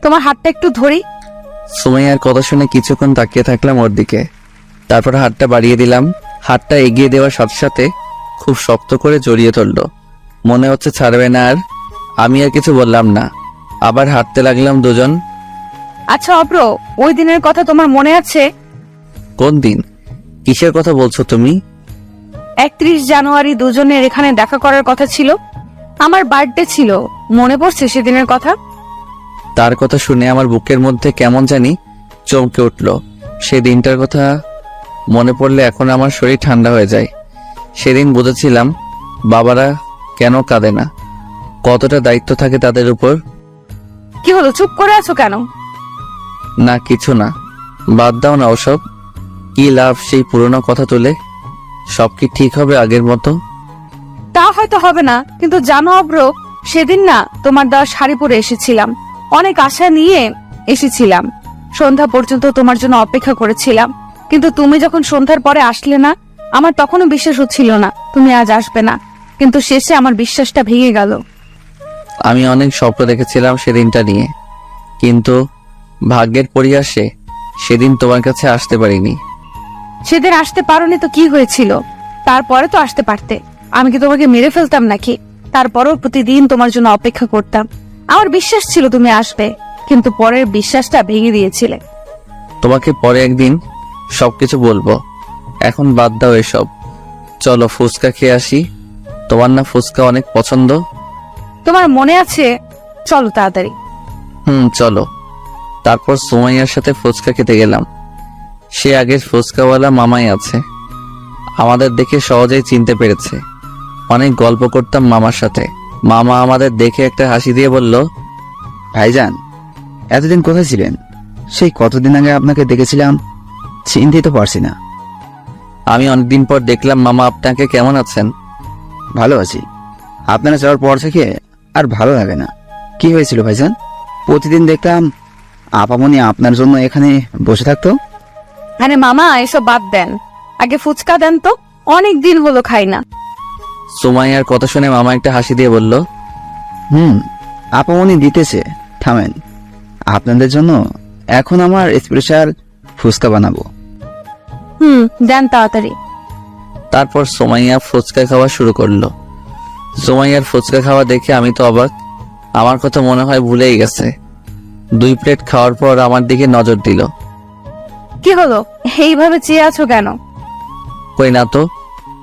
তোমার হাতটা একটু ধরি। সুমাইয়ার কথা শুনে কিছুক্ষণ তাকিয়ে থাকলাম ওর দিকে, তারপর হাতটা বাড়িয়ে দিলাম। হাতটা এগিয়ে দেওয়ার সাথে সাথে খুব শক্ত করে জড়িয়ে ধরল, মনে হচ্ছে ছাড়বে না। আর আমি আর কিছু বললাম না, আবার হাঁটতে লাগলাম দুজন। আচ্ছা অব্র, ওই দিনের কথা তোমার মনে আছে? কোন দিন? কিসের কথা বলছো তুমি? 31 জানুয়ারি দুজনের এখানে দেখা করার কথা ছিল। আমার বার্থডে ছিল, মনে পড়ছে সেদিনের কথা? তার কথা শুনে আমার বুকের মধ্যে কেমন জানি চমকে উঠল। সেই দিনটার কথা মনে পড়লে এখন আমার শরীর ঠান্ডা হয়ে যায়। সেদিন বুঝেছিলাম বাবারা কেন কাঁদে না, কতটা দায়িত্ব থাকে তাদের উপর। কি হলো, চুপ করে আছো কেন? না কিছু না, বাদ দাও না ওসব। কি লাভ সেই পুরনো কথা তুলে? সব কি ঠিক হবে আগের মতো? তা হয়তো হবে না, কিন্তু জানো অব্র, সেদিন না তোমার দেওয়া শাড়ি পরে এসেছিলাম, অনেক আশা নিয়ে এসেছিলাম। সন্ধ্যা পর্যন্ত তোমার জন্য অপেক্ষা করেছিলাম, কিন্তু তুমি যখন সন্ধ্যার পরে আসলে না, আমার তখনও বিশ্বাস হচ্ছিল না তুমি আজ আসবে না। কিন্তু শেষে আমার বিশ্বাসটা ভেঙে গেল। আমি অনেক স্বপ্ন দেখেছিলাম সেদিনটা নিয়ে, কিন্তু ভাগ্যের পরিহাসে সেদিন তোমার কাছে আসতে পারিনি। সেদিন আসতে পারোনি তো কি হয়েছিল? তারপরে তো আসতে পারতে। আমি কি তোমাকে মেরে ফেলতাম নাকি? তারপরও প্রতিদিন তোমার জন্য অপেক্ষা করতাম। আমার বিশ্বাস ছিল তুমি আসবে, কিন্তু পরের বিশ্বাসটা ভেঙে দিয়েছিলে। তোমাকে পরে একদিন সবকিছু বলবো, এখন বাদ দাও এসব। চলো ফুচকা খেয়ে আসি, তোমার না ফুচকা অনেক পছন্দ। তোমার মনে আছে? চলো তাড়াতাড়ি। চলো। তারপর সুমাইয়ার সাথে ফুচকা খেতে গেলাম। সে আগের ফুচকাওয়ালা মামাই আছে, আমাদের দেখে সহজেই চিনতে পেরেছে। অনেক গল্প করতাম মামার সাথে। মামা আমাদের দেখে একটা হাসি দিয়ে বলল, ভাইজান, এতদিন কোথায় ছিলেন? সেই কতদিন আগে আপনাকে দেখেছিলাম, চিনতেই তো পারছি না। আমি অনেকদিন পর দেখলাম মামা, আপনাকে কেমন আছেন? ভালো আছি। আপনারা যাওয়ার পর থেকে আর ভালো লাগে না। কি হয়েছিল ভাইজান? প্রতিদিন দেখতাম আপামনি আপনার জন্য এখানে বসে থাকতো। আরে মামা, এসব বাদ দেন, আগে ফুচকা দেন তো, অনেক দিন হলো খাই না। সুমাইয়ার কথা শুনে মামা একটা হাসি দিয়ে বলল, আপামনি দিতেছে, থামেন। আপনাদের জন্য এখন আমার স্পেশাল ফুচকা বানাবো। দেন তাড়াতাড়ি। তারপর সুমাইয়া ফুচকা খাওয়া শুরু করলো। সুমাইয়ার ফুচকা খাওয়া দেখে আমি তো অবাক, আমার কথা মনে হয় ভুলেই গেছে। 2 প্লেট খাওয়ার পর আমার দিকে নজর দিল। কি হলো, এইভাবে চেয়ে আছো কেন? কই না তো,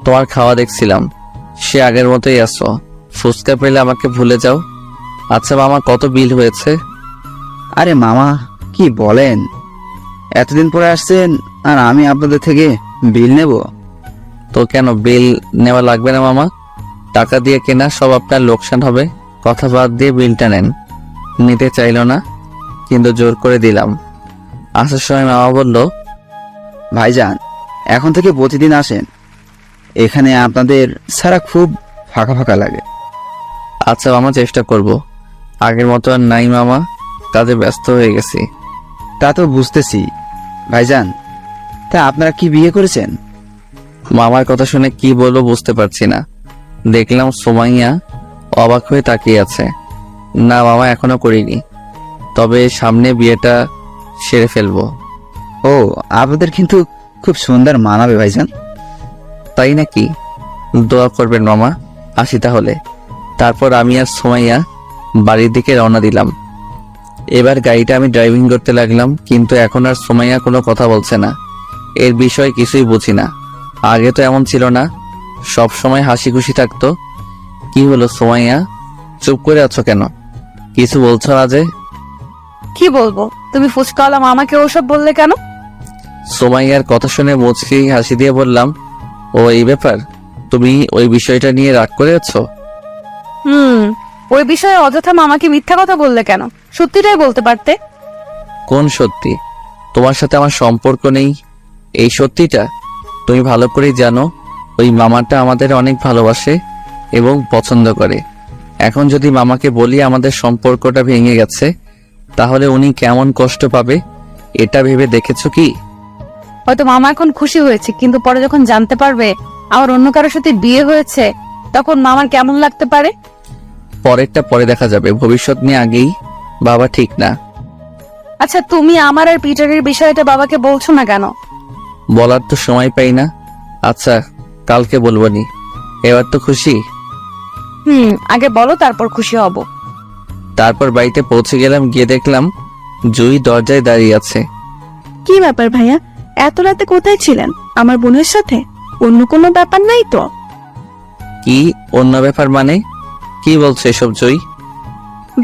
তোমার খাওয়া দেখছিলাম। সে আগের মতোই আছো, ফুচকা পেলে আমাকে ভুলে যাও। আচ্ছা মামা, কত বিল হয়েছে? আরে মামা, কি বলেন? এতদিন পরে আসছেন আর আমি আপনাদের থেকে বিল নেব? তো কেন বিল নেওয়া লাগবে না মামা? টাকা দিয়ে কেনা সব আপনার লোকসান হবে। কথা বাদ দিয়ে বিলটা নেন। নিতে চাইলো না, কিন্তু জোর করে দিলাম। আসার সময় মামা বলল, ভাইজান, এখন থেকে প্রতিদিন আসেন, এখানে আপনাদের সারা খুব ফাঁকা ফাঁকা লাগে। আচ্ছা মামা, চেষ্টা করব। আগের মতো আর নাই মামা, কাজে ব্যস্ত হয়ে গেছি। তা তো বুঝতেছি ভাইজান। তা আপনারা কি বিয়ে করেছেন? মামার কথা শুনে কি বলবো বুঝতে পারছি না। দেখলাম সুমাইয়া অবাক হয়ে তাকিয়ে আছে। না মামা, এখনো করিনি, তবে সামনে বিয়েটা সেরে ফেলবো। ও, আপনাদের কিন্তু খুব সুন্দর মানাবে ভাইজান। তাই নাকি? দোয়া করবেন মামা। আসি তাহলে। তারপর আমি আর সুমাইয়া বাড়ির দিকে রওনা দিলাম। এবার গাড়িটা আমি ড্রাইভিং করতে লাগলাম, কিন্তু এখন আর সুমাইয়া কোনো কথা বলছে না। এর বিষয় কিছুই বুঝি না। আগে তো এমন ছিল না, সব সময় হাসি খুশি থাকতো। কি হলো সুমাইয়া, চুপ করে আছো কেন? কিছু বলছো না যে? কি বলবো, তুমি ফুচকাওয়ালা মামাকে ওসব বললে কেন? সুমাইয়ার কথা শুনে মুচকি হাসি দিয়ে বললাম, ও এই ব্যাপার, তুমি ওই বিষয়টা নিয়ে রাগ করে আছো? ওই বিষয়ে অযথা মামাকে মিথ্যা কথা বললে কেন? সত্যিটাই বলতে পারতে। কোন সত্যি? তোমার সাথে আমার সম্পর্ক নেই এই সত্যিটা তুমি ভালো করেই জানো। ওই মামাটা আমাদের অনেক ভালোবাসে এবং পছন্দ করে। এখন যদি মামাকে বলি আমাদের সম্পর্কটা ভেঙে গেছে, তাহলে উনি কেমন কষ্ট পাবে এটা ভেবে দেখেছো কি? হয়তো মামা এখন খুশি হয়েছে, কিন্তু পরে যখন জানতে পারবে আমার অন্য কারোর সাথে বিয়ে হয়েছে, তখন মামার কেমন লাগতে পারে? পরেরটা পরে দেখা যাবে, ভবিষ্যৎ নিয়ে আগেই বাবা ঠিক না। আচ্ছা, তুমি আমার আর পিটারের বিষয়টা বাবাকে বলছো না কেন? বলার তো সময় পাই না। আচ্ছা, কালকে বলবো নি। এবার তো খুশি? আগে বলো, তারপর খুশি হব। তারপর বাড়িতে পৌঁছে গেলাম, গিয়ে দেখলাম জুই দরজায় দাঁড়িয়ে আছে। কি ব্যাপার ভাইয়া, এত রাতে কোথায় ছিলেন? আমার বোনের সাথে? অন্য কোনো ব্যাপার নাই তো? কি অন্য ব্যাপার মানে? কি বলছো এসব জুই?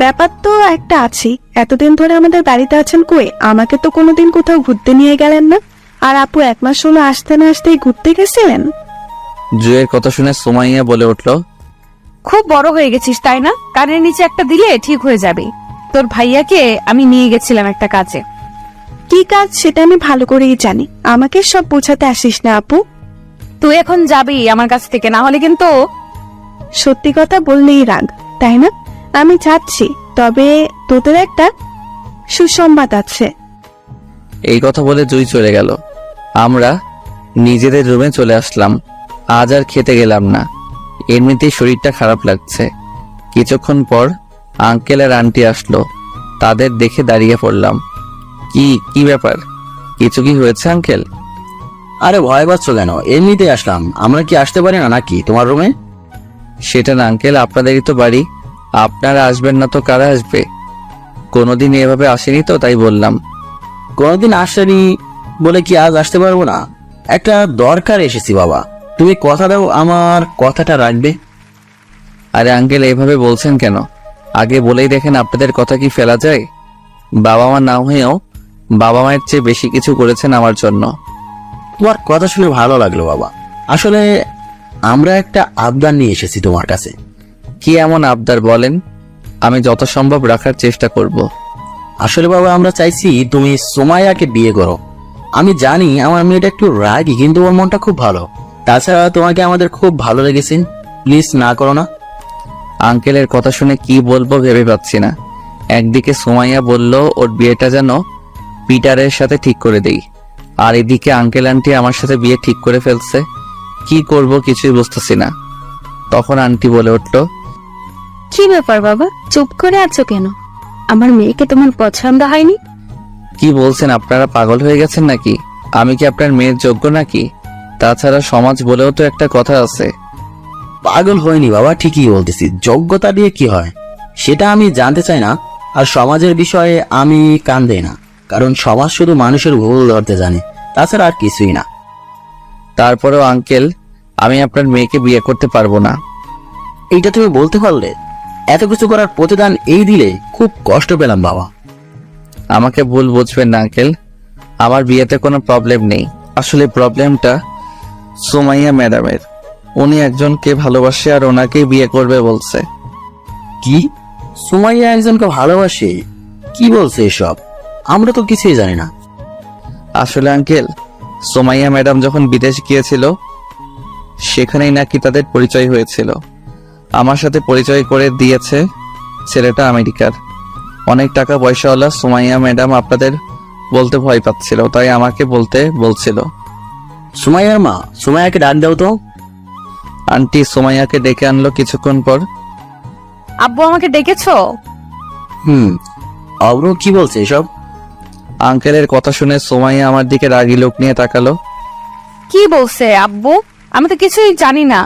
ব্যাপার তো একটা আছে। এতদিন ধরে আমাদের বাড়িতে আছেন কই? আমাকে তো কোনোদিন কোথাও ঘুরতে নিয়ে গেলেন না। আর আপু 1 মাস হলো আসতে না আসতেই ঘুরতে গেছিলেন। জুয়ের কথা শুনে সুমাইয়া বলে উঠল, খুব বড় হয়ে গেছিস তাই না? কানের নিচে একটা দিলে ঠিক হয়ে যাবে। তোর ভাইয়াকে আমি নিয়ে গেছিলাম একটা কাজে। কি কাজ সেটা আমি ভালো করেই জানি, আমাকে সব বোঝাতে আসিস না আপু। তুই এখন যাবি আমার কাছ থেকে, না হলে কিন্তু। সত্যি কথা বললেই রাগ, তাই না? আমি যাচ্ছি, তবে তোদের একটা সুসংবাদ আছে। এই কথা বলে জুই চলে গেল। আমরা নিজেদের রুমে চলে আসলাম। আজ আর খেতে গেলাম না, এমনিতেই শরীরটা খারাপ লাগছে। কিছুক্ষণ পর আঙ্কেল আর আন্টি আসলো, তাদের দেখে দাঁড়িয়ে পড়লাম। কি ব্যাপার? কিছু কি হয়েছে আঙ্কেল? আরে ভয় পাচ্ছ কেন? এমনিতেই আসলাম। আমরা কি আসতে পারি না নাকি তোমার রুমে? সেটা না আঙ্কেল, আপনাদেরই তো বাড়ি, আপনারা আসবেন না তো কারা আসবে? কোনোদিন এভাবে আসেনি তো, তাই বললাম। কোনোদিন আসেনি বলে কি আজ আসতে পারবো না? একটা দরকার এসেছি বাবা, তুমি কথা দাও আমার কথাটা রাখবে। আরে আঙ্কেল, এইভাবে বলছেন কেন? আগে বলেই দেখেন আপনাদের কথা কি ফেলা যায়? বাবা মা না হয়েও বাবা মায়ের চেয়ে বেশি কিছু করেছেন আমার জন্য। তোমার কথা শুনে ভালো লাগলো বাবা। আসলে আমরা একটা আবদার নিয়ে এসেছি তোমার কাছে। কি এমন আবদার বলেন? আমি যত সম্ভব রাখার চেষ্টা করব। আসলে বাবা আমরা চাইছি তুমি সোমাইয়াকে বিয়ে করো। আমি জানি আমার মেয়েটা একটু রাগী, কিন্তু ওর মনটা খুব ভালো। তাছাড়া তোমাকে আমাদের খুব ভালো লেগেছে, প্লিজ না করো না। আঙ্কেলের কথা শুনে কি বলবো ভেবে পাচ্ছি না। একদিকে সুমাইয়া বলল ওর বিয়েটা যেন পিটারের সাথে ঠিক করে দেই, আর এদিকে আঙ্কেল আন্টি আমার সাথে বিয়ে ঠিক করে ফেলছে। কি করব কিছুই বুঝতেছি না। তখন আন্টি বলে উঠল, কি ব্যাপার বাবা, চুপ করে আছো কেন? আমার মেয়েকে তোমার পছন্দ হয়নি? কি বলছেন আপনারা? পাগল হয়ে গেছেন নাকি? আমি কি আপনার মেয়ের যোগ্য নাকি? তাছাড়া সমাজ বলেও তো একটা কথা আছে। পাগল হয়নি বাবা, ঠিকই বলতেছি। যোগ্যতা দিয়ে কি হয় সেটা আমি জানতে চাই না, আর সমাজের বিষয়ে আমি কান দেই না, কারণ সমাজ শুধু মানুষের ভুল ধরতে জানে, তাছাড়া আর কিছুই না। তারপরেও আঙ্কেল, আমি আপনার মেয়েকে বিয়ে করতে পারবো না। এইটা তুমি বলতে পারলে? এত কিছু করার প্রতিদান এই দিলে খুব কষ্ট পেলাম বাবা। আমাকে ভুল বুঝবেন না আঙ্কেল, আমার বিয়েতে কোনো প্রবলেম নেই। আসলে প্রবলেমটা সুমাইয়া ম্যাডামের। উনি একজনকে ভালোবাসে আর ওনাকেই বিয়ে করবে বলছে। কি? সুমাইয়া একজনকে ভালোবাসে? কি বলছে এসব? আমরা তো কিছুই জানি না। আসলে আঙ্কেল, সুমাইয়া ম্যাডাম যখন বিদেশ গিয়েছিল সেখানেই নাকি তাদের পরিচয় হয়েছিল। আমার সাথে পরিচয় করে দিয়েছে ছেলেটা আমেরিকার। অনেক টাকা পয়সাওয়ালা। সুমাইয়া ম্যাডাম আপনাদের বলতে ভয় পাচ্ছিল, তাই আমাকে বলতে বলছিল। সুমাইয়ার মা, সুমাইয়াকে ডাক দাও তো। আন্টি সুমাইয়াকে ডেকে আনলো কিছুক্ষণ পর। আব্বু আমাকে ডেকেছো? অব্র কি বলছে এসব? আঙ্কেলের কথা শুনে সুমাইয়া আমার দিকে রাগী লোক নিয়ে তাকালো। কি বলছে আব্বু? আমি তো কিছুই জানি না।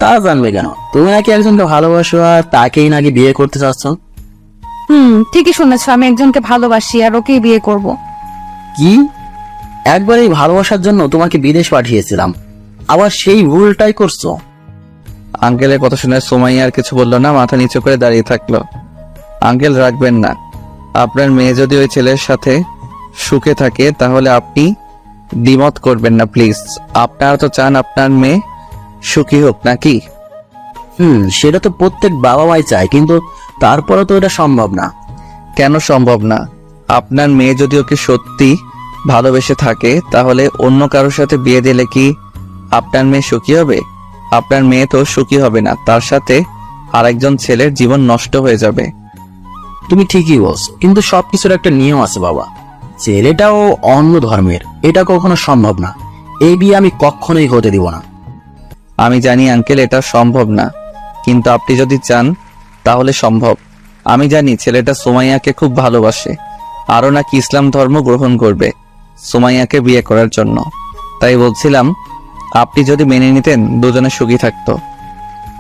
তা জানবে কেন? তুমি নাকি একজনকে ভালোবাসো আর তাকেই নাকি বিয়ে করতে চাচ্ছ। ঠিকই শুনেছো, আমি একজনকে ভালোবাসি আর ওকেই বিয়ে করব। কি? একবার এই ভালোবাসার জন্য তোমাকে বিদেশ পাঠিয়েছিলাম, আবার সেই ভুলটাই করছো? আঙ্কেলের কথা শুনে সুমাইয়া আর কিছু বললো না, মাথা নিচু করে দাঁড়িয়ে থাকলো। আঙ্কেল রাখবেন না, আপনার মেয়ে যদি ওই ছেলের সাথে সুখে থাকে তাহলে আপনি দ্বিমত করবেন না প্লিজ। আপনারা তো চান আপনার মেয়ে সুখী হোক নাকি? সেটা তো প্রত্যেক বাবা মাই চায়, কিন্তু তারপরে তো এটা সম্ভব না। কেন সম্ভব না? আপনার মেয়ে যদি ওকে সত্যি ভালোবেসে থাকে তাহলে অন্য কারোর সাথে বিয়ে দিলে কি আপনার মেয়ে সুখী হবে? আপনার মেয়ে তো সুখী হবে না, তার সাথে আরেকজন ছেলের জীবন নষ্ট হয়ে যাবে। তুমি ঠিকই বলছো, কিন্তু সবকিছুর একটা নিয়ম আছে বাবা। ছেলেটাও অন্য ধর্মের, এটা কখনো সম্ভব না। এই বিয়ে আমি কখনোই হতে দিব না। আমি জানি আঙ্কেল এটা সম্ভব না, কিন্তু আপনি যদি চান তাহলে সম্ভব। আমি জানি ছেলেটা সুমাইয়াকে খুব ভালোবাসে আরও নাকি ইসলাম ধর্ম গ্রহণ করবে সুমাইয়াকে বিয়ে করার জন্য। তাই বলছিলাম আপনি যদি মেনে নিতেন দুজনে সুখী থাকতো।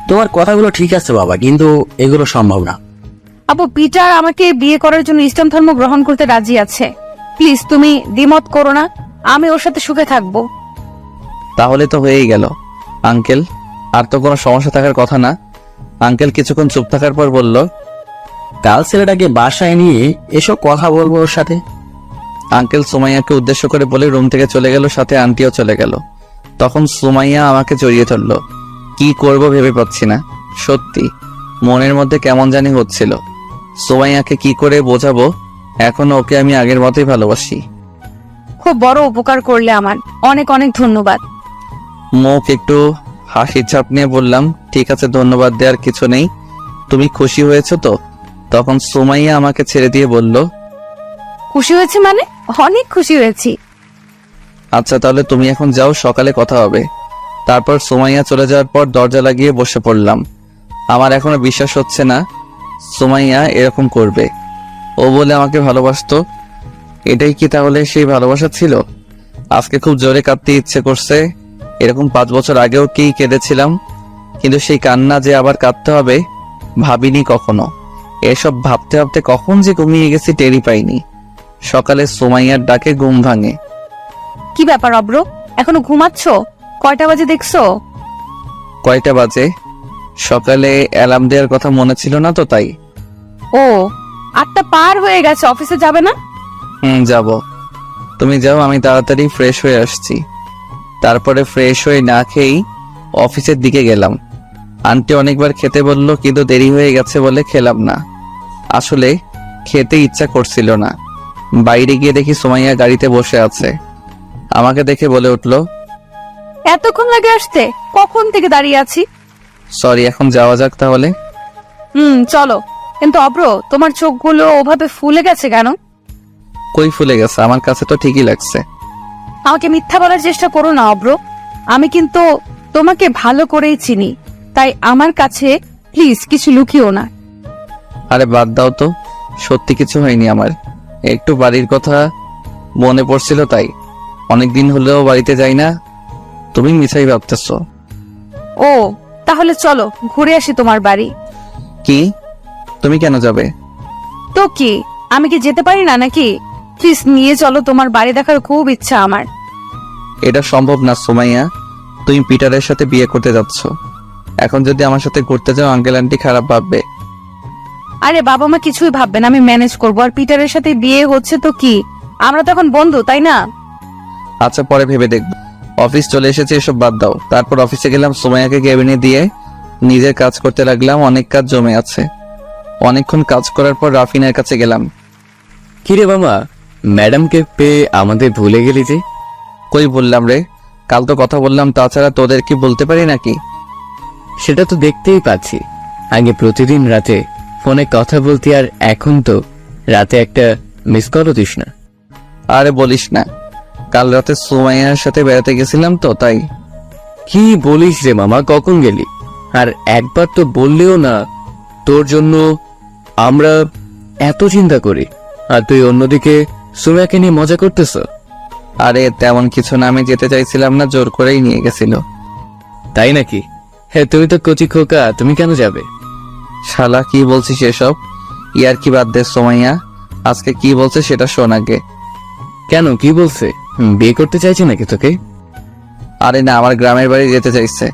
তোমার কথাগুলো ঠিক আছে বাবা, কিন্তু এগুলো সম্ভব না। আপু, পিটার আমাকে বিয়ে করার জন্য ইসলাম ধর্ম গ্রহণ করতে রাজি আছে। প্লিজ তুমি দ্বিমত করো না, আমি ওর সাথে সুখে থাকবো। তাহলে তো হয়েই গেল আঙ্কেল, আর তো কোনো সমস্যা থাকার কথা না। আঙ্কেল কিছুক্ষণ চুপ থাকার পর বলল, কাল ছেলেটাকে বাসায় নিয়ে এসব কথা বলবো ওর সাথে। আঙ্কেল সুমাইয়াকে উদ্দেশ্য করে বলে রুম থেকে চলে গেল, সাথে আন্টিও চলে গেল। তখন সুমাইয়া আমাকে জড়িয়ে ধরল। কি করব ভেবে পাচ্ছি না, সত্যি মনের মধ্যে কেমন জানি হচ্ছিল। সুমাইয়াকে কি করে বোঝাবো এখনো ওকে আমি আগের মতোই ভালোবাসি। খুব বড় উপকার করলে আমার, অনেক অনেক ধন্যবাদ। মুখ একটু হাসির ছাপ নিয়ে বললাম, ঠিক আছে, ধন্যবাদ দেওয়ার কিছু নেই। তুমি খুশি হয়েছো তো? তখন সুমাইয়া আমাকে ছেড়ে দিয়ে বলল, খুশি হয়েছি মানে? অনেক খুশি হয়েছি। আচ্ছা তাহলে তুমি এখন যাও, সকালে কথা হবে। তারপর সুমাইয়া চলে যাওয়ার পর দরজা লাগিয়ে বসে পড়লাম। আমার এখনো বিশ্বাস হচ্ছে না সুমাইয়া এরকম করবে। ও বলে আমাকে ভালোবাসতো, এটাই কি তাহলে সেই ভালোবাসা ছিল? আজকে খুব জোরে কাঁদতে ইচ্ছে করছে। এরকম 5 বছর আগেও কি কেঁদেছিলাম, কিন্তু সেই কান্না যে আবার কাঁদতে হবে ভাবিনি কখনো। এসব ভাবতে ভাবতে কখন যে ঘুমিয়ে গেছি টেরই পাইনি। সকালে সুমাইয়ার ডাকে ঘুম ভাঙে। কি ব্যাপার অব্র, এখনো ঘুমাচ্ছ? কয়টা বাজে দেখছো? কয়টা বাজে? সকালে অ্যালার্ম দেওয়ার কথা মনে ছিল না তো, তাই। ও, 8টা পার হয়ে গেছে, অফিসে যাবে না? যাব। তুমি যাও, আমি তাড়াতাড়ি ফ্রেশ হয়ে আসছি। তারপরে ফ্রেশ হয়ে না খেয়েই অফিসের দিকে গেলাম। আন্টি অনেকবার খেতে বলল, কিন্তু দেরি হয়ে গেছে বলে খেলাম না। আসলে খেতে ইচ্ছা করছিল না। বাইরে গিয়ে দেখি সুমাইয়া গাড়িতে বসে আছে। আমাকে দেখে বলে উঠল, এতক্ষণ লাগে আসতে? কখন থেকে দাঁড়িয়ে আছি। সরি, এখন যাওয়া যাক তাহলে। চলো। কিন্তু অব্র, তোমার চোখগুলো ওভাবে ফুলে গেছে কেন? কই ফুলে গেছে? আমার কাছে তো ঠিকই লাগছে। আমাকে মিথ্যা বলার চেষ্টা করো না অব্র, আমি কিন্তু তোমাকে ভালো করেই চিনি, তাই আমার কাছে প্লিজ কিছু লুকিও না। আরে বাদ দাও তো, সত্যি কিছু হয়নি আমার। একটু বাড়ির কথা মনে পড়ছিল, তাই। অনেকদিন হলেও বাড়িতে যাই না। তুমি মিছাই ভাবতেছো। ও, তাহলে চলো ঘুরে আসি তোমার বাড়ি। কি? তুমি কেন যাবে? তো কি, আমি কি যেতে পারি না নাকি? প্লিজ নিয়ে চলো, তোমার বাড়ি দেখার খুব ইচ্ছা আমার। এটা সম্ভব না সুমাইয়া, তুমি পিটারের সাথে বিয়ে করতে যাচ্ছ। এখন যদি আমার সাথে ঘুরতে যাও আঙ্কেল আন্টি খারাপ ভাববে। আরে বাবা মা কিছুই ভাববে না, আমি ম্যানেজ করবো। আর পিটারের সাথে বিয়ে হচ্ছে তো কি, আমরা তো এখন বন্ধু, তাই না? আচ্ছা, পরে ভেবে দেখব। অফিস চলে এসেছে, এসব বাদ দাও। তারপর অফিসে গেলাম, সুমাইয়াকে কেবিনে দিয়ে নিজের কাজ করতে লাগলাম। অনেক কাজ জমে আছে। অনেকক্ষণ কাজ করার পর রাফিনের কাছে গেলাম। কিরে মামা, ম্যাডামকে পেয়ে আমাদের ভুলে গেলি যে? কই বললাম রে, কাল তো কথা বললাম, তাছাড়া তোদের কি বলতে পারি নাকি? সেটা তো দেখতেই পাচ্ছি। আগে প্রতিদিন রাতে ফোনে কথা বলতি, আর এখন তো রাতে একটা মিস কলও দিস না। আরে বলিস না, কাল রাতে সুমাইয়ার সাথে বেড়াতে গেছিলাম তো, তাই। কি বলিস রে মামা, কখন গেলি? আর একবার তো বললেও না তোর জন্য আমরা এত চিন্তা করি, আর তুই অন্যদিকে সুমাইয়াকে নিয়ে মজা করতেছ। আরে তেমন কিছু না, আমি যেতে চাইছিলাম না, জোর করেই নিয়ে গেছিল। তাই নাকি? হ্যাঁ, তুমি তো কচি খোকা, তুমি কেন যাবে? শালা কি বলছিস এসব? ইয়ার কি বাদ দে সুমাইয়া, আজকে কি বলছে সেটা শোন আগে। কেন, কি বলছে? বিয়ে করতে চাইছে নাকি তোকে? আরে না, আমার গ্রামের বাড়ি যেতে চাইছে।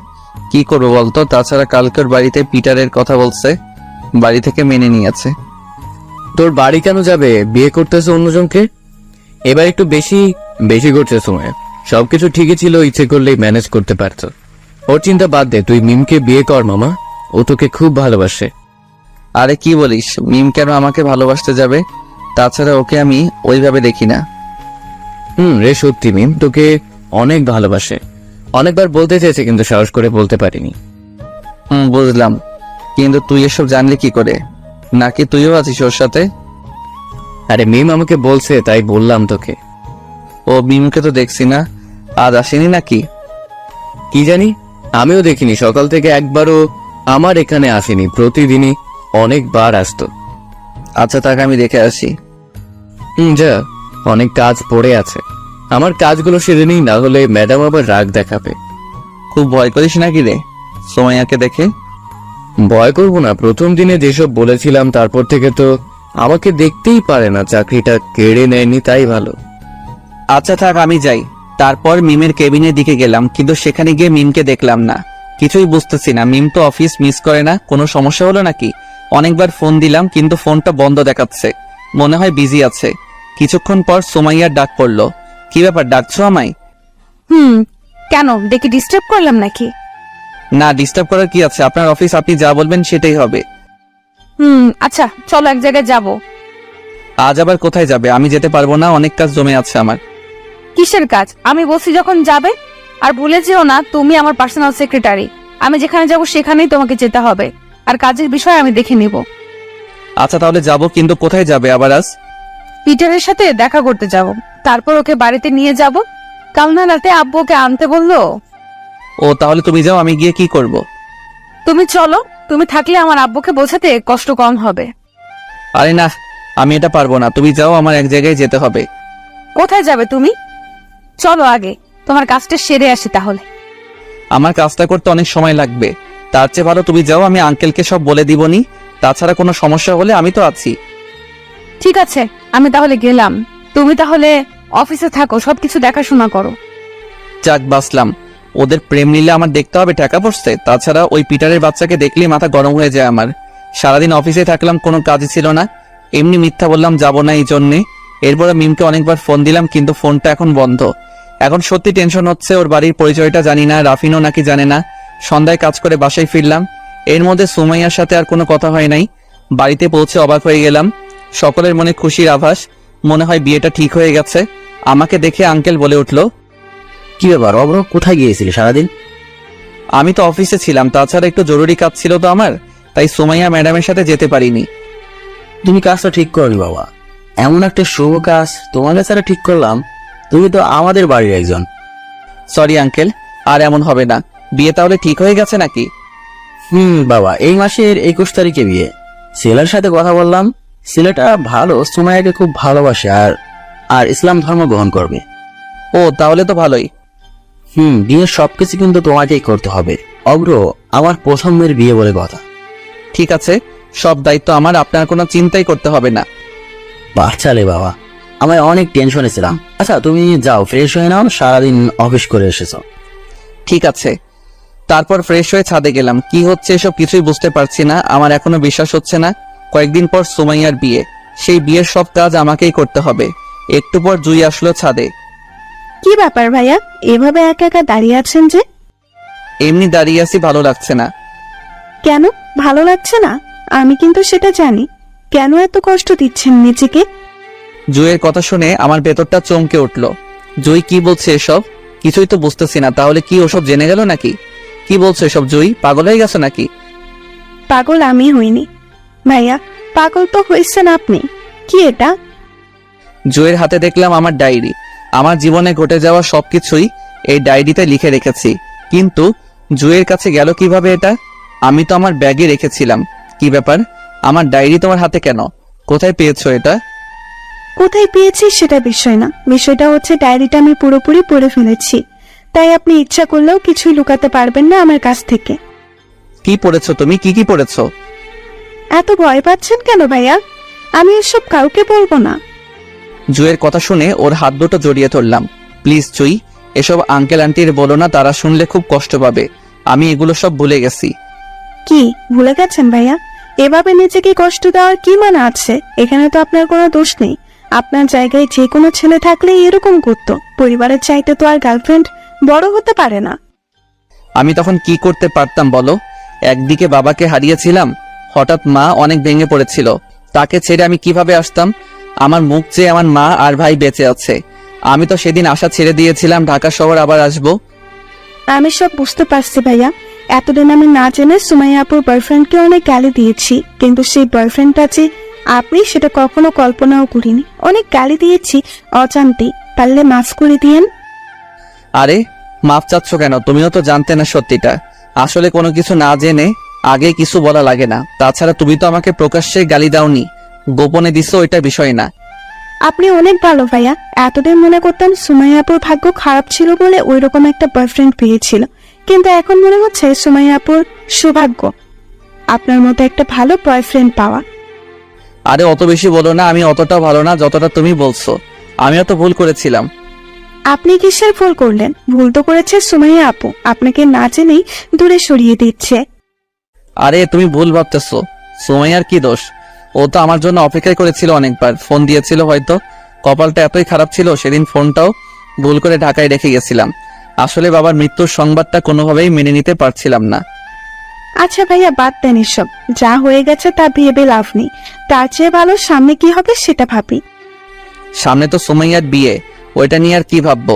কি করবো বলতো? তাছাড়া কালকের বাড়িতে পিটারের কথা বলছে, বাড়ি থেকে মেনে নিয়েছে। তোর বাড়ি কেন যাবে? বিয়ে করতেছে অন্যজনকে। এবার একটু বেশি বেশি করছে সময়। সবকিছু ঠিকই ছিল, ইচ্ছে করলেই ম্যানেজ করতে পারত। ওর চিন্তা বাদ দে, তুই মিমকে বিয়ে কর মামা, ও তোকে খুব ভালোবাসে। আরে কি বলিস? মিম কেন আমাকে ভালোবাসতে যাবে? তাছাড়া ওকে আমি ওইভাবে দেখি না। রে, সত্যি মিম তোকে অনেক ভালোবাসে। অনেকবার বলতে চেয়েছে, কিন্তু সাহস করে বলতে পারিনি। বুঝলাম, কিন্তু তুই এসব জানলি কি করে? নাকি তুইও আছিস ওর সাথে? আরে মিম আমাকে বলছে, তাই বললাম তোকে। ও, মিমকে তো দেখছি না, আজ আসেনি নাকি? কি জানি, আমিও দেখিনি। সকাল থেকে একবারও আমার এখানে আসেনি, প্রতিদিনই অনেকবার আসতো। আচ্ছা, তাকে আমি দেখে আসি। যা, অনেক কাজ পড়ে আছে। আমার কাজগুলো সেরে নিই, না হলে ম্যাডাম আবার রাগ দেখাবে। খুব ভয় করিস নাকি রে সোমাইয়াকে দেখে? ভয় করবো না, প্রথম দিনে যেসব বলেছিলাম তারপর থেকে তো আমাকে দেখতেই পারে না। চাকরিটা কেড়ে নেয়নি, তাই ভালো। আচ্ছা থাক, আমি যাই। তারপর মিমের কেবিনের দিকে গেলাম, কিন্তু সেখানে গিয়ে মিমকে দেখলাম না। কিছুই বুঝতেছি না, মিম তো অফিস মিস করে না। কোনো সমস্যা হলো নাকি? অনেকবার ফোন দিলাম কিন্তু ফোনটা বন্ধ দেখাচ্ছে, মনে হয় বিজি আছে। কিছুক্ষণ পর সোমাইয়ার ডাক পড়লো। কি ব্যাপার, ডাকছো আমায়? কেন, দেখে ডিস্টার্ব করলাম নাকি? না, ডিস্টার্ব করার কি আছে? আপনার অফিস, আপনি যা বলবেন সেটাই হবে। আচ্ছা চলো এক জায়গায় যাব। আজ আবার কোথায় যাবে? আমি যেতে পারবো না, অনেক কাজ জমে আছে আমার। কিসের কাজ? আমি বলছি যখন যাবে। আর ভুলে যেও না, তুমি আমার পার্সোনাল সেক্রেটারি। আমি যেখানে যাব সেখানেই তোমাকে যেতে হবে, আর কাজের বিষয় আমি দেখে নিব। আচ্ছা তাহলে যাবো, কিন্তু কোথায় যাবে আবার আজ? পিটারের সাথে দেখা করতে যাব, তারপর ওকে বাড়িতে নিয়ে যাব। কাল না রাতে আব্বু ওকে আনতে বললো। ও, তাহলে তুমি যাও, আমি গিয়ে কি করব? তুমি চলো, তুমি থাকলে আমার আব্বুকে বোঝাতে কষ্ট কম হবে। আরে না, আমি এটা পারবো না। তুমি যাও, আমার এক জায়গায় যেতে হবে। কোথায় যাবে তুমি? চলো আগে তোমার কাজটা সেরে আসি তাহলে। আমার কাজটা করতে অনেক সময় লাগবে, তার চেয়ে ভালো তুমি যাও, আমি আঙ্কেলকে সব বলে দিবনি। তাছাড়া কোনো সমস্যা হলে আমি তো আছি। ঠিক আছে, আমি তাহলে গেলাম। তুমি তাহলে অফিসে থাকো, সবকিছু দেখাশোনা করো। যাক বাসলাম। ওদের প্রেম লীলা আমার দেখতে হবে, টাকা পড়ছে। তাছাড়া ওই পিটারের বাচ্চাকে দেখলেই মাথা গরম হয়ে যায় আমার। সারাদিন অফিসে থাকলাম, কোনো কাজই ছিল না। এমনি মিথ্যা বললাম যাবো না এই জন্যে। এরপরে মিমকে অনেকবার ফোন দিলাম, কিন্তু ফোনটা এখন বন্ধ। এখন সত্যি টেনশন হচ্ছে, ওর বাড়ির পরিচয়টা জানি না, রাফিনও নাকি জানে না। সন্ধ্যায় কাজ করে বাসায় ফিরলাম, এর মধ্যে সুমাইয়ার সাথে আর কোনো কথা হয় নাই। বাড়িতে পৌঁছে অবাক হয়ে গেলাম। সকলের মনে খুশির আভাস, মনে হয় বিয়েটা ঠিক হয়ে গেছে। আমাকে দেখে আঙ্কেল বলে উঠলো, কি ব্যাপার অব্র, কোথায় গিয়েছিলি সারাদিন? আমি তো অফিসে ছিলাম, তাছাড়া একটু জরুরি কাজ ছিল তো আমার, তাই সুমাইয়া ম্যাডামের সাথে যেতে পারিনি। তুমি কাজটা ঠিক করনি বাবা, এমন একটা শুভ কাজ তোমার কাছে ঠিক করলাম। তুমি তো আমাদের বাড়ির একজন। সরি আঙ্কেল, আর এমন হবে না। বিয়ে তাহলে ঠিক হয়ে গেছে নাকি? বাবা, এই মাসের 21 তারিখে বিয়ে। ছেলের সাথে কথা বললাম, ছেলেটা ভালো, সুমাইয়াকে খুব ভালোবাসে আর আর ইসলাম ধর্ম গ্রহণ করবে। ও, তাহলে তো ভালোই। বিয়ের সবকিছু কিন্তু তোমাকেই করতে হবে অগ্র, আমার পছন্দের বিয়ে বলে কথা। ঠিক আছে, সব দায়িত্ব আমার, আপনার কোনো চিন্তাই করতে হবে না। বাচ্চালে বাবা, আমি অনেক টেনশনে ছিলাম। আচ্ছা তুমি যাও, ফ্রেশ হয়ে নাও, সারাদিন অফিস করে এসেছো। ঠিক আছে। তারপর ফ্রেশ হয়ে ছাদে গেলাম। কি হচ্ছে এসব কিছুই বুঝতে পারছি না, আমার এখনো বিশ্বাস হচ্ছে না। কয়েকদিন পর সুমাইয়ার বিয়ে, সেই বিয়ের সব কাজ আমাকেই করতে হবে। একটু পর জুই আসলো ছাদে। কি ব্যাপার ভাইয়া, এভাবে একা একা দাঁড়িয়ে আছেন যে? এমনি দাঁড়িয়ে আছি, ভালো লাগছে না। কেন ভালো লাগছে না? আমি কিন্তু সেটা জানি। কেন এত কষ্ট দিচ্ছেন নিজেকে? জুইয়ের কথা শুনে আমার ভেতরটা চমকে উঠলো। জুই কি বলছে এসব? কিছুই তো বুঝতেছি না। তাহলে কি ওসব জেনে গেল নাকি? কি বলছো এসব জুই? পাগল হয়ে গেছো নাকি? পাগল আমি হইনি ভাইয়া, পাগল তো হয়েছেন আপনি। কি এটা? জুইয়ের হাতে দেখলাম আমার ডায়েরি। আমার জীবনে ঘটে যাওয়া সবকিছুই এই ডায়েরিতে লিখে রেখেছি। কিন্তু জুইয়ের কাছে গেল কিভাবে এটা? আমি তো আমার ব্যাগে রেখেছিলাম। কি ব্যাপার, আমার ডায়েরি তোমার হাতে কেন? কোথায় পেয়েছো এটা? কোথায় পেয়েছি সেটা বিষয় না, বিষয়টা হচ্ছে ডায়েরিটা আমি পুরোপুরি পড়ে ফেলেছি। তাই আপনি ইচ্ছা করলেও কিছুই লুকাতে পারবেন না আমার কাছ থেকে। কি পড়েছো তুমি? কি পড়েছো? এত ভয় পাচ্ছেন কেন ভাইয়া? আমি এসব কাউকে বলবো না। জুইয়ের কথা শুনে ওর হাত দুটো জড়িয়ে ধরলাম। প্লিজ জুই, এসব আঙ্কেল আন্টির বলো না, তারা শুনলে খুব কষ্ট পাবে। আমি এগুলো সব ভুলে গেছি। কি ভুলে গেছেন ভাইয়া? এভাবে নিজেকে কষ্ট দেওয়ার কি মানে আছে? এখানে তো আপনার কোনো দোষ নেই। আপনার জায়গায় যে কোনো ছেলে থাকলে এরকম করতো। পরিবারের চাইতে তো আর গার্লফ্রেন্ড বড় হতে পারে না। আমি তখন কি করতে পারতাম বলো? একদিকে বাবাকে হারিয়েছিলাম, হঠাৎ মা অনেক ভেঙে পড়েছিল। তাকে ছেড়ে আমি কিভাবে আসতাম? আমার মুখ চেয়ে আমার মা আর ভাই বেঁচে আছে। আমি তো সেদিন আশা ছেড়ে দিয়েছিলাম, ঢাকা শহর আবার আসবো। আমি সব বুঝতে পারছি ভাইয়া। এতদিন আমি না জেনে সুমাইয়া আপুর বয়ফ্রেন্ডকে অনেক গালি দিয়েছি, কিন্তু সেই বয়ফ্রেন্ডটা যে আপনি সেটা কখনো কল্পনাও করিনি। অনেক গালি দিয়েছি অজান্তেই, পারলে মাফ করে দিয়েন। আরে মাফ চাচ্ছ কেন? তুমিও তো জানতে না সত্যিটা। আসলে কোনো কিছু না জেনে আগে কিছু বলা লাগে না। তাছাড়া তুমি তো আমাকে প্রকাশ্যে গালি দাওনি, গোপনে দিছো, ওইটা বিষয় না। আপনি অনেক ভালো ভাইয়া। এতদিন মনে করতাম সুমাইয়া আপুর ভাগ্য খারাপ ছিল বলে ওই রকম একটা বয়ফ্রেন্ড পেয়েছিল, কিন্তু এখন মনে হচ্ছে সুমাইয়া আপুর সৌভাগ্য আপনার মতো একটা ভালো বয়ফ্রেন্ড পাওয়া। আরে অত বেশি বলো না, আমি অতটা ভালো না যতটা তুমি বলছো। আমিও তো ভুল করেছিলাম। আপনি কিসের ভুল করলেন? ভুল তো করেছে সুমাইয়া আপু, আপনাকে না জেনেই দূরে সরিয়ে দিচ্ছে। আরে তুমি ভুল ভাবতেছো। সুমাইয়ার কি দোষ? ও তো আমার জন্য অপেক্ষাই করেছিল, অনেকবার ফোন দিয়েছিল। হয়তো কপালটা এতই খারাপ ছিল, সেদিন ফোনটাও ভুল করে ঢাকায় রেখে গেছিলাম। আসলে বাবার মৃত্যুর সংবাদটা কোনোভাবেই মেনে নিতে পারছিলাম না। আচ্ছা ভাইয়া, বাদ দেন এসব। যা হয়ে গেছে তা ভেবে লাভ নেই, তার চেয়ে ভালো সামনে কি হবে সেটা ভাবি। সামনে তো সুমাইয়ার বিয়ে, ওইটা নিয়ে আর কি ভাববো?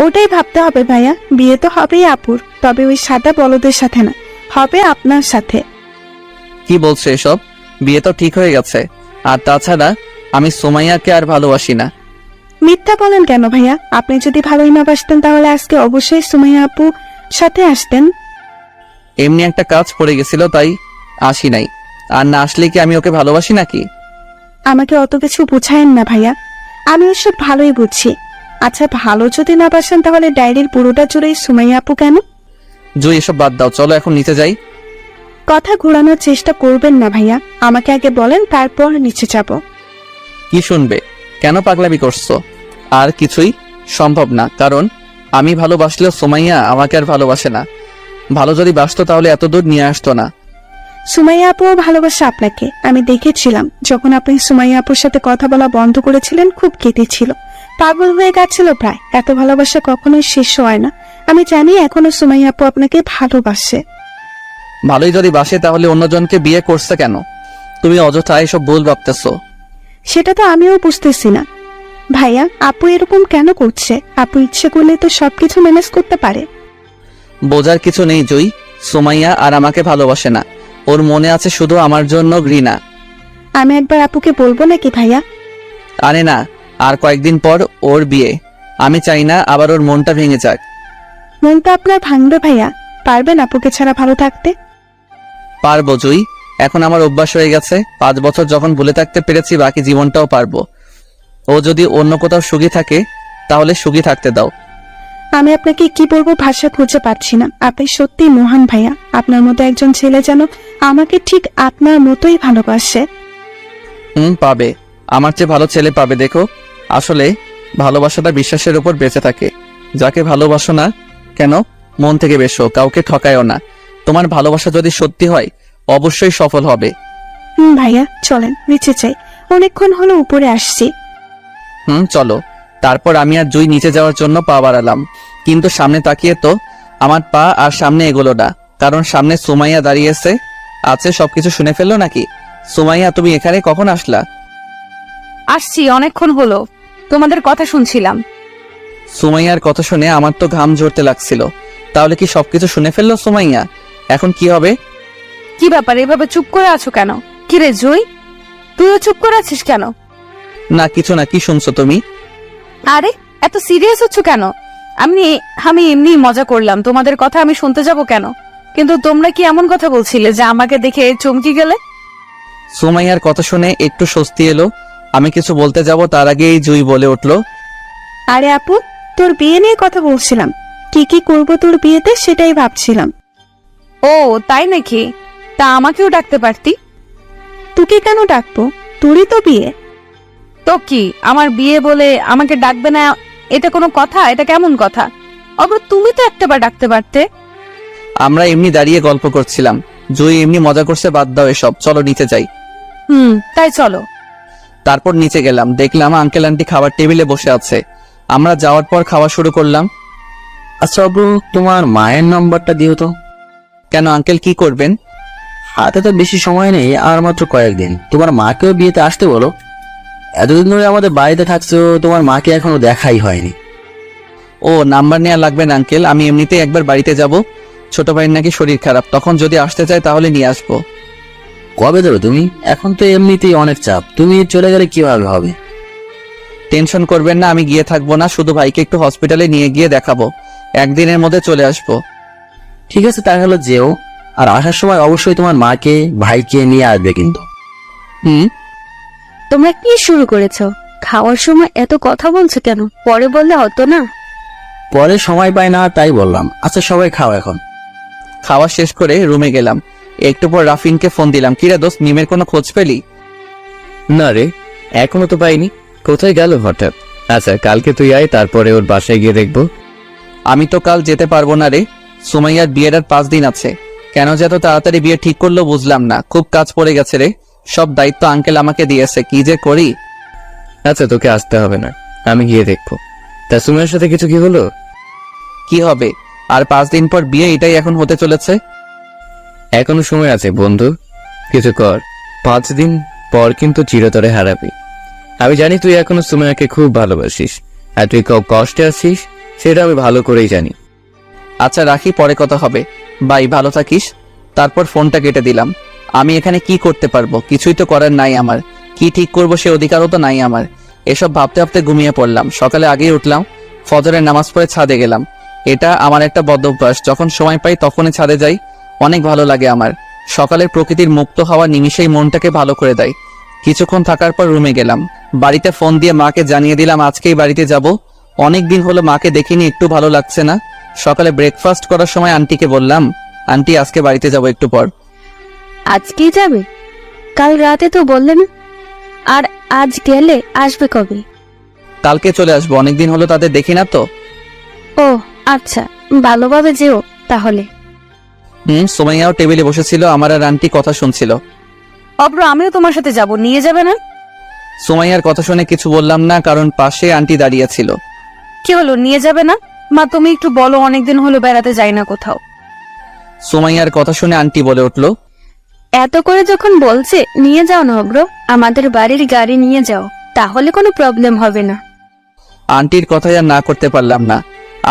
ওটাই ভাবতে হবে ভাইয়া, বিয়ে তো হবেই আপুর, তবে ওই সাদা বলদের সাথে না, হবে আপনার সাথে। কি বলছো এসব? বিয়ে তো ঠিক হয়ে গেছে। আর তাছাড়া আমি সুমাইয়াকে আর ভালোবাসি না। মিথ্যা বলেন কেন ভাইয়া? আপনি যদি ভালোই না বাসতেন তাহলে আজকে অবশ্যই সুমাইয়া আপু সাথে আসতেন। এমনি একটা কাজ পড়ে গেছিল তাই আসি নাই। আর না আসলে কি আমি ওকে ভালোবাসি নাকি? আমাকে অত কিছু বুঝায়েন না ভাইয়া, আমি ওসব ভালোই বুঝছি। আচ্ছা, ভালো যদি না বাসেন তাহলে ডায়েরির পুরোটা জুড়েই সুমাইয়া আপু কেন? জুই এসব বাদ দাও, চলো এখন নিচে যাই। কথা ঘোরানোর চেষ্টা করবেন না ভাইয়া, আমাকে আগে বলেন, তারপর নিচে যাব। কি শুনবে? কেন পাগলামি করছো? আর কিছুই সম্ভব না, কারণ আমি ভালোবাসলেও সুমাইয়া আমাকে আর ভালোবাসে না। ভালো যদি বাসতো তাহলে এত দূর নিয়ে আসতো না। সুমাইয়া আপুও ভালোবাসে আপনাকে, আমি দেখেছিলাম। যখন আপনি সুমাইয়া আপুর সাথে কথা বলা বন্ধ করেছিলেন খুব কেঁদেছিল, পাগল হয়ে গেছিল প্রায়। এত ভালোবাসা কখনোই শেষ হয় না। আমি জানি এখনো সুমাইয়া আপু আপনাকে ভালোবাসে। ভালোই যদি বাসে তাহলে অন্যজনকে বিয়ে করছে কেন? তুমি অযথা এসব ভুল ভাবতেছো। সেটা তো আমিও বুঝতেছি না ভাইয়া, আপু এরকম কেন করছে? আপু ইচ্ছে করলে তো সবকিছু ম্যানেজ করতে পারে। বোঝার কিছু নেই জুই, সুমাইয়া আর আমাকে ভালোবাসে না। ওর মনে আছে শুধু আমার জন্য ঘৃণা। আমি একবার আপুকে বলবো নাকি ভাইয়া? আরে না, আর কয়েকদিন পর ওর বিয়ে। আমি চাই না আবার ওর মনটা ভেঙে যাক। মন তো আপনার ভাঙবে ভাইয়া, পারবেন আপুকে ছাড়া ভালো থাকতে? পারবো জুই, এখন আমার অভ্যাস হয়ে গেছে। 5 বছর যখন ভুলে থাকতে পেরেছি, বাকি জীবনটাও পারবো। ও যদি অন্য কোথাও সুখী থাকে তাহলে সুখী থাকতে দাও। আমি আপনাকে কি বলবো ভাষা খুঁজে পাচ্ছি না। আপনি সত্যি মহান ভাইয়া, আপনার মতো একজন ছেলে যেন আমাকে ঠিক আপনার মতোই ভালোবাসে। পাবে, আমার চেয়ে ভালো ছেলে পাবে। দেখো, আসলে ভালোবাসাটা বিশ্বাসের উপর বেঁচে থাকে। যাকে ভালোবাসো না কেন, মন থেকে বেশো, কাউকে ঠকায়ও না। তোমার ভালোবাসা যদি সত্যি হয় অবশ্যই সফল হবে। ভাইয়া চলেন নিচে চাই, অনেকক্ষণ হলো উপরে আসছি। চলো। তারপর আমি আর জুই নিচে যাওয়ার জন্য পা বাড়ালাম, কিন্তু সামনে তাকিয়ে তো আমার পা আর সামনে এগোলো না, কারণ সামনে সুমাইয়া দাঁড়িয়েছে আছে। সবকিছু শুনে ফেললো নাকি? সুমাইয়া, তুমি এখানে কখন আসলা? আসছি, অনেকক্ষণ হলো, তোমাদের কথা শুনছিলাম। সুমাইয়ার কথা শুনে আমার তো ঘাম ঝরতে লাগছিল। তাহলে কি সবকিছু শুনে ফেললো সুমাইয়া? এখন কি হবে? কি ব্যাপার, এভাবে চুপ করে আছো কেন? কিরে জুই, তুইও চুপ করে আছিস কেন? না কিছু না, কি শুনছো তুমি? আরে এত সিরিয়াস হচ্ছ কেন? আমি এমনি মজা করলাম, তোমাদের কথা আমি শুনতে যাব কেন? কিন্তু তোমরা কি এমন কথা বলছিলে যে আমাকে দেখে চমকে গেলে? সুমাইয়ার কথা শুনে একটু স্বস্তি এলো। আমি কিছু বলতে যাব তার আগেই জুই বলে উঠলো, আরে আপু, তোর বিয়ে নিয়ে কথা বলছিলাম। কি কি করবো তোর বিয়েতে সেটাই ভাবছিলাম। ও তাই নাকি? তা আমাকেও ডাকতে পারতি। তোকে কেন ডাকবো? তোরই তো বিয়ে। তো কি, আমার বিয়ে বলে আমাকে ডাকবে না? এটা কোনো কথা? এটা কেমন কথা? অবশ্য তুমি তো একটাবার ডাকতে পারতে। আমরা এমনি দাঁড়িয়ে গল্প করছিলাম। জুই এমনি মজা করছে, বাদ দাও এসব, চলো নিচে যাই। তাই চলো। তারপর নিচে গেলাম, দেখলাম আঙ্কেল আন্টি খাবার টেবিলে বসে আছে। আমরা যাওয়ার পর খাওয়া শুরু করলাম। আচ্ছা অব্রু, তোমার মায়ের নাম্বারটা দিও তো। কেন আঙ্কেল, কি করবেন? হাতে তো বেশি সময় নেই, আর মাত্র কয়েকদিন। তোমার মাকেও বিয়েতে আসতে বলো। এতদিন ধরে আমাদের বাড়িতে থাকছো, তোমার মাকে এখনো দেখাই হয়নি। ও নাম্বার নেওয়া লাগবে না আঙ্কেল, আমি এমনিতেই একবার বাড়িতে যাব। ছোট ভাইয়ের নাকি শরীর খারাপ, তখন যদি আসতে চাই তাহলে নিয়ে আসবো। কবে দেবে তুমি? এখন তো এমনিতেই অনেক চাপ, তুমি চলে গেলে কিভাবে হবে? টেনশন করবেন না, আমি গিয়ে থাকবো না, শুধু ভাইকে একটু হসপিটালে নিয়ে গিয়ে দেখাবো। একদিনের মধ্যে চলে আসবো। ঠিক আছে তাহলে যেও, আর আসার সময় অবশ্যই তোমার মাকে ভাইকে নিয়ে আসবে কিন্তু। তোমরা কি শুরু করেছো? খাওয়ার সময় এত কথা বলছো কেন? পরে বললে হতো না? পরে সময় পাই না তাই বললাম। আচ্ছা সবাই খাও এখন। খাওয়া শেষ করে রুমে গেলাম। একটু পর রাফিনকে ফোন দিলাম, কিরে দোস্ত, মিমের কোনো খোঁজ পেলি? না রে, এখনো তো পাইনি। কোথায় গেল হঠাৎ? আচ্ছা কালকে তুই আয়, তারপরে ওর বাসায় গিয়ে দেখবো। আমি তো কাল যেতে পারবো না রে, সুমাইয়ার বিয়ের আর 5 দিন আছে। কেন যে এত তাড়াতাড়ি বিয়ে ঠিক করলো বুঝলাম না, খুব কাজ পড়ে গেছে রে। সব দায়িত্ব আঙ্কেল আমাকে দিয়েছে, কি যে করি। আচ্ছা তোকে আসতে হবে না, আমি গিয়ে দেখবো। তা সুমের সাথে কিছু কি হলো? কি হবে, আর 5 দিন পর বিয়ে, এটাই এখন হতে চলেছে। এখনো সময় আছে বন্ধু, কিছু কর। 5 দিন পর কিন্তু চিরতরে হারাবি। আমি জানি তুই এখনো সুমাইয়াকে খুব ভালোবাসিস, আর তুই খুব কষ্টে আছিস, সেটা আমি ভালো করেই জানি। আচ্ছা রাখি, পরে কথা হবে। বাই, ভালো থাকিস। তারপর ফোনটা কেটে দিলাম। আমি এখানে কি করতে পারবো? কিছুই তো করার নাই আমার। কি ঠিক করব সে অধিকারও তো নাই আমার। এসব ভাবতে ভাবতে ঘুমিয়ে পড়লাম। সকালে আগেই উঠলাম, ফজরের নামাজ পড়ে ছাদে গেলাম। এটা আমার একটা বদ অভ্যাস, যখন সময় পাই তখনই ছাদে যাই। অনেক ভালো লাগে আমার। সকালের প্রকৃতির মুক্ত হাওয়া নিমিষেই মনটাকে ভালো করে দেয়। কিছুক্ষণ থাকার পর রুমে গেলাম। বাড়িতে ফোন দিয়ে মাকে জানিয়ে দিলাম আজকেই বাড়িতে যাব। অনেক দিন হলো মাকে দেখিনি, একটু ভালো লাগছে না। সকালে ব্রেকফাস্ট করার সময় আন্টিকে বললাম, আন্টি আজকে বাড়িতে যাব একটু পর। আজকেই যাবে? কাল রাতে তো বললে না। আর আজ গেলে আসবে কবে? কালকে চলে আসবো, অনেকদিন হলো তাদের দেখি না তো। ও আচ্ছা, ভালোভাবে যেও তাহলে। সুমাইয়াও টেবিলে বসেছিল, আমার আর আন্টি কথা শুনছিল। অব্র, আমিও তোমার সাথে যাব, নিয়ে যাবে না? সুমাইয়ার কথা শুনে কিছু বললাম না, কারণ পাশে আন্টি দাঁড়িয়ে ছিল। কি হলো, নিয়ে যাবে না? মা তুমি একটু বলো, অনেকদিন হলো বেড়াতে যাই না কোথাও। সুমাইয়ার কথা শুনে আন্টি বলে উঠল, এত করে যখন বলছে নিয়ে যাও না অব্র, আমাদের বাড়ির গাড়ি নিয়ে যাও, তাহলে কোনো প্রবলেম হবে না। আন্টির কথাই আর না করতে পারলাম না।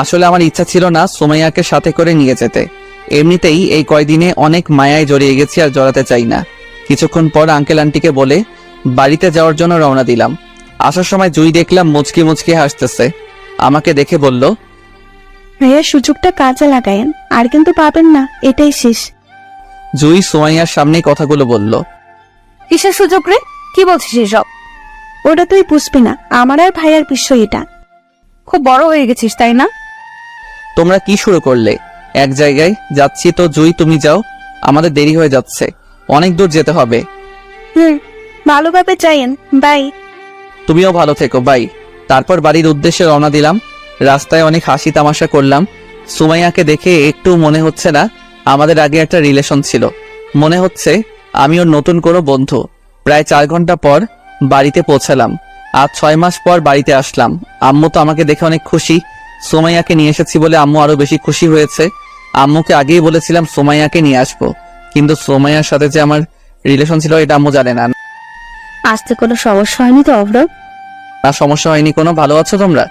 আসলে আমার ইচ্ছা ছিল না সুমাইয়াকে সাথে করে নিয়ে যেতে। এমনিতেই এই কয়দিনে অনেক মায়ায় জড়িয়ে গেছি, আর জড়াতে চাই না। কিছুক্ষণ পর আঙ্কেল আন্টিকে বলে বাড়িতে যাওয়ার জন্য রওনা দিলাম। আসার সময় জুই দেখলাম মুচকি মুচকি হাসতেছে। আমাকে দেখে বলল, ভাইয়া সুযোগটা কাজে লাগায়েন, আর কিন্তু পাবেন না, এটাই শেষ। জুই সুমাইয়ার সামনেই কথাগুলো বলল। কিসের সুযোগ রে? কি বলছিস এসব? ওটা তুই বুঝবি না, আমার আর ভাইয়ার বিষয় এটা। খুব বড় হয়ে গেছিস তাই না? তোমরা কি শুরু করলে? এক জায়গায় যাচ্ছি তো জুই, তুমি যাও, আমাদের দেরি হয়ে যাচ্ছে, অনেক দূর যেতে হবে। ভালোভাবে যাইয়েন, বাই। তুমিও ভালো থেকো, বাই। তারপর বাড়ির উদ্দেশ্যে রওনা দিলাম। রাস্তায় অনেক হাসি তামাশা করলাম। সুমাইয়াকে দেখে একটু মনে হচ্ছে না আমাদের আগে একটা রিলেশন ছিল। মনে হচ্ছে আমি ওর নতুন কোনো বন্ধু। প্রায় 4 ঘন্টা পর বাড়িতে পৌঁছালাম। আজ 6 মাস পর বাড়িতে আসলাম। আম্মু তো আমাকে দেখে অনেক খুশি। সুমাইয়াকে নিয়ে এসেছি বলে আম্মু আরো বেশি খুশি হয়েছে। আম্মুকে আগেই বলেছিলাম সুমাইয়াকে নিয়ে আসবো, কিন্তু সুমাইয়ার সাথে যে আমার রিলেশন ছিল এটা আম্মু জানে না। আসতে কোনো সমস্যা হয়নি তো অব্র? না, সমস্যা হয়নি কোনো। ভালো আছো তোমরা?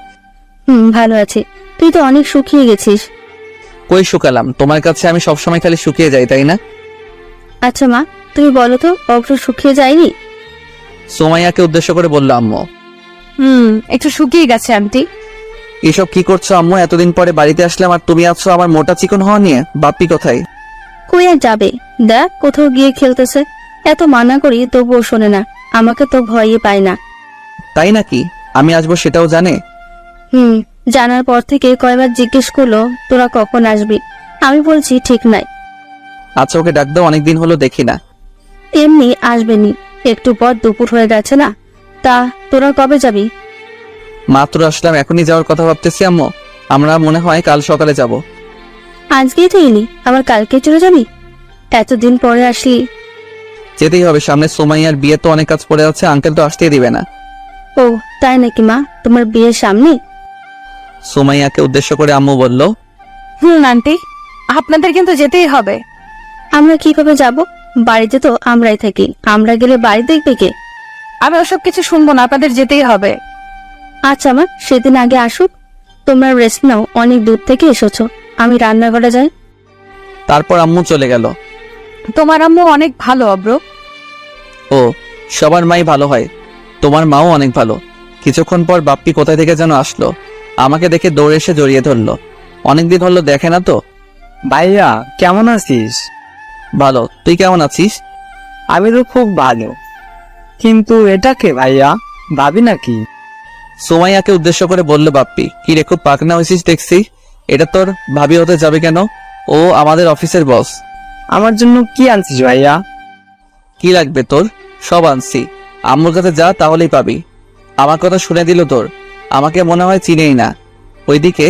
ভালো আছি। তুই তো অনেক শুকিয়ে গেছিস। কই শুকালাম, তোমার কাছে আমি সবসময় খালি শুকিয়ে যাই, তাই না? আচ্ছা মা, তুমি বলো তো অব্র শুকিয়ে যায়নি? সুমাইয়াকে উদ্দেশ্য করে বলল আম্মু। একটু শুকিয়ে গেছে আন্টি। এসব কি করছো আম্মু? এতদিন পরে বাড়িতে আসলাম আর তুমি আছো আমার মোটা চিকন হওয়া নিয়ে। বাপ্পি কোথায়? কই আর যাবে, দেখ কোথাও গিয়ে খেলতেছে। এত মানা করি তবুও শোনে না, আমাকে তো ভয়ই পায় না। তাই নাকি? আমি আসবো সেটাও জানে? জানার পর থেকে কয়বার জিজ্ঞেস করলো তোরা কখন আসবি, আমি বলছি ঠিক নাই। আচ্ছা ওকে ডাক দাও, অনেকদিন হলো দেখি না। এমনি আসবেনি, একটু পর দুপুর হয়ে গেছে না। তা তোরা কবে যাবি? মাত্র আসলাম, এখনই যাওয়ার কথা ভাবতেছি আম্মু। আমরা মনে হয় কাল সকালে যাব। আজকেই তো এলি, আবার কালকে চলে যাবি? এতদিন পরে আসলি। যেতেই হবে, সামনে সুমাইয়ার বিয়ে তো অনেক কাজ পড়ে আছে, আঙ্কেল তো আসতেই দিবে না। ও তাই নাকি মা, তোমার বিয়ের সামনে? সুমাইয়াকে উদ্দেশ্য করে আম্মু বলল, আন্টি, আপনাদের কিন্তু যেতেই হবে। আমরা কিভাবে যাব? বাড়িতে তো আমরাই থাকি, আমরা গেলে বাড়ি দেখবে কে? আমি ওসব কিছু শুনবো না, আপনাদের যেতেই হবে। আচ্ছা মা, সেদিন আগে আসুক, তোমরা রেস্ট নাও, অনেক দূর থেকে এসেছো। আমি রান্নাঘরে যাই। তারপর আম্মু চলে গেল। তোমার আম্মু অনেক ভালো অব্র। ও, সবার মাই ভালো হয়, তোমার মাও অনেক ভালো। কিছুক্ষণ পর বাপ্পি কোথা থেকে যেন আসলো, আমাকে দেখে দৌড়ে এসে জড়িয়ে ধরলো। অনেকদিন হলো দেখে না তো। ভাইয়া কেমন আছিস? ভালো, তুই কেমন আছিস? আমি তো খুব ভালো। কিন্তু এটা কে ভাইয়া? ভাবি নাকি? সুমাইয়াকে উদ্দেশ্য করে বলল বাপ্পি। কি রে, খুব পাকনা হয়েছিস দেখছি। এটা তোর ভাবি হতে যাবে কেন? ও আমাদের অফিসের বস। আমার জন্য কি আনছিস ভাইয়া? কি লাগবে তোর? সব আনছি। আম্মুর কাছে যা, তাহলেই পাবি। আমার কথা শুনে দিল তোর। আমাকে মনে হয় চিনেই না। ওইদিকে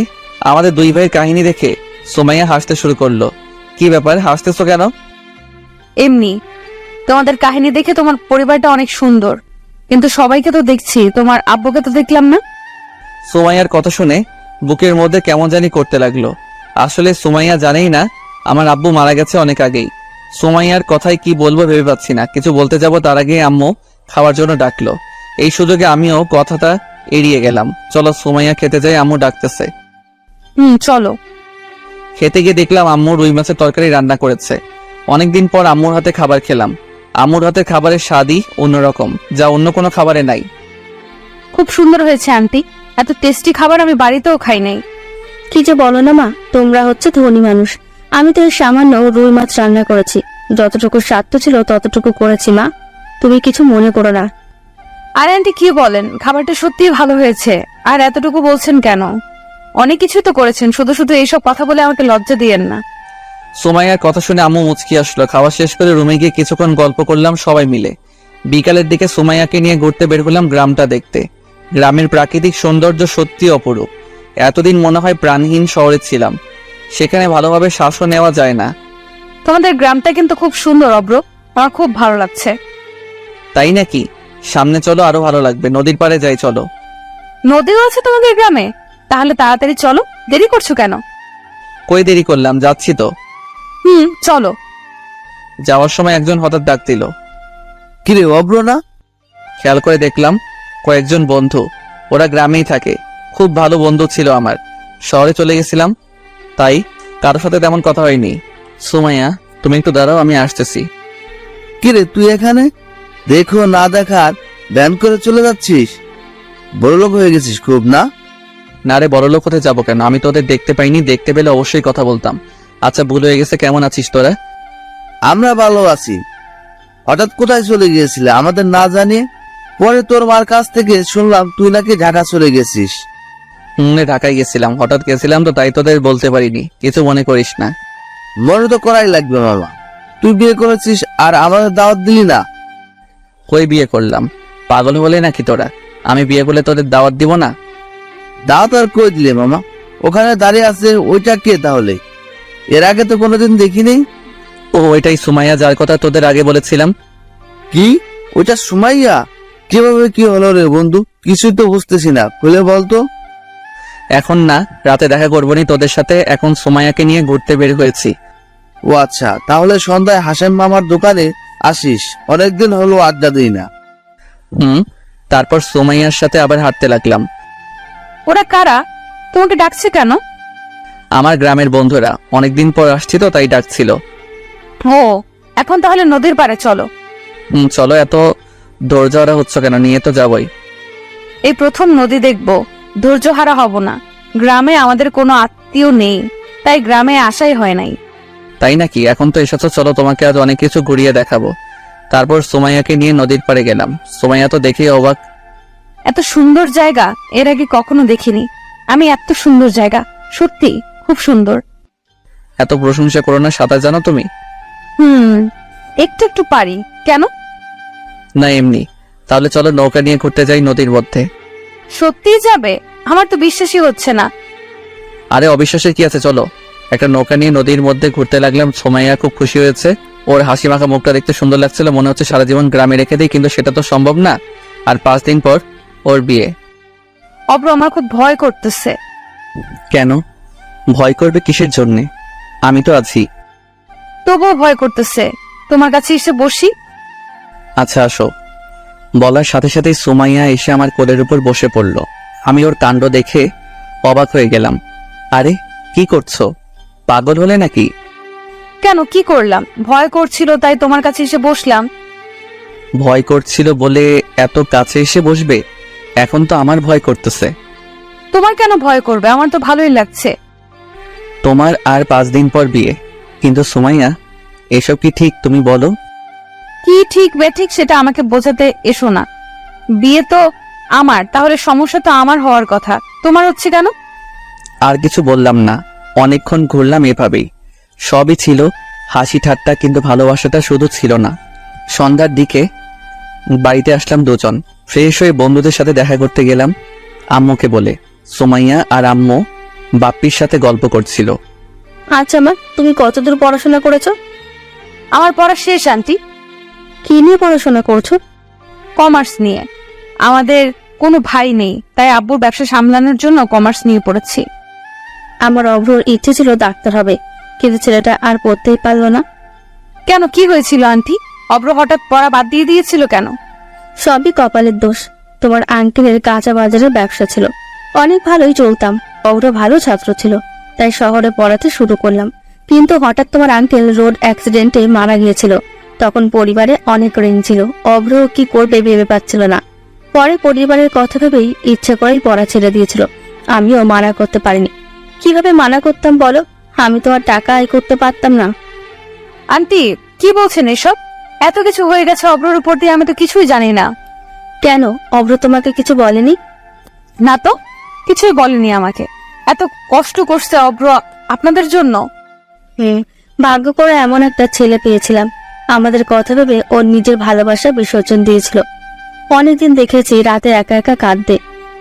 আমাদের দুই ভাইয়ের কাহিনী দেখে সুমাইয়া হাসতে শুরু করলো। কি ব্যাপার, হাসতেছো কেন? এমনি, তোমাদের কাহিনী দেখে তোমার পরিবারটা অনেক সুন্দর, কিন্তু সবাইকে তো দেখছি, তোমার আব্বুকে তো দেখলাম না। সুমাইয়ার কথা শুনে বুকের মধ্যে কেমন জানি করতে লাগলো। আসলে সুমাইয়া জানেই না আমার আব্বু মারা গেছে অনেক আগেই। সুমাইয়ার কথায় কি বলবো ভেবে পাচ্ছি না। কিছু বলতে যাব তার আগে আম্মু খাওয়ার জন্য ডাকলো। এই সুযোগে আমিও কথাটা এড়িয়ে গেলাম। চলো সুমাইয়া খেতে যাই, আম্মু ডাকতেছে। চলো। খেতে গিয়ে দেখলাম আম্মু রুই মাছের তরকারি রান্না করেছে। অনেকদিন পর আম্মুর হাতে খাবার খেলাম। আম্মুর হাতের খাবারের স্বাদই অন্যরকম, যা অন্য কোনো খাবারে নাই। খুব সুন্দর হয়েছে আন্টি, এত টেস্টি খাবার আমি বাড়িতেও খাই নাই। কি যে বলো না মা, তোমরা হচ্ছে ধনী মানুষ। আমি তো এই সামান্য রুই মাছ রান্না করেছি, যতটুকু স্বাদ ছিল ততটুকু করেছি মা, তুমি কিছু মনে করো না। আরে আন্টি কি বলেন, খাবারটা সত্যিই ভালো হয়েছে। আর এতটুকু বলছেন কেন? অনেক কিছু তো করেছেন, শুধু শুধু এইসব কথা বলে আমাকে লজ্জা দিয়েন না। সুমাইয়ার কথা শুনে আম্মু মুচকি আসলো। খাওয়া শেষ করে রুমে গিয়ে কিছুক্ষণ গল্প করলাম সবাই মিলে। বিকালের দিকে সুমাইয়াকে নিয়ে ঘুরতে বের হলাম গ্রামটা দেখতে। গ্রামের প্রাকৃতিক সৌন্দর্য সত্যি অপরূপ। এতদিন মনে হয় প্রাণহীন শহরে ছিলাম। সেখানে ভালোভাবে শ্বাসও নেওয়া যায় না। তোমাদের গ্রামটা কিন্তু খুব সুন্দর অব্র, আমার খুব ভালো লাগছে। তাই নাকি? সামনে চলো, আরো ভালো লাগবে। নদীর পাড়ে যাই চলো। নদীও আছে তোমাদের গ্রামে? তাহলে তাড়াতাড়ি চলো, দেরি করছো কেন? কই দেরি করলাম, যাচ্ছি তো। চলো। যাওয়ার সময় একজন হঠাৎ ডাক দিল। কিরে অব্র না? খেয়াল করে দেখলাম কয়েকজন বন্ধু। ওরা গ্রামেই থাকে। খুব ভালো বন্ধু ছিল আমার। শহরে চলে গেছিলাম, তাই কারোর সাথে তেমন কথা হয়নি। সুমাইয়া, তুমি একটু দাঁড়াও, আমি আসতেছি। কিরে তুই এখানে? দেখো না দেখার ব্যান করে চলে যাচ্ছিস। বড়লোক হয়ে গেছিস খুব না? না রে, বড়লোক হতে যাবো কেন? আমি তোদের দেখতে পাইনি, দেখতে পেলে অবশ্যই কথা বলতাম। আচ্ছা, ভুল হয়ে গেছে। কেমন আছিস তোরা? আমরা ভালো আছি। হঠাৎ কোথায় চলে গিয়েছিলে আমাদের না জানিয়ে? পরে তোর মার কাছ থেকে শুনলাম তুই নাকি ঢাকা চলে গেছিস। ঢাকায় গেছিলাম, হঠাৎ গেছিলাম তো, তাই তোদের বলতে পারিনি। কিছু মনে করিস না। মনে তো করাই লাগবে মামা, তুই বিয়ে করেছিস আর আমাদের দাওয়াত দিলি না। কই বিয়ে করলাম? পাগল বলে নাকি তোরা? আমি বিয়ে করলে তোদের দাওয়াত দিব না? দাওয়াত আর কই দিলে মামা? ওখানে দাঁড়িয়ে আছে ওইটা কে তাহলে? এর আগে তো কোনোদিন দেখিনি। ও, ওইটাই সুমাইয়া, যার কথা তোদের আগে বলেছিলাম। কি? ওইটা সুমাইয়া? কিভাবে কি হলো রে বন্ধু? কিছুই তো বুঝতেছি না, খুলে বলতো। এখন না, রাতে দেখা করবো নি তোদের সাথে। এখন সুমাইয়াকে নিয়ে ঘুরতে বের হয়েছি। ও আচ্ছা, তাহলে সন্ধ্যায় হাসেম মামার দোকানে আসিস। অনেকদিন হলো আড্ডা দিই না। তারপর সুমাইয়ার সাথে আবার হাঁটতে লাগলাম। ওরা কারা? তোমাকে ডাকছে কেন? আমার গ্রামের বন্ধুরা, অনেকদিন পর আসছি তো, তাই ডাকছিল। ও, এখন তাহলে নদীর পাড়ে চলো। চলো। এত দৌড় হচ্ছে কেন? নিয়ে তো যাবই। এই প্রথম নদী দেখবো, ধৈর্য হারা হব না। গ্রামে আমাদের কোনো আত্মীয় নেই, তাই গ্রামে আসাই হয় নাই। তাই নাকি? এখন তো এসেছো, চলো তোমাকে আজ অনেক কিছু ঘুরিয়ে দেখাবো। তারপর সুমাইয়াকে নিয়ে নদীর পাড়ে গেলাম। সুমাইয়া তো দেখেই অবাক। এত সুন্দর জায়গা এর আগে কখনো দেখিনি আমি। এত সুন্দর জায়গা, সত্যি খুব সুন্দর। এত প্রশংসা করো না। সাঁতার জানো তুমি? একটু একটু পারি। কেন? না, এমনি। তাহলে চলো নৌকা নিয়ে ঘুরতে যাই নদীর মধ্যে। সত্যিই যাবে? আমার তো বিশ্বাসই হচ্ছে না। আরে অবিশ্বাসের কি আছে, চলো। একটা নৌকা নিয়ে নদীর মধ্যে ঘুরতে লাগলাম। সুমাইয়া খুব খুশি হয়েছে। ওর হাসি মাখা মুখটা দেখতে সুন্দর লাগছিল। মনে হচ্ছে সারা জীবন গ্রামে রেখে দিই, কিন্তু সেটা তো সম্ভব না। আর 5 দিন পর ওর বিয়ে। অব্র, আমার খুব ভয় করতেছে। কেন ভয় করবে? কিসের জন্যে? আমি তো আছি। তবুও ভয় করতেছে। তোমার কাছে এসে বসি? আচ্ছা, আসো। বলার সাথে সাথেই সুমাইয়া এসে আমার কোলের উপর বসে পড়ল। আমি ওর কাণ্ড দেখে অবাক হয়ে গেলাম। আরে কি করছো? পাগল হলে নাকি? কেন, কি করলাম? ভয় করছিল তাই তোমার কাছে এসে বসলাম। ভয় করছিল বলে এত কাছে এসে বসবে? এখন তো আমার ভয় করতেছে। তোমার কেন ভয় করবে? আমার তো ভালোই লাগছে। তোমার আর 5 দিন পর বিয়ে। কিন্তু সুমাইয়া, এসব কি ঠিক? তুমি বলো। কি ঠিক বেঠিক সেটা আমাকে বোঝাতে এসো না। বিয়ে তো আমার, তাহলে সমস্যা তো আমার হওয়ার কথা, তোমার হচ্ছে কেন? আর কিছু বললাম না, অনেকক্ষণ ঘুরলাম এভাবেই। সবই ছিল হাসি ঠাট্টা, কিন্তু ভালোবাসাটা শুধু ছিল না। সন্ধ্যার দিকে বাড়িতে আসলাম দুজন। ফ্রেশ হয়ে বন্ধুদের সাথে দেখা করতে গেলাম আম্মুকে বলে। সুমাইয়া আর আম্মু বাপ্পির সাথে গল্প করছিল। আচ্ছা মা, তুমি কতদূর পড়াশোনা করেছো? আমার পড়া শেষ আন্টি। কি নিয়ে পড়াশোনা করছো? কমার্স নিয়ে। আমাদের কোনো ভাই নেই, তাই আব্বুর ব্যবসা সামলানোর জন্য কমার্স নিয়ে পড়েছি। আমার অভ্রর ইচ্ছে ছিল ডাক্তার হবে, কিন্তু ছেলেটা আর পড়তেই পারলো না। কেন, কি হয়েছিল আন্টি? অব্র হঠাৎ পড়া বাদ দিয়ে দিয়েছিল কেন? সবই কপালের দোষ। তোমার আঙ্কেলের কাঁচা বাজারের ব্যবসা ছিল, অনেক ভালোই চলতাম। অভ্র ভালো ছাত্র ছিল, তাই শহরে পড়াতে শুরু করলাম। কিন্তু হঠাৎ তোমার আঙ্কেল রোড অ্যাক্সিডেন্টে মারা গিয়েছিল। তখন পরিবারে অনেক ঋণ ছিল, অভ্র কি করবে ভেবে পাচ্ছিল না। পরে পরিবারের কথা ভেবেই ইচ্ছে করেই পড়া ছেড়ে দিয়েছিল। আমিও মানা করতে পারিনি। কিভাবে মানা করতাম বলো? আমি তো আর টাকা আয় করতে পারতাম না। আন্টি কি বলছেন এসব? এত কিছু হয়ে গেছে অব্রর উপর দিয়ে, আমি তো কিছুই জানি না। কেন, অভ্র তোমাকে কিছু বলেনি? না তো, কিছুই বলেনি আমাকে। এত কষ্ট করছে অব্র আপনাদের জন্য। ভাগ্য করে এমন একটা ছেলে পেয়েছিলাম। আমাদের কথা ভেবে ওর নিজের ভালোবাসা বিসর্জন দিয়েছিল। অনেকদিন দেখেছি রাতে একা একা কাঁদতে,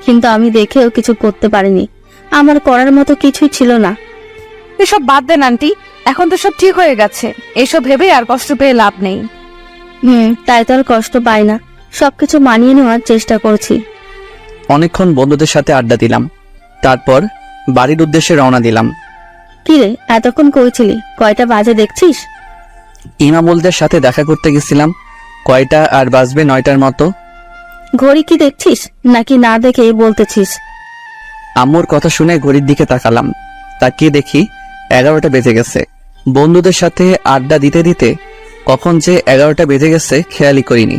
কিন্তু আমি দেখেও কিছু করতে পারিনি। আমার করার মতো কিছুই ছিল না। এসব বাদ দেন আন্টি, এখন তো সব ঠিক হয়ে গেছে। এসব ভেবে আর কষ্ট পেয়ে লাভ নেই। তাই তো আর কষ্ট পাই না, সবকিছু মানিয়ে নেওয়ার চেষ্টা করছি। অনেকক্ষণ বন্ধুদের সাথে আড্ডা দিলাম, তারপর বাড়ির উদ্দেশ্যে রওনা দিলাম। কিরে, এতক্ষণ কইছিলি? কয়টা বাজে দেখছিস? ইমামুলদের সাথে দেখা করতে গেছিলাম। কয়টা আর বাজবে? 9টার মতো। ঘড়ি কি দেখছিস, নাকি না দেখে বলতেছিস? আম্মুর কথা শুনে ঘড়ির দিকে তাকালাম, তাকিয়ে দেখি 11টা বেজে গেছে। বন্ধুদের সাথে আড্ডা দিতে দিতে কখন যে 11টা বেজে গেছে খেয়ালই করিনি।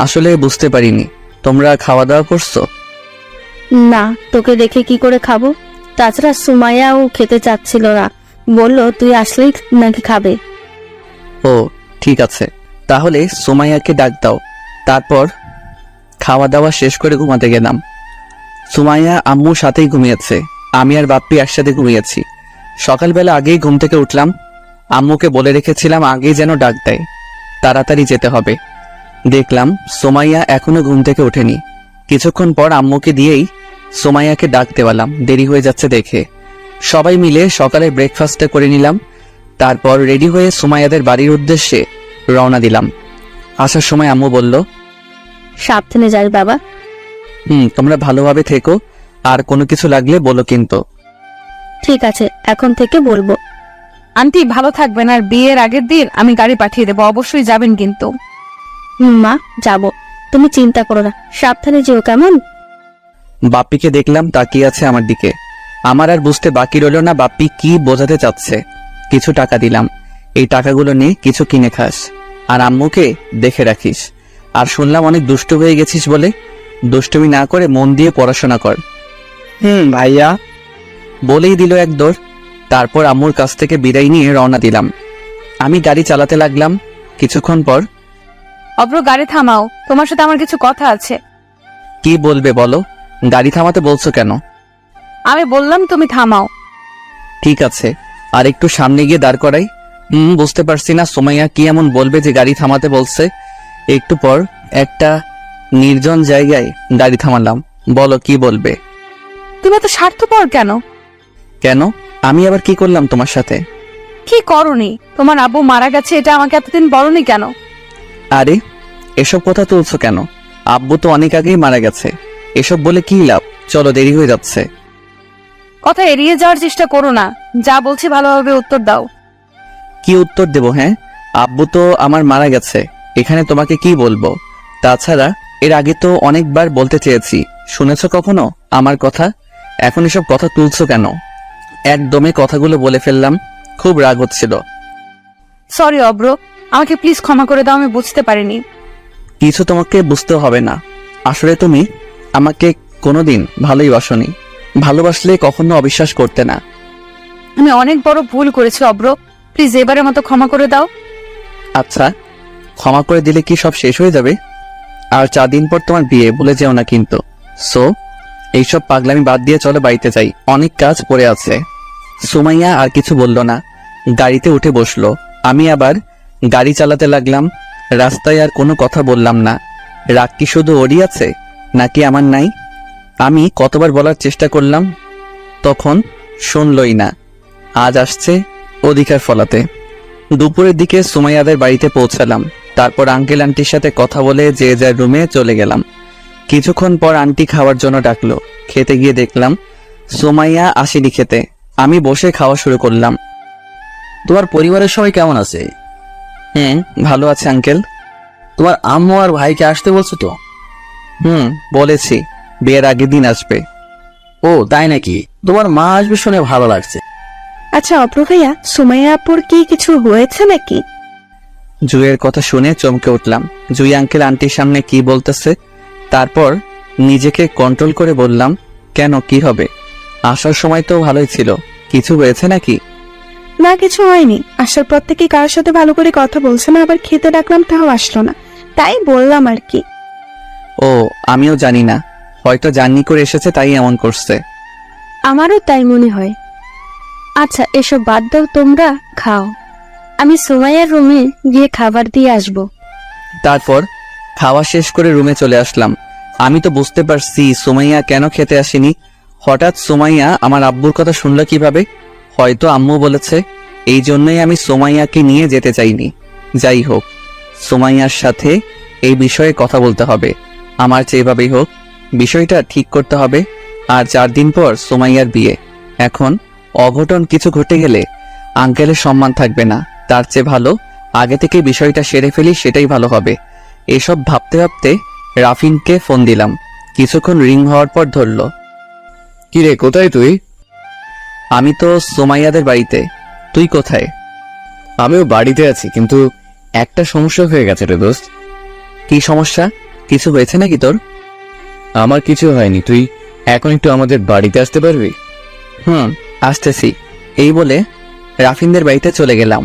আসলে বুঝতে পারিনি। তোমরা খাওয়া দাওয়া করছো? না, তোকে দেখে কি করে খাবো? তাছাড়া সুমাইয়াও খেতে চাচ্ছিল না, বললো তুই আসলেই নাকি খাবে। ও ঠিক আছে, তাহলে সুমাইয়াকে ডাক দাও। তারপর খাওয়া দাওয়া শেষ করে ঘুমাতে গেলাম। সুমাইয়া আম্মুর সাথেই ঘুমিয়েছে, আমি আর বাপ্পি একসাথে ঘুমিয়েছি। সকালবেলা আগেই ঘুম থেকে উঠলাম। আম্মুকে বলে রেখেছিলাম আগেই যেন ডাক দেয়, তাড়াতাড়ি যেতে হবে। দেখলাম সুমাইয়া এখনো ঘুম থেকে ওঠেনি। কিছুক্ষণ পর আম্মুকে দিয়েই সুমাইয়াকে ডাক দেওয়ালাম, দেরি হয়ে যাচ্ছে দেখে। সবাই মিলে সকালে ব্রেকফাস্টটা করে নিলাম। তারপর রেডি হয়ে সুমাইয়াদের বাড়ির উদ্দেশ্যে রওনা দিলাম। আসার সময় আম্মু বলল, সাবধানে যাই বাবা। তোমরা ভালোভাবে থেকো, আর কোনো কিছু লাগলে বলো কিন্তু। ঠিক আছে, এখন থেকে বলবো। আন্টি ভালো থাকবেন, আর বিয়ের আগের দিন আমি গাড়ি পাঠিয়ে দেবো, অবশ্যই যাবেন কিন্তু। মা, যাবো, তুমি চিন্তা করো না, সাবধানে যেও কেমন? বাপ্পিকে দেখলাম তাকিয়ে আছে আমার দিকে। আমার আর বুঝতে বাকি রইল না বাপ্পি কি বোঝাতে চাচ্ছে। কিছু টাকা দিলাম, এই টাকাগুলো নিয়ে কিছু কিনে খাস, আর আম্মুকে দেখে রাখিস। আর শুনলাম অনেক দুষ্ট হয়ে গেছিস বলে, দুষ্টুমি না করে মন দিয়ে পড়াশোনা কর। ভাইয়া। বলেই দিল এক দৌড়। তারপর আম্মুর কাছ থেকে বিদায় নিয়ে রওনা দিলাম। আমি গাড়ি চালাতে লাগলাম। কিছুক্ষণ পর, অব্র গাড়ি থামাও, তোমার সাথে আমার কিছু কথা আছে। কি বলবে বলো? গাড়ি থামাতে বলছো কেন? আমি বললাম তুমি থামাও। ঠিক আছে, আর একটু সামনে গিয়ে দাঁড় করাই। বুঝতে পারছি না সুমাইয়া কি এমন বলবে যে গাড়ি থামাতে বলছে। একটু পর একটা নির্জন জায়গায় গাড়ি থামালাম। বলো কি বলবে? তুমি এত স্বার্থপর কেন? কেন, আমি আবার কি করলাম তোমার সাথে? কি করনি? তোমার আব্বু মারা গেছে, এটা আমাকে এতদিন বলনি কেন? আরে এসব কথা তুলছো কেন? আব্বু তো অনেক আগেই মারা গেছে, এসব বলে কি লাভ? চলো, দেরি হয়ে যাচ্ছে। কথা এড়িয়ে যাওয়ার চেষ্টা করো না, যা বলছি ভালোভাবে উত্তর দাও। কি উত্তর দেব? হ্যাঁ, আব্বু তো আমার মারা গেছে, এখানে তোমাকে কি বলবো? তাছাড়া এর আগে তো অনেকবার বলতে চেয়েছি, শুনেছো কখনো আমার কথা? এখন এসব কথা তুলছো কেন? একদমে কথাগুলো বলে ফেললাম, খুব রাগ হচ্ছিল। সরি অব্র, আমাকে প্লিজ ক্ষমা করে দাও, আমি বুঝতে পারিনি। কিছু তোমাকে বুঝতে হবে না। আসলে তুমি আমাকে কোনোদিন ভালোই বাসনি, ভালোবাসলে কখনো অবিশ্বাস করতে না। আমি অনেক বড় ভুল করেছি অব্র, প্লিজ এবারের মতো ক্ষমা করে দাও। আচ্ছা, ক্ষমা করে দিলে কি সব শেষ হয়ে যাবে? আর 4 দিন পর তোমার বিয়ে, ভুলে যেও না কিন্তু। সো এইসব পাগলামি বাদ দিয়ে চলো বাড়িতে যাই, অনেক কাজ পড়ে আছে। সুমাইয়া আর কিছু বলল না, গাড়িতে উঠে বসলো। আমি আবার গাড়ি চালাতে লাগলাম। রাস্তায় আর কোনো কথা বললাম না। রাগ কি শুধু ওরই আছে নাকি আমার নাই? আমি কতবার বলার চেষ্টা করলাম, তখন শুনলই না। আজ আসছে অধিকার ফলাতে। দুপুরের দিকে সুমাইয়াদের বাড়িতে পৌঁছালাম। তারপর আঙ্কেল আন্টির সাথে কথা বলে যে যার রুমে চলে গেলাম। কিছুক্ষণ পর আন্টি খাওয়ার জন্য ডাকলো। খেতে গিয়ে দেখলাম সুমাইয়া আসেনি খেতে। আমি বসে খাওয়া শুরু করলাম। তোমার পরিবারের সবাই কেমন আছে? ভালো আছে আঙ্কেল। তোমার আম্মু আর ভাইকে আসতে বলছো তো? বলেছি, বিয়ের আগের দিন আসবে। ও তাই নাকি? তোমার মা আসবে শুনে ভালো লাগছে। আচ্ছা অপ্র ভাইয়া, সুমাইয়া আপুর কি কিছু হয়েছে নাকি? জুইয়ের কথা শুনে চমকে উঠলাম। জুই আঙ্কেল আন্টির সামনে কি বলতেছে। তারপর নিজেকে কন্ট্রোল করে বললাম, কেন, কি হবে? আসার সময় তো ভালোই ছিল, কিছু হয়েছে নাকি? না, কিছু হয়নি। আসার পর থেকে কারোর সাথে ভালো করে কথা বলছে না, আবার খেতে ডাকলাম তাও আসলো না, তাই বললাম আর কি। ও, আমিও জানি না, হয়তো জার্নি করে এসেছে তাই এমন করছে। আমারও তাই মনে হয়। আচ্ছা এসব বাদ দাও, তোমরা খাও, আমি সুমাইয়ার রুমে গিয়ে খাবার দিয়ে আসবো। তারপর খাওয়া শেষ করে রুমে চলে আসলাম। আমি তো বুঝতে পারছি সুমাইয়া কেন খেতে আসেনি। হঠাৎ সুমাইয়া আমার আব্বুর কথা শুনলো কিভাবে? হয়তো আম্মু বলেছে, এই জন্যই আমি সুমাইয়াকে নিয়ে যেতে চাইনি। যাই হোক, সুমাইয়ার সাথে এই বিষয়ে কথা বলতে হবে। আমার যেভাবেই হোক বিষয়টা ঠিক করতে হবে। আর 4 দিন পর সুমাইয়ার বিয়ে। এখন অঘটন কিছু ঘটে গেলে আঙ্কেলের সম্মান থাকবে না। তার চেয়ে ভালো আগে থেকে বিষয়টা সেরে ফেলি, সেটাই ভালো হবে। এসব ভাবতে ভাবতে রাফিনকে ফোন দিলাম। কিছুক্ষণ রিং হওয়ার পর ধরলো। কি রে, কোথায় তুই? আমি তো সুমাইয়াদের বাড়িতে। তুই কোথায়? আমিও বাড়িতে আছি, কিন্তু একটা সমস্যা হয়ে গেছে রে দোস্ত। কি সমস্যা? কিছু হয়েছে নাকি তোর? আমার কিছু হয়নি, তুই এখন একটু আমাদের বাড়িতে আসতে পারবি? আসতেছি। এই বলে রাফিনদের বাড়িতে চলে গেলাম।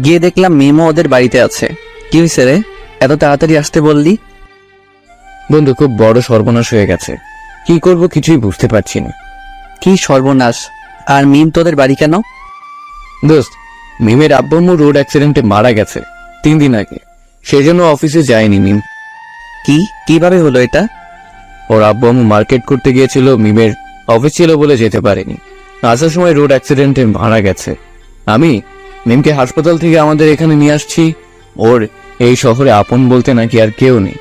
গিয়ে দেখলাম মিমও ওদের বাড়িতে আছে। কি হয়েছে রে, এত তাড়াতাড়ি আসতে বললি? বন্ধু, খুব বড় সর্বনাশ হয়ে গেছে, কি করব কিছুই বুঝতে পারছি না। কি সর্বনাশ? আর মিম তোদের বাড়ি কেন? দোস্ত, মিমের আব্বু রোড অ্যাক্সিডেন্টে মারা গেছে 3 দিন আগে, সেই জন্য অফিসে যায়নি মিম। কিভাবে হলো এটা? ওর আব্বু মার্কেট করতে গিয়েছিল, মিমের অফিস ছিল বলে যেতে পারেনি। আসার সময় রোড অ্যাক্সিডেন্টে মারা গেছে। আমি মিমকে হাসপাতাল থেকে আমাদের এখানে নিয়ে আসছি। ওর এই শহরে আপন বলতে নাকি আর কেউ নেই।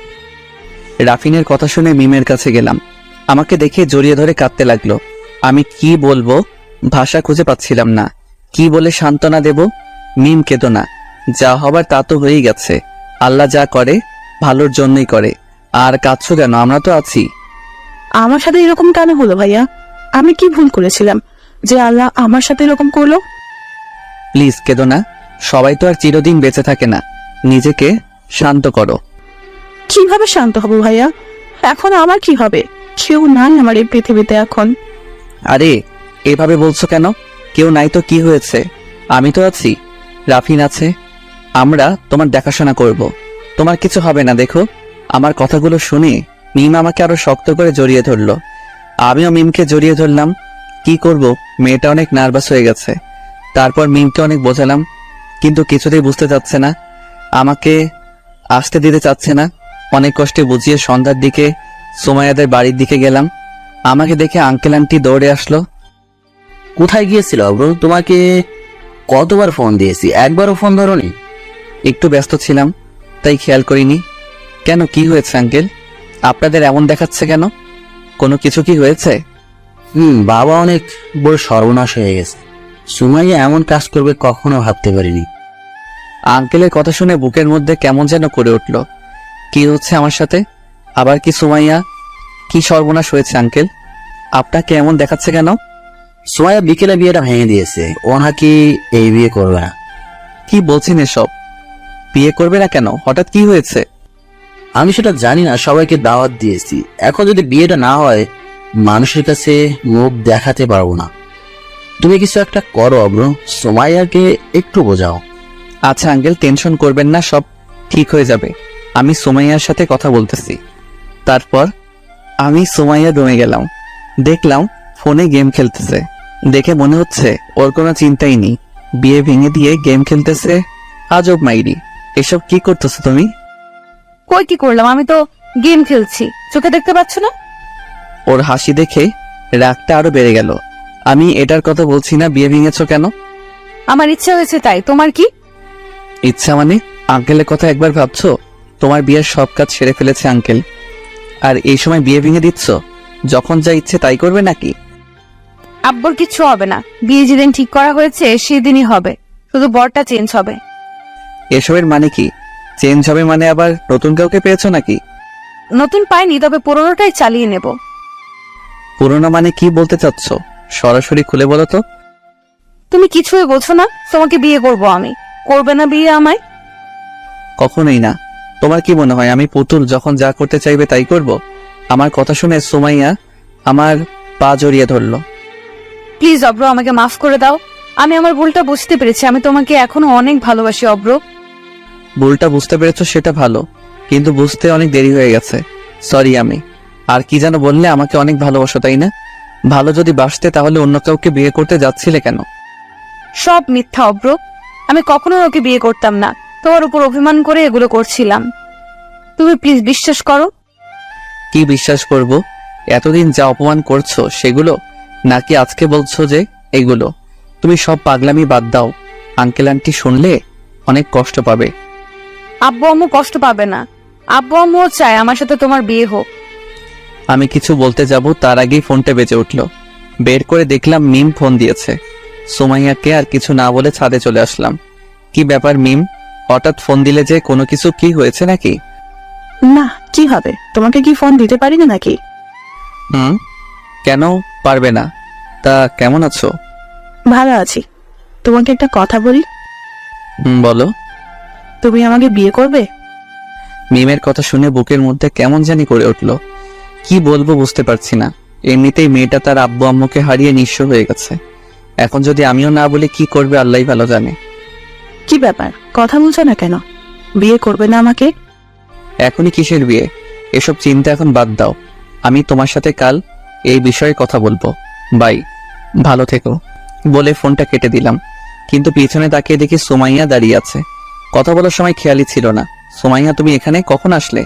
রাফিনের কথা শুনে মিমের কাছে গেলাম। আমাকে দেখে জড়িয়ে ধরে কাঁদতে লাগলো। আমি কি বলবো ভাষা খুঁজে পাচ্ছিলাম না। কি বলে সান্ত্বনা দেব? মিম কেঁদো না, যা হবার তা তো হয়েই গেছে। আল্লাহ যা করে ভালোর জন্যই করে। আর কাঁদছো কেন? আমরা তো আছি। আমার সাথে এরকম কেন হলো ভাইয়া? আমি কি ভুল করেছিলাম যে আল্লাহ আমার সাথে এরকম করলো? প্লিজ কেঁদো না, সবাই তো আর চিরদিন বেঁচে থাকে না। নিজেকে শান্ত করো। কিভাবে শান্ত হব ভাইয়া? এখন আমার কি হবে? কেউ নাই আমার এই পৃথিবীতে এখন। আরে এভাবে বলছো কেন? কেউ নাই তো কি হয়েছে? আমি তো আছি, রাফিন আছে। আমরা তোমার দেখাশোনা করব। তোমার কিছু হবে না। দেখো, আমার কথাগুলো শুনে মিম আমাকে আরো শক্ত করে জড়িয়ে ধরলো। আমিও মিমকে জড়িয়ে ধরলাম। কি করব, মেয়েটা অনেক নার্ভাস হয়ে গেছে। তারপর মিমকে অনেক বোঝালাম, কিন্তু কিছুতেই বুঝতে চাচ্ছে না, আমাকে আসতে দিতে চাচ্ছে না। অনেক কষ্টে বুঝিয়ে সন্ধ্যার দিকে সুমাইয়াদের বাড়ির দিকে গেলাম। আমাকে দেখে আঙ্কেল আন্টি দৌড়ে আসলো। কোথায় গিয়েছিল ব্রো? তোমাকে কতবার ফোন দিয়েছি, একবারও ফোন ধরোনি? একটু ব্যস্ত ছিলাম তাই খেয়াল করিনি। কেন, কি হয়েছে আঙ্কেল? আপনাদের এমন দেখাচ্ছে কেন? কোনো কিছু কি হয়েছে? বাবা অনেক বড় সর্বনাশ হয়ে গেছে। সুমাইয়া এমন কাজ করবে কখনো ভাবতে পারিনি। আঙ্কেলের কথা শুনে বুকের মধ্যে কেমন যেন করে উঠল। কি হচ্ছে আমার সাথে? আবার কি সুমাইয়া? কি সর্বনাশ হয়েছে আঙ্কেল? আপনাকে এমন দেখাচ্ছে কেন? সুমাইয়া বিকেলে বিয়েটা ভেঙে দিয়েছে, ও নাকি এই বিয়ে করবে না। কি বলছেন এসব? বিয়ে করবে না কেন? হঠাৎ কি হয়েছে? আমি সেটা জানি না, সবাইকে দাওয়াত দিয়েছি। এখন যদি বিয়েটা না হয় মানুষের কাছে মুখ দেখাতে পারবো না। তুমি কিছু একটা করো অব্র, সুমাইয়াকে একটু বোঝাও। আচ্ছা আঙ্কেল, টেনশন করবেন না, সব ঠিক হয়ে যাবে। আমি সুমাইয়ার সাথে কথা বলতেছি। তারপর আমি সুমাইয়া রুমে গেলাম, দেখলাম ফোনে গেম খেলতেছে। দেখে মনে হচ্ছে ওর কোনো চিন্তাই নেই, বিয়ে ভেঙে দিয়ে গেম খেলতেছে। আজব মাইরি, এসব কি করতেছো তুমি? কই কি করলাম? আমি তো গেম খেলছি, চোখে দেখতে পাচ্ছ না? ওর হাসি দেখে রাগটা আরো বেড়ে গেল। আমি এটার কথা বলছি না, বিয়ে ভেঙেছো কেন? আমার ইচ্ছা হয়েছে তাই। তোমার কি ইচ্ছা মানে? আঙ্কেলের কথা একবার ভাবছো? তোমার বিয়ের সব কাজ সেরে ফেলেছে আঙ্কেল, আর এই সময় বিয়ে ভেঙে দিচ্ছ? যখন যা ইচ্ছে তাই করবে নাকি? আব্বুর কিচ্ছু হবে না, বিয়ে যেদিন ঠিক করা হয়েছে সেদিনই হবে, শুধু বরটা চেঞ্জ হবে। এসবের মানে কি? চেঞ্জ হবে মানে আবার নতুন কাউকে পেয়েছো নাকি? নতুন পাইনি, তবে পুরোনোটাই চালিয়ে নেব। পুরোনো মানে কি বলতে চাচ্ছ? সরাসরি খুলে বলো তো। তুমি কিছুই বোঝো না, তোমাকে বিয়ে করব আমি। করবে না বিয়ে আমায়? কখনোই না। তোমার কি মনে হয় আমি পুতুল, যখন যা করতে চাইবে তাই করব? আমার কথা শুনে সুমাইয়া আমার পা জড়িয়ে ধরলো। প্লিজ অব্র, আমাকে মাফ করে দাও। আমি আমার ভুলটা বুঝতে পেরেছি, আমি তোমাকে এখনো অনেক ভালোবাসি অব্র। ভুলটা বুঝতে পেরেছো সেটা ভালো, কিন্তু বুঝতে অনেক দেরি হয়ে গেছে। সরি। আমি আর কি যেন বললে, আমাকে অনেক ভালোবাসো তাই না? ভালো যদি বাসতে তাহলে অন্য কাউকে বিয়ে করতে যাচ্ছিলে কেন? সব মিথ্যা অব্র, আমি কখনো ওকে বিয়ে করতাম না, তোমার উপর অভিমান করে এগুলো করছিলাম। তুমি প্লিজ বিশ্বাস করো। কি বিশ্বাস করব? এতদিন যা অপমান করছো সেগুলো, নাকি আজকে বলছো যে এগুলো? তুমি সব পাগলামি বাদ দাও। আঙ্কেল আন্টি শুনলে অনেক কষ্ট পাবে। আব্বু আম্মু কষ্ট পাবে না, আব্বু আম্মুও চায় আমার সাথে তোমার বিয়ে হোক। আমি কিছু বলতে যাব তার আগেই ফোনটা বেজে উঠল। বের করে দেখলাম মিম ফোন দিয়েছে। সুমাইয়াকে আর কিছু না বলে ছাদে চলে আসলাম। কি ব্যাপার মিম, হঠাৎ ফোন দিলে যে? কোনো কিছু কি হয়েছে নাকি? না, কি হবে? তোমাকে কি ফোন দিতে পারি না নাকি? কেন পারবে না? তা কেমন আছো? ভালো আছি। তোমাকে একটা কথা বলি। বলো। তুমি আমাকে বিয়ে করবে? মিমের কথা শুনে বুকের মধ্যে কেমন জানি করে উঠল। কি বলবো বুঝতে পারছি না। এমনিতেই মেয়েটা তার আব্বু আম্মুকে হারিয়ে নিঃস্ব হয়ে গেছে, এখন যদি আমিও না বলি কি করবে আল্লাহই ভালো জানে। কি ব্যাপার, কথা বলছো না কেন? বিয়ে করবে না আমাকে? এখনই কিসের বিয়ে? এসব চিন্তা এখন বাদ দাও। আমি তোমার সাথে কাল এই বিষয়ে কথা বলবো। বাই, ভালো থেকো বলে ফোনটা কেটে দিলাম। কিন্তু পিছনে তাকিয়ে দেখি সুমাইয়া দাঁড়িয়ে আছে। কথা বলার সময় খেয়ালই ছিল না। সুমাইয়া, তুমি এখানে কখন আসলে?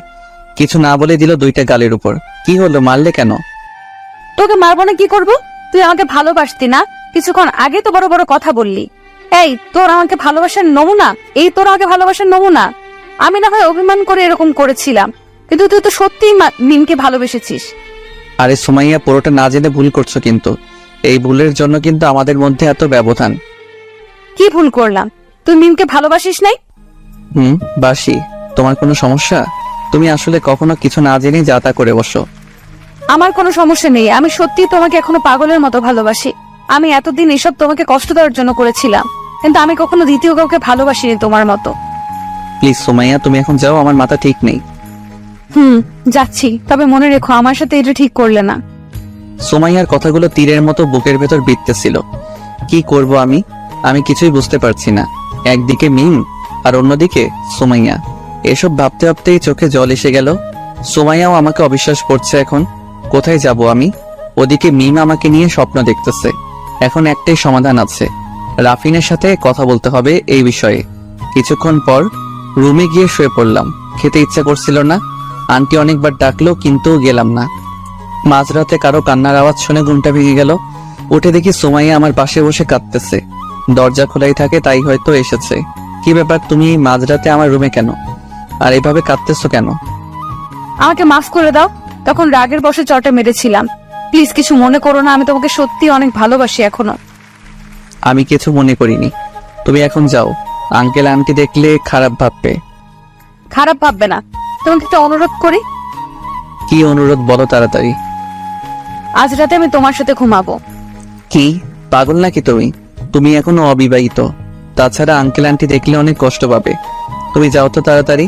কিছু না বলে দিল দুইটা গালের উপর। কি হলো, মারলে কেন? তোকে মারবো না কি করব? তুই আমাকে ভালোবাসতি না? কিছুক্ষণ আগে তো বড় বড় কথা বললি। এই তোর আমাকে ভালোবাসার নমুনা, এই তোর আমাকে ভালোবাসার নমুনা। আমি না হয় অভিমান করে এরকম করেছিলাম, কিন্তু তুই তো সত্যিই মিমকে ভালোবেসেছিস। আরে সুমাইয়া, পুরোটা না জেনে ভুল করছো কিন্তু। এই ভুলের জন্য কিন্তু আমাদের মধ্যে এত ব্যবধান। কি ভুল করলাম? তুই মিমকে ভালোবাসিস নাই? বাসি। তোমার কোনো সমস্যা? তুমি আসলে কখনো কিছু না জেনে যা তা করে বসো। আমার কোনো সমস্যা নেই, আমি সত্যিই তোমাকে এখনো পাগলের মতো ভালোবাসি। আমি এতদিন এসব তোমাকে কষ্ট দেওয়ার জন্য করেছিলাম, কিন্তু আমি কখনো দ্বিতীয় কাউকে ভালোবাসিনি তোমার মতো। প্লিজ সুমাইয়া, তুমি এখন যাও, আমার মাথা ঠিক নেই। যাচ্ছি, তবে মনে রেখো আমার সাথে এটা ঠিক করলে না। সুমাইয়ার কথাগুলো তীরের মতো বুকের ভেতর বিঁধতেছিল। কি করব আমি কিছুই বুঝতে পারছি না। একদিকে মিম আর অন্যদিকে সুমাইয়া। এসব ভাবতে ভাবতেই চোখে জল এসে গেল। সুমাইয়াও আমাকে অবিশ্বাস করছে। এখন কোথায় যাব আমি? ওদিকে মিম আমাকে নিয়ে স্বপ্ন দেখতেছে। এখন একটাই সমাধান আছে, রাফিনের সাথে কথা বলতে হবে এই বিষয়ে। কিছুক্ষণ পর রুমে গিয়ে শুয়ে পড়লাম। খেতে ইচ্ছা করছিল না। আন্টি অনেকবার ডাকলো কিন্তু গেলাম না। মাঝরাতে কারো কান্নার আওয়াজ শুনে ঘুমটা ভেঙে গেল। উঠে দেখি সুমাইয়া আমার পাশে বসে কাঁদতেছে। দরজা খোলাই থাকে, তাই হয়তো এসেছে। কি ব্যাপার, তুমি মাঝরাতে আমার রুমে কেন? আর এভাবে কাঁদতেছো কেন? আমাকে মাফ করে দাও, তখন রাগের বশে চটা মেরেছিলাম। প্লিজ কিছু মনে করো না, আমি তোমাকে সত্যি অনেক ভালোবাসি এখনো। আমি কিছু মনে করিনি, তুমি এখন যাও। আঙ্কেল আন্টি দেখলে খারাপ ভাববে। খারাপ ভাববে না। তোমাকে একটা অনুরোধ করি। কি অনুরোধ বলো তাড়াতাড়ি। আজ রাতে আমি তোমার সাথে ঘুমাবো। কি পাগল নাকি তুমি? তুমি এখনো অবিবাহিত, তাছাড়া আঙ্কেল আন্টি দেখলে অনেক কষ্ট পাবে। তুমি যাও তো তাড়াতাড়ি।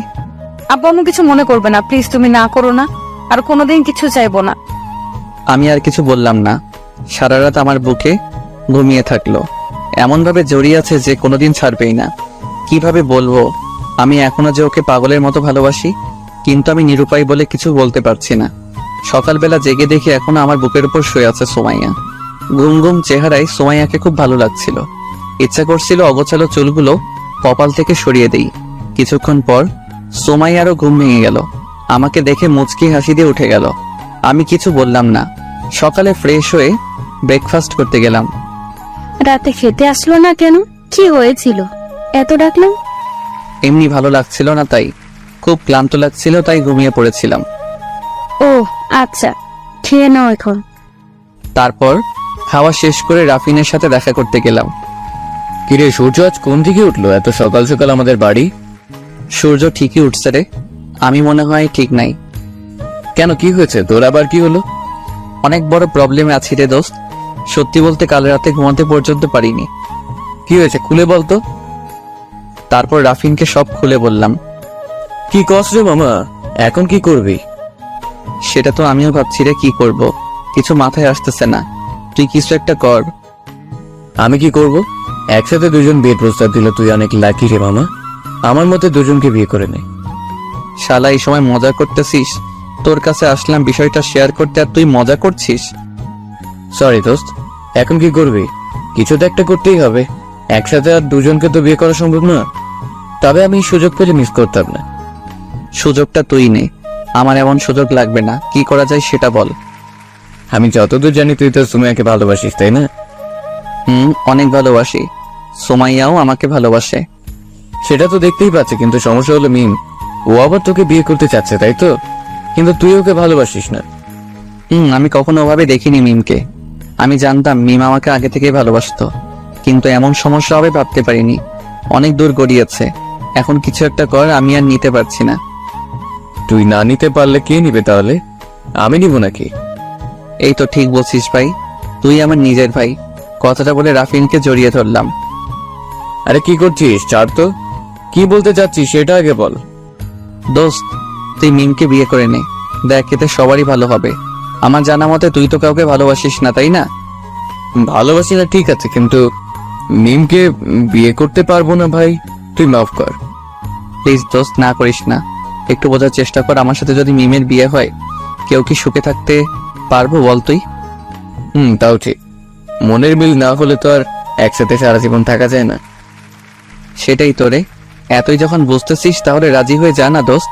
আব্বু আম্মু কিছু মনে করবে না, প্লিজ তুমি না করো না। আর কোনোদিন কিছু চাইবো না। আমি আর কিছু বললাম না। সারা রাত আমার বুকে ঘুমিয়ে থাকলো। এমন ভাবে জড়িয়ে আছে যে কোনোদিন ছাড়বেই না। কিভাবে বলবো আমি এখনো যে ওকে পাগলের মতো ভালোবাসি, কিন্তু আমি নিরুপায় বলে কিছু বলতে পারছি না। সকালবেলা জেগে দেখে এখনো আমার বুকের উপর শুয়ে আছে সোমাইয়া। ঘুম ঘুম চেহারায় সোমাইয়াকে খুব ভালো লাগছিল। ইচ্ছা করছিল অগোছালো চুলগুলো কপাল থেকে সরিয়ে দেই। কিছুক্ষণ পর সোমাইয়ারও ঘুম ভেঙে গেল। আমাকে দেখে মুচকি হাসি দিয়ে উঠে গেল। আমি কিছু বললাম না। সকালে ফ্রেশ হয়ে ব্রেকফাস্ট করতে গেলাম। রাতে খেতে আসলো না কেন? কি হয়েছিল এত ডাকলাম? এমনি ভালো লাগছিল না, তাই। খুব ক্লান্ত লাগছিল, তাই ঘুমিয়ে পড়েছিলাম। ও আচ্ছা, খেয়ে নাও এখন। তারপর খাওয়া শেষ করে রাফিনের সাথে দেখা করতে গেলাম। কিরে সূর্য আজ কোন দিকে উঠলো এত সকাল সকাল আমাদের বাড়ি? সূর্য ঠিকই উঠছে রে, আমি মনে হয় ঠিক নাই। কেন, কি হয়েছে তোর? আবার কি হলো? অনেক বড় প্রবলেমে আছি রে দোস্ত। সত্যি বলতে কাল রাতে ঘুমাতে পর্যন্ত পারিনি। কি হয়েছে খুলে বলতো। তারপর রাফিনকে সব খুলে বললাম। কি কস রে মামা, এখন কি করবি? সেটা তো আমিও ভাবছি রে, কি করব, কিছু মাথায় আসতেছে না। তুই কিছু একটা কর। আমি কি করব? একসাথে দুজন বিয়ের প্রস্তাব দিল, তুই অনেক লাকি রে মামা। আমার মতে দুজনকে বিয়ে করে নে। শালা এই সময় মজা করতেছিস? তোর কাছে আসলাম বিষয়টা শেয়ার করতে, আর তুই মজা করছিস। সরি দোস্ত, এখন কি করবি? কিছু তো একটা করতেই হবে। একসাথে আর দুজনকে তো বিয়ে করা সম্ভব না। তবে আমি সুযোগ পেলে মিস করতাম না। সুযোগটা তুই নে, আমার এমন সুযোগ লাগবে না। কি করা যায় সেটা বল। আমি যতদূর জানি তুই তো সুমাইয়াকে ভালোবাসিস, তাই না? অনেক ভালোবাসি। সোমাইয়াও আমাকে ভালোবাসে। সেটা তো দেখতেই পাচ্ছি, কিন্তু সমস্যা হলো মিম, ও আবার তোকে বিয়ে করতে চাচ্ছে, তাই তো? কিন্তু তুই ওকে ভালোবাসিস না। আমি কখনো ওভাবে দেখিনি মিমকে। আমি জানতাম মিম আমাকে আগে থেকেই ভালোবাসতো, কিন্তু এমন সমস্যা হবে ভাবতে পারিনি। অনেক দূর গড়িয়েছে। এখন কিছু একটা কর, আমি আর নিতে পারছি না। তুই না নিতে পারলে কে নিবে তাহলে? আমি নিব নাকি? এই তো ঠিক বলছিস ভাই, তুই আমার নিজের ভাই। কথাটা বলে রাফিনকে জড়িয়ে ধরলাম। আরে কি করছিস? ছাড় তো। কি বলতে চাচ্ছিস সেটা আগে বল। দোস্ত, তুই মিমকে বিয়ে করে নে, দেখ এতে সবারই ভালো হবে। আমার জানা মতে তুই তো কাউকে ভালোবাসিস না, তাই না? ভালোবাসি না ঠিক আছে, কিন্তু মিমকে বিয়ে করতে পারবো না ভাই, তুই মাফ কর। প্লিজ দোস্ত, না করিস না। একটু বোঝার চেষ্টা কর। আমার সাথে যদি মিমের বিয়ে হয়, কেউ কি সুখে থাকতে পারবো বল তুই? তাও ঠিক। মনের মিল না হলে তো আর একসাথে সারা জীবন থাকা যায় না। সেটাই তোরে, এতই যখন বুঝতেছিস তাহলে রাজি হয়ে যা না দোস্ত।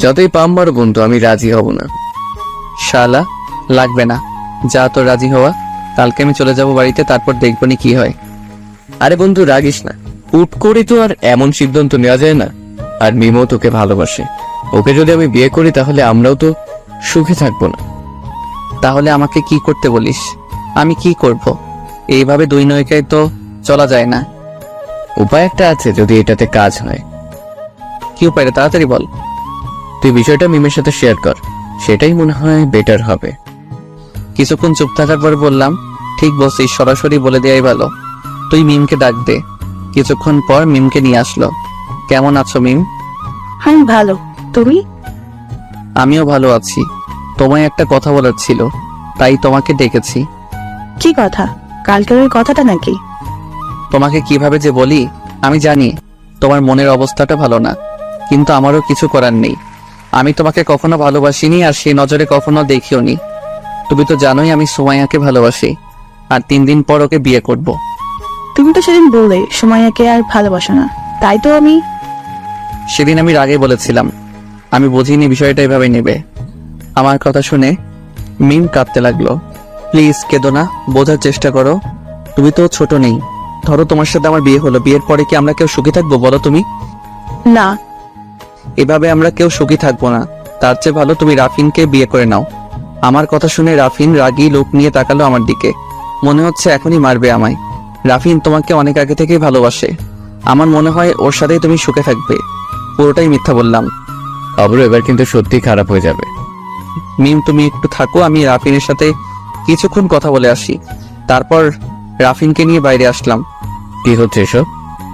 যতই পাম মারো বন্ধু, আমি রাজি হব না। শালা, লাগবে না। যা তোর রাজি হওয়া। কালকে আমি চলে যাব বাড়িতে, তারপর দেখবো নি কি হয়। আরে বন্ধু রাগিস না, হুট করে তো আর এমন সিদ্ধান্ত নেওয়া যায় না। আর মিমও তোকে ভালোবাসে। ওকে যদি আমি বিয়ে করি তাহলে আমরাও তো সুখে থাকবো না। তাহলে আমাকে কি করতে বলিস? আমি কি করব? এইভাবে দুই নৌকায় তো চলা যায় না। উপায় একটা আছে, যদি এটাতে কাজ হয়। কি উপায় রে? তাড়াতাড়ি বল। তুই বিষয়টা মিমের সাথে শেয়ার কর, সেটাই মনে হয় বেটার হবে। কিছুক্ষণ চুপ থাকার পর বললাম, ঠিক বলছিস, সরাসরি বলে দেয়াই ভালো। তুই মিমকে ডাক দে। কিছুক্ষণ পর মিমকে নিয়ে আসলো। কেমন আছো মিম? আমি ভালো, তুমি? আমিও ভালো আছি। তোমায় একটা কথা বলার ছিল, তাই তোমাকে ডেকেছি। কি কথা? কালকের ওই কথাটা নাকি? তোমাকে কিভাবে যে বলি, আমি জানি তোমার মনের অবস্থাটা ভালো না, কিন্তু আমারও কিছু করার নেই। আমি তোমাকে কখনো ভালোবাসিনি, আর সেই নজরে কখনো দেখিওনি। তুমি তো জানোই আমি সুমাইয়াকে ভালোবাসি, আর 3 দিন পর ওকে বিয়ে করব। তুমি তো সেদিন বললে সুমাইয়াকে আর ভালোবাসো না, তাই তো আমি সেদিন আমি রাগে বলেছিলাম। আমি বুঝিনি বিষয়টা এভাবে নেবে। আমার কথা শুনে মিম কাঁদতে লাগলো। প্লিজ কেঁদো না, বোঝার চেষ্টা করো। তুমি তো ছোট নেই। ধরো তোমার সাথে আমার বিয়ে হলো, বিয়ের পরে কি আমরা কেউ সুখী থাকবো বলো তুমি? না। এভাবে আমরা কেউ সুখী থাকবো না। তার চেয়ে ভালো তুমি রাফিনকে বিয়ে করে নাও। আমার কথা শুনে রাফিন রাগী লোক নিয়ে তাকালো আমার দিকে। মনে হচ্ছে এখনই মারবে আমায়। রাফিন তোমাকে অনেক আগে থেকেই ভালোবাসে। আমার মনে হয় ওর সাথেই তুমি সুখে থাকবে। পুরোটাই মিথ্যা বললাম। অবশ্য এবার কিন্তু সত্যি খারাপ হয়ে যাবে। মিম তুমি একটু থাকো, আমি রাফিনের সাথে কিছুক্ষণ কথা বলে আসি। তারপর রাফিনকে নিয়ে বাইরে আসলাম। কি হচ্ছে এসব?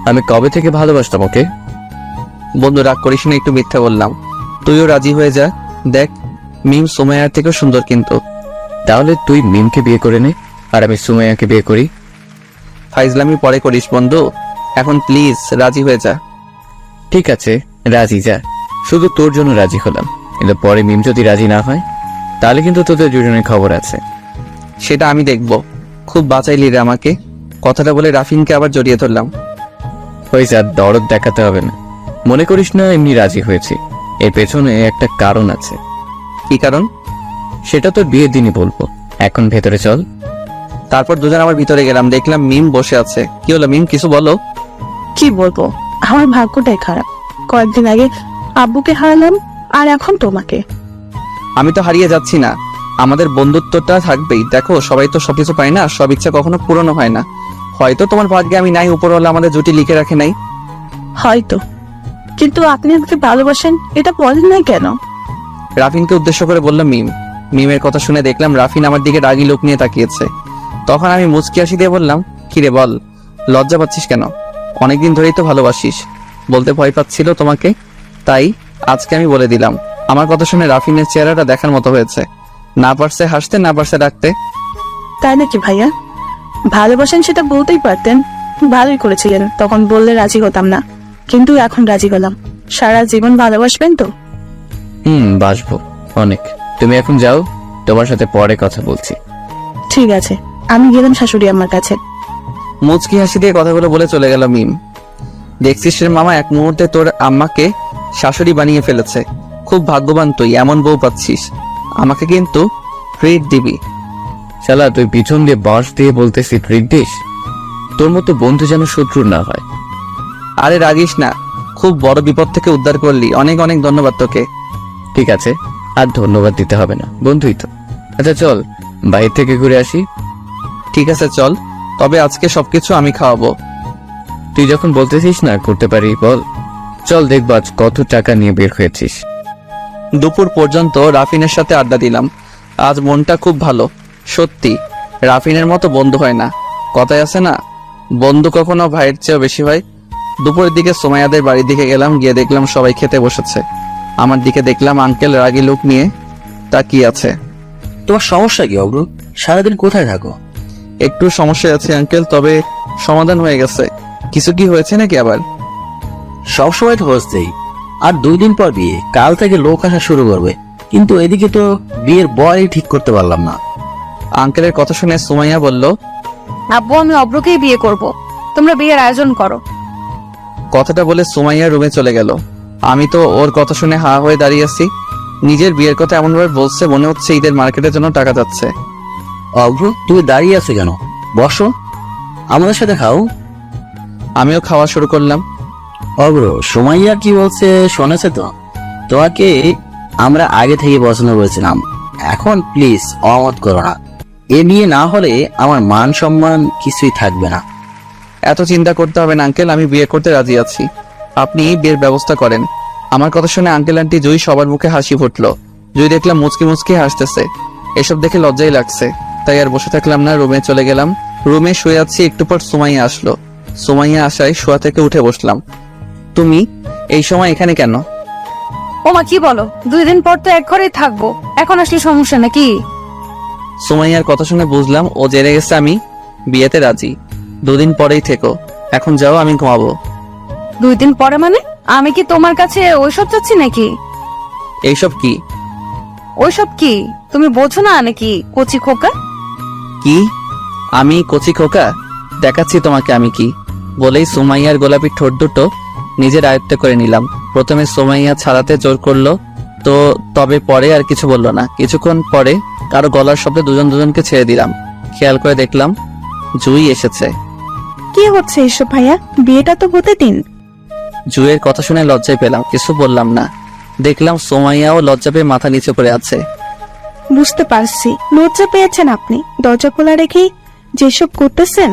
আমি কবে থেকে ভালোবাসতাম ওকে? বন্ধু রাগ করিস না, একটু মিথ্যা বললাম। তুইও রাজি হয়ে যা। দেখ মিম সুমাইয়ার থেকেও সুন্দর কিন্তু। তাহলে তুই মিমকে বিয়ে করে নে, আর আমি সুমাইয়াকে বিয়ে করি। ফাইজলামি পরে করিস বন্ধু, এখন প্লিজ রাজি হয়ে যা। ঠিক আছে রাজি, যা। শুধু তোর জন্য রাজি হলাম, কিন্তু পরে মিম যদি রাজি না হয় তাহলে কিন্তু তোদের দুজনের খবর আছে। সেটা আমি দেখব। খুব বাঁচাইলি রে আমাকে। কথাটা বলে রাফিনকে আবার জড়িয়ে ধরলাম। হয়েছে, আর দরদ দেখাতে হবে না। মনে করিস না এমনি রাজি হয়েছি, এর পেছনে একটা কারণ আছে। কি কারণ? সেটা তোর বিয়ের দিনই বলবো, এখন ভেতরে চল। তারপর দুজন আমার ভিতরে গেলাম, দেখলাম মিম বসে আছে। কি হলো মিম, কিছু বলো। কি বলবো, আমার ভাগ্যটাই খারাপ। কয়েকদিন আগে আব্বুকে হারালাম, আর এখন তোমাকে। আমি তো হারিয়ে যাচ্ছি না, আমাদের বন্ধুত্বটা থাকবেই। দেখো সবাই তো সবকিছু পায় না, সব ইচ্ছা কখনো পূরণ হয় না। হয়তো তোমার ভাগ্যে আমি নাই, উপরওয়ালা আমাদের জুটি লিখে রাখে নাই। হয়তো, কিন্তু আপনি আমাকে ভালোবাসেন এটা বলেন না কেন? রাফিনকে উদ্দেশ্য করে বলল মিম। মিমের কথা শুনে দেখলাম রাফিন আমার দিকে রাগী লোক নিয়ে তাকিয়েছে। তখন আমি মুচকি হাসি দিয়ে বললাম, কিরে বল, লজ্জা পাচ্ছিস কেন? অনেকদিন ধরেই তো ভালোবাসিস। বলতে ভয় পাচ্ছিল তোমাকে, তাই আজকে আমি বলে দিলাম। আমার কথা শুনে রাফিনের চেহারাটা দেখার মতো হয়েছে। না পারছে হাসতে, না পারছে ডাকতে। তাই নাকি ভাইয়া? ভালোবাসেন সেটা বলতেই পারতেন। ভালোই করেছিলেন, তখন বললে রাজি হতাম না, কিন্তু এখন রাজি হলাম। সারা জীবন ভালোবাসবেন তো? বাসবো অনেক। তুমি এখন যাও, তোমার সাথে পরে কথা বলছি। ঠিক আছে, আমি গেলাম শাশুড়ি আমার কাছে। মুচকি হাসি দিয়ে কথাগুলো বলে চলে গেল মিম। দেখছিস রে মামা, এক মুহূর্তে তোর আম্মাকে শাশুড়ি বানিয়ে ফেলেছে। খুব ভাগ্যবান তুই, এমন বউ পাচ্ছিস। আমাকে কিন্তু ট্রিট দিবি। শালা তুই পিছন দিয়ে বাঁশ দিয়ে বলতেছি ট্রিট দিস? তোর মতো বন্ধু যেন শত্রু না হয়। আরে রাগিস না, খুব বড় বিপদ থেকে উদ্ধার করলি। অনেক অনেক ধন্যবাদ তোকে। ঠিক আছে, আর ধন্যবাদ দিতে হবে না, বন্ধুই তো। আচ্ছা চল বাইরে থেকে ঘুরে আসি। ঠিক আছে চল, তবে আজকে সবকিছু আমি খাওয়াবো। তুই যখন বলতেছিস না করতে পারি, বল। চল দেখব আজ কত টাকা নিয়ে বের হয়েছিস। দুপুর পর্যন্ত রাফিনের সাথে আড্ডা দিলাম। আজ মনটা খুব ভালো। সত্যি রাফিনের মতো বন্ধু হয় না। কথায় আছে না, বন্ধু কখনো ভাইয়ের চেয়েও বেশি হয়। দুপুরের দিকে সোমাইয়াদের বাড়ির দিকে গেলাম, গিয়ে দেখলাম সবাই খেতে বসেছে। আমার দিকে দেখলাম আঙ্কেল রাগী লোক নিয়ে তাকিয়ে আছে। তোমার সমস্যা কি অগ্র? সারাদিন কোথায় থাকো? একটু সমস্যা আছে আঙ্কেল, তবে সমাধান হয়ে গেছে। কিছু কি হয়েছে নাকি আবার? সবসময় তো হচ্ছেই। আর 2 দিন পর বিয়ে, কাল থেকে লোক আসা শুরু করবে, কিন্তু এদিকে তো বিয়ের বয়ই ঠিক করতে পারলাম না। আঙ্কেলের কথা শুনে সুমাইয়া বলল, আব্বু আমি অব্রকেই বিয়ে করব, তোমরা বিয়ের আয়োজন করো। কথাটা বলে সুমাইয়া রুমে চলে গেল। আমি তো ওর কথা শুনে হা হয়ে দাঁড়িয়ে আছি। নিজের বিয়ের কথা এমনভাবে বলছে, মনে হচ্ছে ঈদের মার্কেটের জন্য টাকা যাচ্ছে। অগ্র তুমি দাঁড়িয়ে আছো কেন? বসো, আমাদের সাথে খাও। আমিও খাওয়া শুরু করলাম। অগ্র, সুমাইয়া কি বলছে শুনেছে তো? তোমাকে আমরা আগে থেকে পছন্দ করেছিলাম, এখন প্লিজ অমত করো না। এ বিয়ে না হলে আমার মান সম্মান কিছুই থাকবে না। এত চিন্তা করতে হবে না আঙ্কেল, আমি বিয়ে করতে রাজি আছি। আপনি বিয়ের ব্যবস্থা করেন। আমার কথা শুনে আঙ্কেল আন্টি জুই সবার মুখে হাসি ফুটলো। জুই দেখলাম মুচকি মুচকি হাসতেছে। এসব দেখে লজ্জাই লাগছে, তাই আর বসে থাকলাম না, রুমে চলে গেলাম। রুমে শুয়ে আছি, একটু পর সুমাইয়া আসলো। সুমাইয়া আসায় শোয়া থেকে উঠে বসলাম। তুমি এই সময় এখানে কেন? ওমা কি বলো, 2 দিন পর তো এক ঘরেই থাকবো, এখন আসলে সমস্যা নাকি? সুমাইয়ার কথা শুনে বুঝলাম ও জেনে গেছে আমি বিয়েতে রাজি। 2 দিন পরেই থেকো, এখন যাও, আমি ঘুমাবো। 2 দিন পরে মানে? আমি কি তোমার কাছে ওইসব চাচ্ছি নাকি? এইসব কি? ওইসব কি তুমি বোঝো না নাকি কচি খোকা? কি আমি কচি খোকা? দেখাচ্ছি তোমাকে আমি কি। বলেই সুমাইয়ার গোলাপি ঠোঁট দুটো নিজের আয়ত্ত করে নিলাম। প্রথমে সুমাইয়া ছাড়াতে জোর করলো, তো তবে পরে আর কিছু বললো না। কিছুক্ষণ পরে কারো গলার শব্দে দুজন দুজনকে ছেড়ে দিলাম। খেয়াল করে দেখলাম জুই এসেছে। কি হচ্ছে এসব ভাইয়া? বিয়েটা তো হতে দিন। জুইয়ের কথা শুনে লজ্জায় পেলাম, কিছু বললাম না। দেখলাম সোমাইয়াও লজ্জা পেয়ে মাথা নিচু করে আছে। বুঝতে পারছি লজ্জা পেয়েছেন আপনি। দরজা খোলা রেখেই যেসব করতেছেন,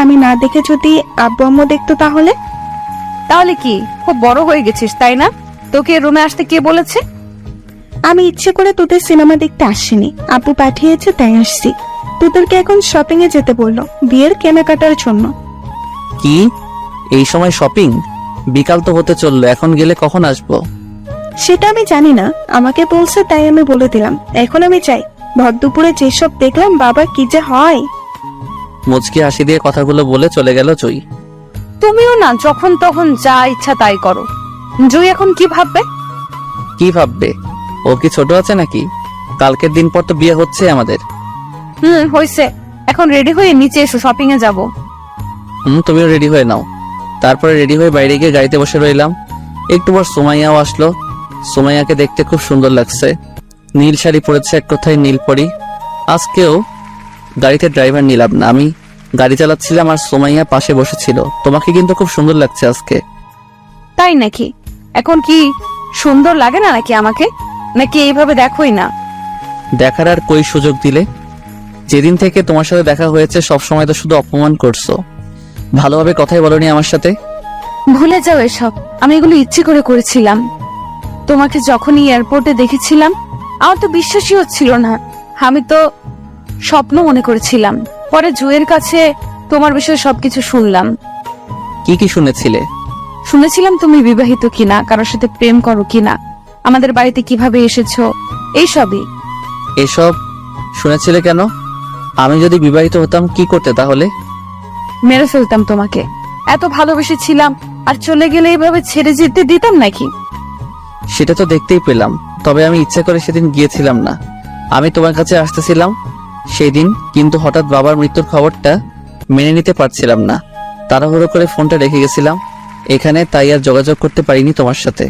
আমি না দেখে যদি আব্বু আম্মু দেখতো তাহলে? তাহলে কি খুব বড় হয়ে গেছিস তাই না? তোকে রুমে আসতে কে বলেছে? আমি ইচ্ছে করে তোদের সিনেমা দেখতে আসিনি, আব্বু পাঠিয়েছে তাই আসছি। তোদেরকে এখন শপিং এ যেতে বললো, বিয়ের কেনাকাটার জন্য। কি এই সময় শপিং? বিকাল তো হতে চললো, এখন গেলে কখন আসবো? সেটা আমি জানি না, আমাকে বলছে তাই আমি বলে দিলাম। এখন আমি চাই, ভর দুপুরে যেসব দেখলাম বাবা কি যে হয়। মুচকি হাসি দিয়ে কথাগুলো বলে চলে গেল জুই। তুমিও না যখন তখন যা ইচ্ছা তাই করো। জুই এখন কি ভাববে? কি ভাববে? ও কি ছোট আছে নাকি? কালকের দিন পর তো বিয়ে হচ্ছে আমাদের। হয়েছে। এখন রেডি হয়ে নিচে এসো, শপিং এ যাব। তুমিও রেডি হয়ে নাও। তারপরে রেডি হয়ে বাইরে গিয়ে গাড়িতে বসে রইলাম। একটু পর সুমাইয়াও আসলো। সুমাইয়াকে দেখতে খুব সুন্দর লাগছে, নীল শাড়ি পরেছে, এক কথায় নীল পরি। আজকেও গাড়িতে ড্রাইভার নিলাম না, আমি গাড়ি চালাচ্ছিলাম আর সুমাইয়া পাশে বসেছিল। তোমাকে কিন্তু খুব সুন্দর লাগছে আজকে। তাই নাকি? এখন কি সুন্দর লাগে না নাকি আমাকে? নাকি এইভাবে দেখোই না? দেখার আর কই সুযোগ দিলে? যেদিন থেকে তোমার সাথে দেখা হয়েছে সব সময় তো শুধু অপমান করছো, ভালোভাবে কথাই বলনি আমার সাথে। ভুলে যাও এসব। আমি এগুলো ইচ্ছে করে করেছিলাম। তোমাকে যখনই এয়ারপোর্টে দেখেছিলাম আমার তো বিশ্বাসই হচ্ছিল না। আমি তো স্বপ্ন মনে করেছিলাম। পরে জুয়ের কাছে তোমার বিষয়ে সবকিছু শুনলাম। কি কি শুনেছিলে? শুনেছিলাম তুমি বিবাহিত কিনা, কারোর সাথে প্রেম করো কিনা, আমাদের বাড়িতে কিভাবে এসেছো, এইসবই। এসব শুনেছিলে কেন? আমি যদি বিবাহিত হতাম কি করতে তাহলে? মেরে ফেলতাম তোমাকে। এত ভালোবেসেছিলাম আর চলে গেলে এইভাবে ছেড়ে যেতে দিতাম নাকি? সেটা তো দেখতেই পেলাম, তবে আমি ইচ্ছা করে সেদিন গিয়েছিলাম না। আমি তোমার কাছে আসতেছিলাম সেই দিন, কিন্তু হঠাৎ বাবার মৃত্যুর খবরটা মেনে নিতে পারছিলাম না। তাড়াহুড়ো করে ফোনটা রেখে গেছিলাম এখানে, তাই আর যোগাযোগ করতে পারিনি তোমার সাথে।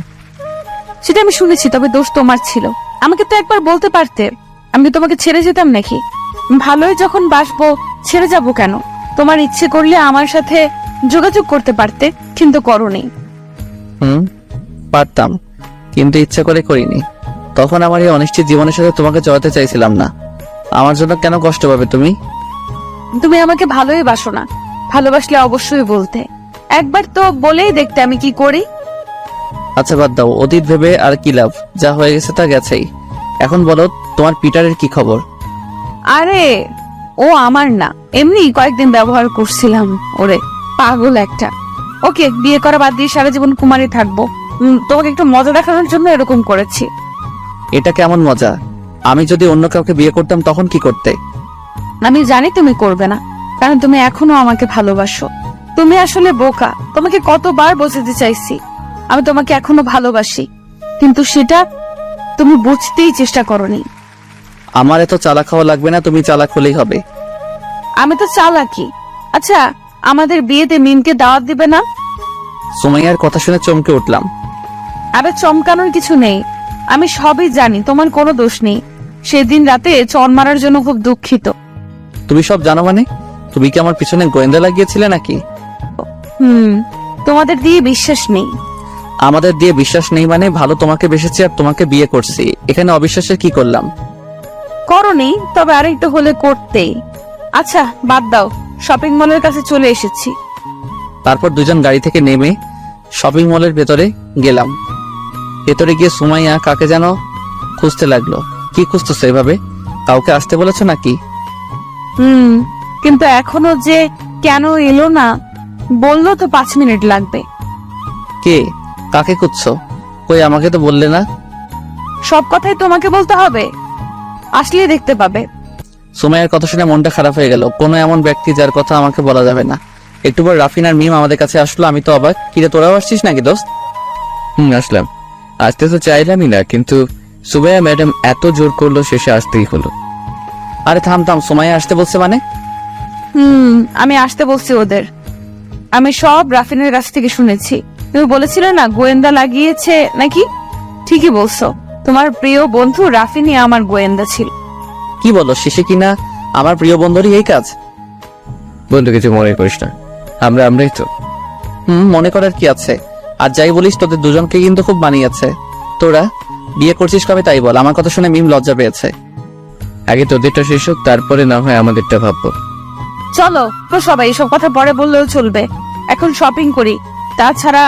সেটা আমি শুনেছি, তবে দোষ তোমার ছিল। আমাকে তো একবার বলতে পারতে। আমি তোমাকে ছেড়ে যেতাম নাকি? ভালোই যখন বাসবো ছেড়ে যাব কেন? তোমার ইচ্ছে করলে আমার সাথে যোগাযোগ করতে পারতে, কিন্তু করোনি। পারতাম, কিন্তু ইচ্ছা করে করিনি। তখন আমার এই অনিশ্চিত জীবনের সাথে তোমাকে জড়াতে চাইছিলাম না। আমার জন্য কেন কষ্ট পাবে তুমি? তুমি আমাকে ভালোই বাসো না। ভালোবাসলে অবশ্যই বলতে। একবার তো বলেই দেখতে আমি কি করি। আচ্ছা বাদ দাও, অতীত ভেবে আর কি লাভ? যা হয়ে গেছে তা গেছেই। এখন বলো তোমার পিটারের কি খবর? আরে ও আমার না, এমনি কয়েকদিন ব্যবহার করছিলাম ওরে। পাগল একটা। ওকে বিয়ে করা বাদ দিয়ে সারা জীবন কুমারী থাকবো। তোমাকে একটু মজা দেখানোর জন্য এরকম করেছি। এটা কেমন মজা? আমি যদি অন্য কাউকে বিয়ে করতাম তখন কি করতে? আমি জানি তুমি করবে না, কারণ তুমি এখনো আমাকে ভালোবাসো। তুমি আসলে বোকা। তোমাকে কতবার বোঝাতে চাইছি আমি তোমাকে এখনো ভালোবাসি, কিন্তু সেটা তুমি বুঝতেই চেষ্টা করোনি। আমার এত চালাক হওয়া লাগবে না, তুমি চালাক হলেই হবে। আমি তো চালাকি। আচ্ছা, আমাদের বিয়েতে মিমকে দাওয়াত দিবে না? সুমাইয়ার কথা শুনে চমকে উঠলাম। আরে চমকানোর কিছু নেই, আমি সবই জানি। তোমার কোনো দোষ নেই। সেদিন রাতে চর মারার জন্য খুব দুঃখিত। তুমি সব জানো মানে? তুমি কি আমার পিছনে গোয়েন্দা লাগিয়েছিলে নাকি? তোমাদের দিয়ে বিশ্বাস নেই। আমাদের দিয়ে বিশ্বাস নেই মানে? ভালো তোমাকে বেসেছি আর তোমাকে বিয়ে করছি, এখানে অবিশ্বাসের কি করলাম? করনি, তবে আরেকটু হলে করতেই। আচ্ছা বাদ দাও, শপিং মলের কাছে চলে এসেছি। তারপর দুজন গাড়ি থেকে নেমে শপিং মলের ভেতরে গেলাম। ভেতরে গিয়ে সুমাইয়া কাকে যেন খুঁজতে লাগলো। কি খুঁজতেছে এভাবে? কাউকে আসতে বলেছো নাকি? কিন্তু এখনো যে কেন এলো না বললো তো 5 মিনিট লাগবে। কে? কাকে খুঁজছো? কই আমাকে তো বললে না। সব কথাই তোমাকে বলতে হবে? আসলে দেখতে পাবে। সুমাইয়ার কথা শুনে মনটা খারাপ হয়ে গেল। কোনো এমন ব্যক্তি যার কথা আমাকে বলা যাবে না। একটু পর রাফিন আর মিম আমাদের কাছে আসলো। আমি তো অবাক। কিরে তোরাও আসছিস নাকি দোস্ত? আসলাম। আসতে তো চাইলামই না, কিন্তু সুমাইয়া ম্যাডাম এত জোর করলো, শেষে আসতেই হলো। আরে থাম থাম, সুমাইয়া আসতে বলছে মানে? আমি আসতে বলছি ওদের। আমি সব রাফিনের কাছ থেকে শুনেছি। তুমি বলেছিলে না গোয়েন্দা লাগিয়েছে নাকি? ঠিকই বলছো। তোমার প্রিয় বন্ধু রাফিনই আমার গোয়েন্দা ছিল। কি বলো? শেষে কিনা আমার প্রিয় বন্ধুরই এই কাজ? বন্ধু কিছু মনে করিস না, আমরাই তো। মনে করার কি আছে? আর যাই বলিস তোদের দুজনকে কিন্তু খুব মানিয়েছে। তোরা বিয়ে করছিস কবে তাই বল। আমার কথা শুনে মিম লজ্জা পেয়েছে। আগে তোদেরটা শেষ হোক, তারপরে না হয় আমাদেরটা ভাববো। চলো তো সবাই, এসব কথা পরে বললেও চলবে। এখন শপিং করি, তাছাড়া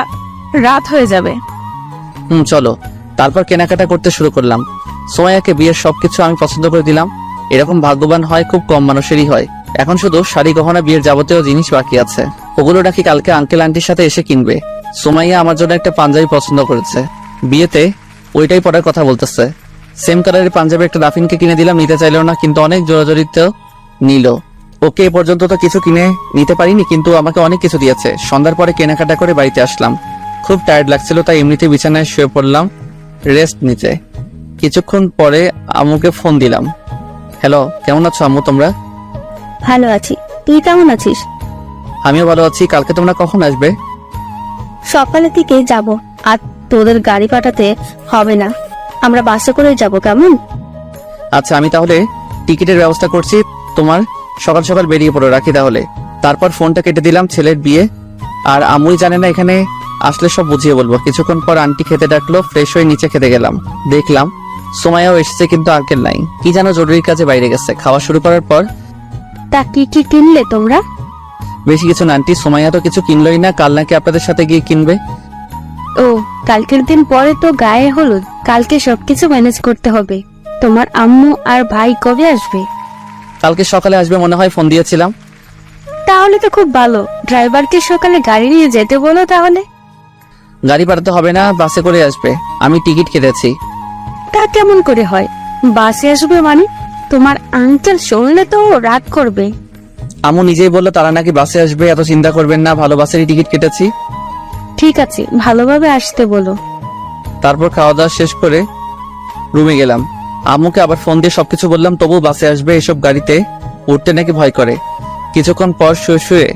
রাত হয়ে যাবে। চলো। তারপর কেনাকাটা করতে শুরু করলাম। সুমাইয়াকে বিয়ের সবকিছু আমি পছন্দ করে দিলাম। এরকম ভাগ্যবান হয় খুব কম মানুষেরই হয়। এখন শুধু শাড়ি গহনা বিয়ের যাবতীয় জিনিস বাকি আছে, ওগুলো নাকি কালকে আঙ্কেল আন্টির সাথে এসে কিনবে। সুমাইয়া আমার জন্য একটা পাঞ্জাবি পছন্দ করেছে, বিয়েতে ওইটাই পরার কথা বলতেছে। সেম কালারের পাঞ্জাবি একটা রাফিনকে কিনে দিলাম, নিতে চাইলো না, কিন্তু অনেক জোরাজোরিতেও নিল। ওকে এ পর্যন্ত তো কিছু কিনে নিতে পারিনি, কিন্তু আমাকে অনেক কিছু দিয়েছে। সন্ধ্যার পরে কেনাকাটা করে বাড়িতে আসলাম। খুব টায়ার্ড লাগছিল, তাই এমনিতে বিছানায় শুয়ে পড়লাম রেস্ট নিতে। কিছুক্ষণ পরে আম্মুকে ফোন দিলাম। হ্যালো, কেমন আছো আম্মু তোমরা? ভালো আছি, তুই কেমন আছিস? আমিও ভালো আছি। কালকে তোমরা কখন আসবে? সকালের দিকে যাব। আর তোদের গাড়ি পাঠাতে হবে না, আমরা বাসে করে যাব, কেমন? আচ্ছা, আমি তাহলে টিকিটের ব্যবস্থা করছি। তোমার সকাল সকাল বেরিয়ে পড়ো, রাখি তাহলে। তারপর ফোনটা কেটে দিলাম। ছেলের বিয়ে আর আম্মুই জানে না, এখানে আসলে সব বুঝিয়ে বলবো। কিছুক্ষণ পর আন্টি খেতে ডাকলো, ফ্রেশ হয়ে নিচে খেতে গেলাম। দেখলাম সোমায়াও এসেছে, কিন্তু আঙ্কেল নাই। কি যেন জরুরি কাজে বাইরে গেছে। খাওয়া শুরু করার পর তা কি কি কিনলে তোমরা? বেশি কিছু না আন্টি, সোমাইয়া তো কিছু কিনলই না। কাল নাকি আপনাদের সাথে গিয়ে কিনবে। ও, কালকের দিন পরে তো গায়ে হলুদ, কালকে সবকিছু ম্যানেজ করতে হবে। তোমার আম্মু আর ভাই কবে আসবে? কালকে সকালে আসবে মনে হয়, ফোন দিয়েছিলাম। তাহলে তো খুব ভালো, ড্রাইভারকে সকালে গাড়ি নিয়ে যেতে বলো তাহলে। গাড়ি পাঠাতে হবে না, বাসে করে আসবে। আমি টিকিট কেটেছি। তা কেমন করে হয়? বাসে আসবে মানে? তোমার আঙ্কেল শুনলে তো রাগ করবে। আম্মু নিজেই বললো তারা নাকি বাসে আসবে, এত চিন্তা করবেন না, ভালো বাসেরই টিকিট কেটেছি। ঠিক আছে, ভালোভাবে আসতে বলো। তারপর খাওয়া দাওয়া শেষ করে রুমে গেলাম। আম্মুকে আবার ফোন দিয়ে সবকিছু বললাম, তবু বাসে আসবে, এসব গাড়িতে উঠতে নাকি ভয় করে। কিছুক্ষণ পর শুয়ে শুয়ে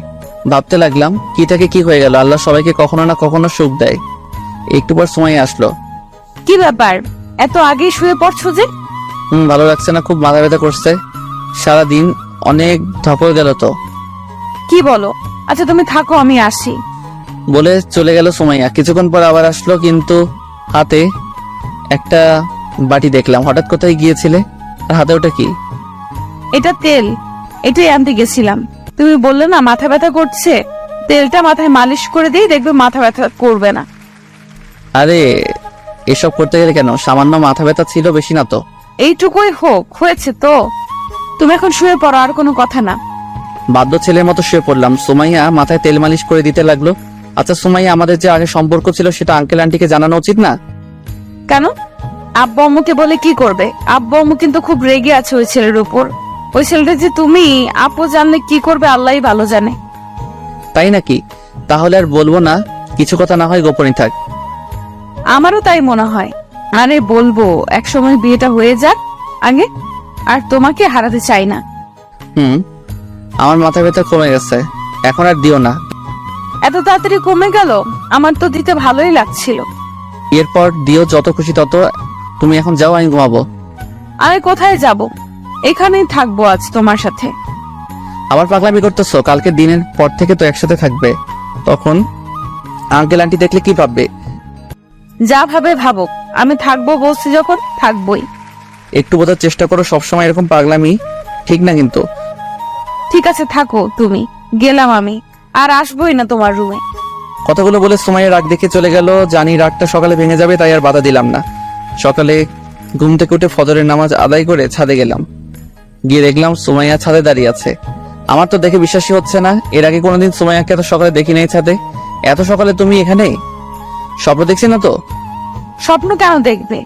ভাবতে লাগলাম, কি থেকে কি হয়ে গেল। আল্লাহ সবাইকে কখনো না কখনো সুখ দেয়। একটু পর সময় আসলো। কি ব্যাপার, এত আগেই শুয়ে পড়ছো যে? ভালো লাগছে না, খুব মাথা ব্যথা করছে। সারাদিন অনেক ধকল গেল তো। কি বলো? আচ্ছা তুমি থাকো, আমি আসি। বলে চলে গেল সোমাইয়া। কিছুক্ষণ পর আবার আসলো, কিন্তু হাতে একটা বাটি দেখলাম। হঠাৎ কোথায় গিয়েছিলে? আর হাতে ওটা কি? এটা তেল, এটাই আনতে গেছিলাম। তুমি বললে না মাথা ব্যথা করছে, তেলটা মাথায় মালিশ করে দিই, দেখবে মাথা ব্যথা করবে না। আরে এসব করতে গেলে কেন? সামান্য মাথা ব্যথা ছিল, বেশি না তো। এইটুকুই হোক, হয়েছে তো। তুমি এখন শুয়ে পড়ো, আর কোনো কথা না। বাধ্য ছেলের মতো শুয়ে পড়লাম। সোমাইয়া মাথায় তেল মালিশ করে দিতে লাগলো। আচ্ছা সোমাইয়া, আমাদের যে আগে সম্পর্ক ছিল সেটা আঙ্কেল আন্টিকে জানানো উচিত না? কেন? আব্বু আম্মুকে বলে কি করবে? আব্বু আম্মু কিন্তু খুব রেগে আছে ওই ছেলের উপর। ওই ছেলেটা যে তুমি, আপু জানলে কি করবে আল্লাহই ভালো জানে। তাই নাকি? তাহলে আর বলবো না, কিছু কথা না হয় গোপনই থাক। আমারও তাই মনে হয়। আরে বলবো, একসময় বিয়েটা হয়ে যাক আগে, আর তোমাকে হারাতে চাই না। আমার মাথা ব্যথা কমে গেছে, এখন আর দিও না। এত তাড়াতাড়ি কমে গেল? আমার তো দিতে ভালোই লাগছিল। এরপর দিও যত খুশি তত। তুমি এখন যাও, আমি ঘুমাবো। আমি কোথায় যাব? এখানেই থাকবো আজ তোমার সাথে। আবার পাগলামি করতেছো? কালকে দিনের পর থেকে তো একসাথে থাকবে, তখন আঙ্কেল আন্টি দেখলে কি ভাববে? যা ভাবে ভাবুক, আমি থাকবো বলছি যখন থাকবোই। একটু বোঝার চেষ্টা করো, সবসময় এরকম পাগলামি ঠিক না কিন্তু। ঠিক আছে থাকো তুমি, গেলাম আমি, আর আসবোই না তোমার রুমে। কথাগুলো বলে সুমাইয়া রাগ দেখে চলে গেল। জানি রাগটা সকালে ভেঙে যাবে, তাই আর বাধা দিলাম না। সকালে ঘুম থেকে উঠে ফজরের নামাজ আদায় করে ছাদে গেলাম। গিয়ে দেখলাম সুমাইয়া ছাদে দাঁড়িয়ে আছে। আমার তো দেখে বিশ্বাসই হচ্ছে না, এর আগে কোনোদিন সুমাইয়াকে এত সকালে দেখি নাই ছাদে। এত সকালে তুমি এখানে? স্বপ্ন দেখছি না তো? স্বপ্ন কেন দেখবে,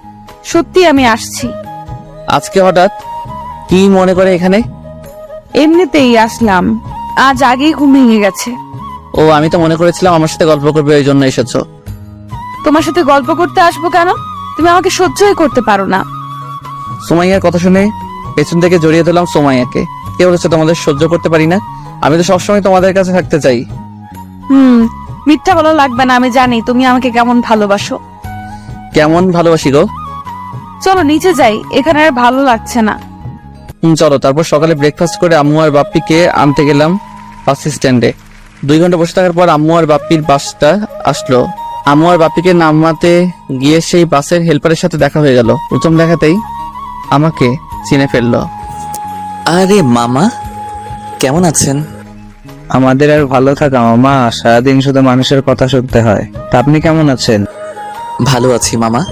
সত্যি আমি আসছি। আজকে হঠাৎ কি মনে করে এখানে? এমনিতেই আসলাম, আজ আগেই ঘুম ভেঙে গেছে। ও, আমি তো মনে করেছিলাম আমার সাথে গল্প করবে, ওই জন্য এসেছো। তোমার সাথে গল্প করতে আসবো কেন? তুমি আমাকে সহ্যই করতে পারো না। সুমাইয়ার কথা শুনে পেছন থেকে জড়িয়ে দিলাম সুমাইয়াকে। কে বলেছে তোমাদের সহ্য করতে পারি না? আমি তো সবসময় তোমাদের কাছে থাকতে চাই। মিথ্যা বলা লাগবে না, আমি জানি তুমি আমাকে কেমন ভালোবাসো। কেমন ভালোবাসি গো? চলো নিচে যাই, এখানে আর ভালো লাগছে না। চলো। তারপর সকালে ব্রেকফাস্ট করে আম্মু আর বাপ্পিকে আনতে গেলাম বাস স্ট্যান্ডে। 2 ঘন্টা বসে থাকার পর আম্মু আর বাপ্পির বাসটা আসলো। আম্মু আর বাপ্পিকে নামাতে গিয়ে সেই বাসের হেল্পারের সাথে দেখা হয়ে গেল। প্রথম দেখাতেই আমাকে চিনে ফেললো। আরে মামা, কেমন আছেন? আমাদের আর ভালো থাকা মামা, সারাদিন শুধু মানুষের কথা শুনতে হয়। তা আপনি কেমন আছেন? ভালো আছি মামা।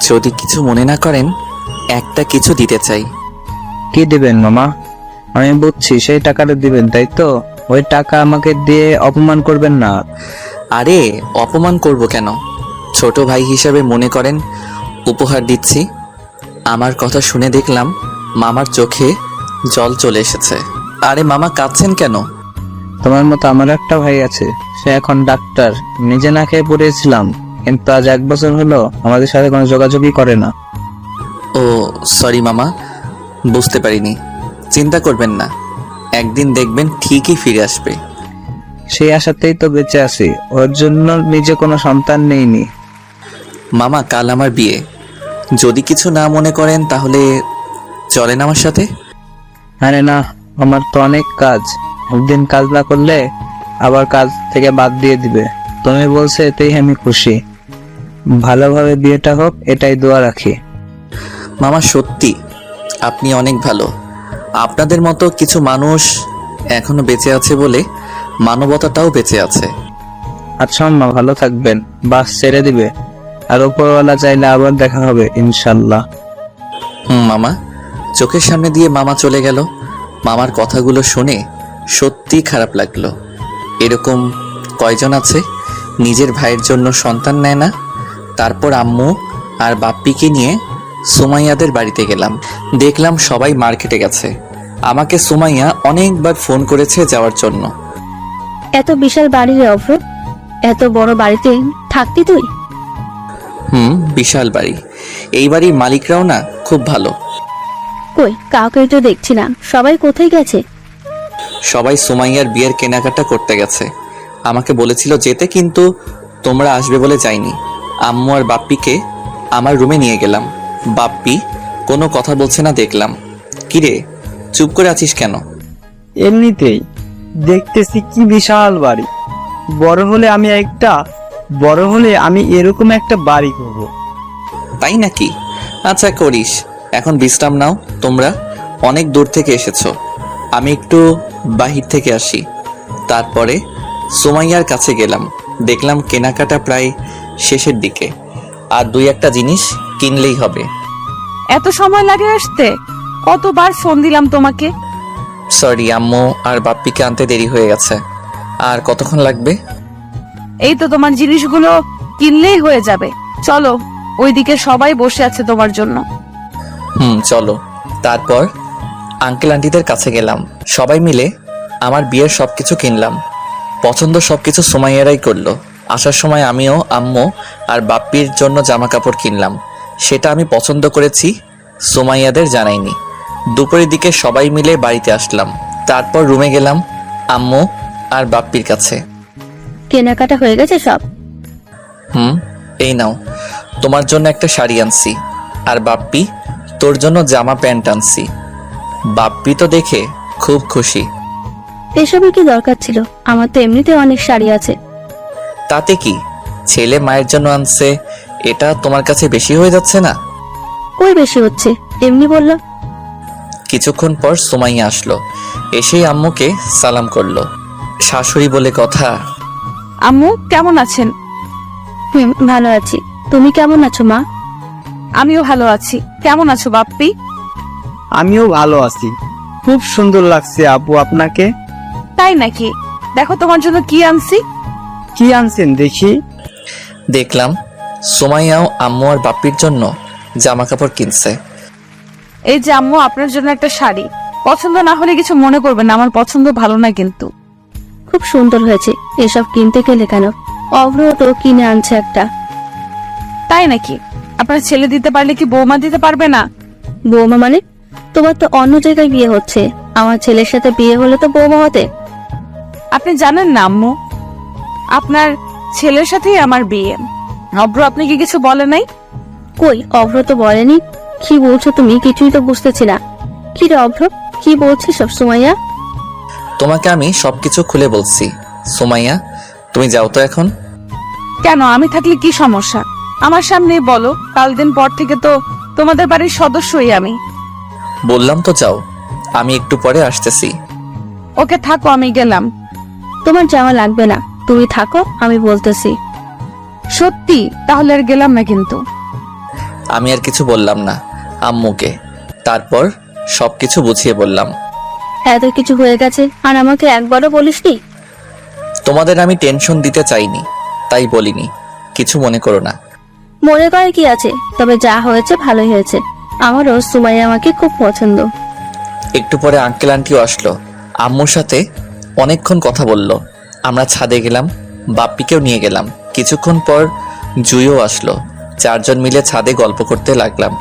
যদি কিছু মনে না করেন, একটা কিছু দিতে চাই। কি দিবেন মামা? আমি বুঝছি, সেই টাকাটা দিবেন তাই তো? ওই টাকা আমাকে দিয়ে অপমান করবেন না। আরে অপমান করব কেন? ছোট ভাই হিসাবে মনে করেন উপহার দিচ্ছি। আমার কথা শুনে দেখলাম মামার চোখে জল চলে এসেছে। আরে মামা কাঁদছেন কেন? তোমার মতো আমার একটা ভাই আছে, সে এখন ডাক্তার। নিজে না খেয়ে পড়েছিলাম, কিন্তু আজ 1 বছর হলো আমাদের সাথে কোনো যোগাযোগই করে না। ও সরি মামা, বুঝতে পারিনি। চিন্তা করবেন না, একদিন দেখবেন ঠিকই ফিরে আসবে। সেই আশাতেই তো বেঁচে আছি, ওর জন্য নিজে কোনো সন্তান নেইনি। মামা কাল আমার বিয়ে, যদি কিছু না মনে করেন তাহলে চলেন আমার সাথে। আরে না, আমার তো অনেক কাজ, একদিন কাজ না করলে আবার কাজ থেকে বাদ দিয়ে দিবে। তুমি বলছো এতেই আমি খুশি, ভালোভাবে বিয়েটা হোক এটাই দোয়া রাখি। মামা সত্যি আপনি অনেক ভালো। আপনাদের মতো কিছু মানুষ এখনো বেঁচে আছে বলে মানবতাটাও বেঁচে আছে। আচ্ছা আম্মা, ভালো থাকবেন, বাস ছেড়ে দিবে, আর উপরওয়ালা চাইলে আবার দেখা হবে ইনশাল্লাহ। মামা। চোখের সামনে দিয়ে মামা চলে গেল। মামার কথাগুলো শুনে সত্যি খারাপ লাগলো। এরকম কয়জন আছে নিজের ভাইয়ের জন্য সন্তান নেয় না? তারপর আম্মু আর বাপ্পিকে নিয়ে সুমাইয়াদের বাড়িতে গেলাম। দেখলাম সবাই মার্কেটে গেছে। আমাকে সুমাইয়া অনেকবার ফোন করেছে যাওয়ার জন্য। এত বিশাল বাড়ি রে অভ্র, এত বড় বাড়িতে থাকতি তুই? বিশাল বাড়ি। এই বাড়ির মালিকরাও না খুব ভালো। কই কাউকে তো দেখছি না, সবাই কোথায় গেছে? সবাই সুমাইয়ার বিয়ের কেনাকাটা করতে গেছে। আমাকে বলেছিল যেতে, কিন্তু তোমরা আসবে বলে যাইনি। আম্মু আর বাপ্পিকে আমার রুমে নিয়ে গেলাম। বাপ্পি কোনো কথা বলছে না দেখলাম। কিরে চুপ করে আছিস কেন? এমনিতেই দেখতেছি কি বিশাল বাড়ি। বড় হলে আমি এরকম একটা বাড়ি করব। তাই নাকি? আচ্ছা করিস। এখন বিশ্রাম নাও, তোমরা অনেক দূর থেকে এসেছো। আমি একটু বাহির থেকে আসি। তারপরে সুমাইয়ার কাছে গেলাম। দেখলাম কেনাকাটা প্রায় শেষের দিকে, আর 2-1টা জিনিস কিনলেই হবে। এত সময় লাগে আসতে? কতবার ফোন দিলাম তোমাকে। সরি, আম্মু আর বাপ্পিকে আনতে দেরি হয়ে গেছে। আর কতক্ষণ লাগবে? এই তো তোমার জিনিসগুলো কিনলেই হয়ে যাবে। চলো, ওইদিকে সবাই বসে আছে তোমার জন্য। চলো। তারপর আঙ্কেল আন্টিদের কাছে গেলাম। সবাই মিলে আমার বিয়ের সবকিছু কিনলাম। পছন্দ সবকিছু সুমাইয়ারাই করলো। আসার সময় আমিও আম্মু আর বাপ্পির জন্য জামা কাপড় কিনলাম। সেটা আমি পছন্দ করেছি, সুমাইয়াদের জানাইনি। দুপুরের দিকে সবাই মিলে বাড়িতে আসলাম। তারপর রুমে গেলাম আম্মু আর বাপ্পির কাছে। কেনাকাটা হয়ে গেছে সব? এই নাও, তোমার জন্য একটা শাড়ি আনছি, আর বাপ্পি তোর জন্য জামা প্যান্ট আনছি। বাপ্পি তো দেখে খুব খুশি। এসবের কি দরকার ছিল? আমার তো এমনিতে অনেক শাড়ি আছে। তাতে কি, ছেলে মায়ের জন্য আনছে, এটা তোমার কাছে বেশি হয়ে যাচ্ছে না? কই বেশি হচ্ছে, এমনি বললাম। কিছুক্ষণ পর সুমাইয়া আসলো। এসেই আম্মুকে সালাম করলো। শাশুড়ি বলে কথা। আম্মু কেমন আছেন? ভালো আছি, তুমি কেমন আছো মা? আমিও ভালো আছি। কেমন আছো বাপ্পি? আমিও ভালো আছি। খুব সুন্দর লাগছে আপু আপনাকে। তাই নাকি? দেখো তোমার জন্য কি আনছি। কি আনছেন দেখি? দেখলাম সুমাইয়াও আম্মু আর বাপ্পির জন্য জামা কাপড় কিনছে। এই যে আম্মু, আপনার জন্য একটা শাড়ি। পছন্দ না হলে কিছু মনে করবেন না, আমার পছন্দ ভালো না কিন্তু। খুব সুন্দর হয়েছে। এসব কিনতে গেলে কেন? অভ্র তো কিনে আনছে একটা। তাই নাকি? আপনার ছেলে দিতে পারলে কি বৌমা দিতে পারবে না? বৌমা মানে? তোমার তো অন্য জায়গায় বিয়ে হচ্ছে, আমার ছেলের সাথে বিয়ে হলে তো বৌমা হতে। আপনি জানেন না আম্মু, আপনার ছেলের সাথেই আমার বিয়ে। অভ্র আপনি কি কিছু বলে নাই? কই, অভ্র তো বলেনি। কি বলছো তুমি? কিছুই তো বুঝতেছি না। কি রে অভ্র, কি বলছিস সব? সুমাইয়া, তোমাকে আমি সবকিছু খুলে বলছি। সুমাইয়া তুমি যাও তো এখন। কেন? আমি থাকলে কি সমস্যা? আমার সামনে বলো, কাল দিন পর থেকে তো তোমাদের বাড়ির সদস্যই আমি। বললাম তো যাও, আমি একটু পরে আসতেছি। ওকে থাকো, আমি গেলাম। তোমার যাওয়া লাগবে না, তুমি থাকো, আমি বলতেছি। সত্যি? তাহলে আর গেলাম না কিন্তু। আমি আর কিছু বললাম না আম্মুকে। তারপর সবকিছু বুঝিয়ে বললাম। এত কিছু হয়ে গেছে আর আমাকে একবারও বলিসনি? তোমাদের আমি টেনশন দিতে চাইনি, তাই বলিনি। কিছু মনে করো না। মনে করে কি আছে, তবে যা হয়েছে ভালোই হয়েছে। আমারও সুমাইয়া আমাকে খুব পছন্দ। একটু পরে আঙ্কেল আন্টিও আসলো। আম্মুর সাথে অনেকক্ষণ কথা বলল। আমরা ছাদে গেলাম, বাপ্পিকেও নিয়ে গেলাম। কিছুক্ষণ পর জুইও আসলো। চারজন মিলে ছাদে গল্প করতে লাগলাম।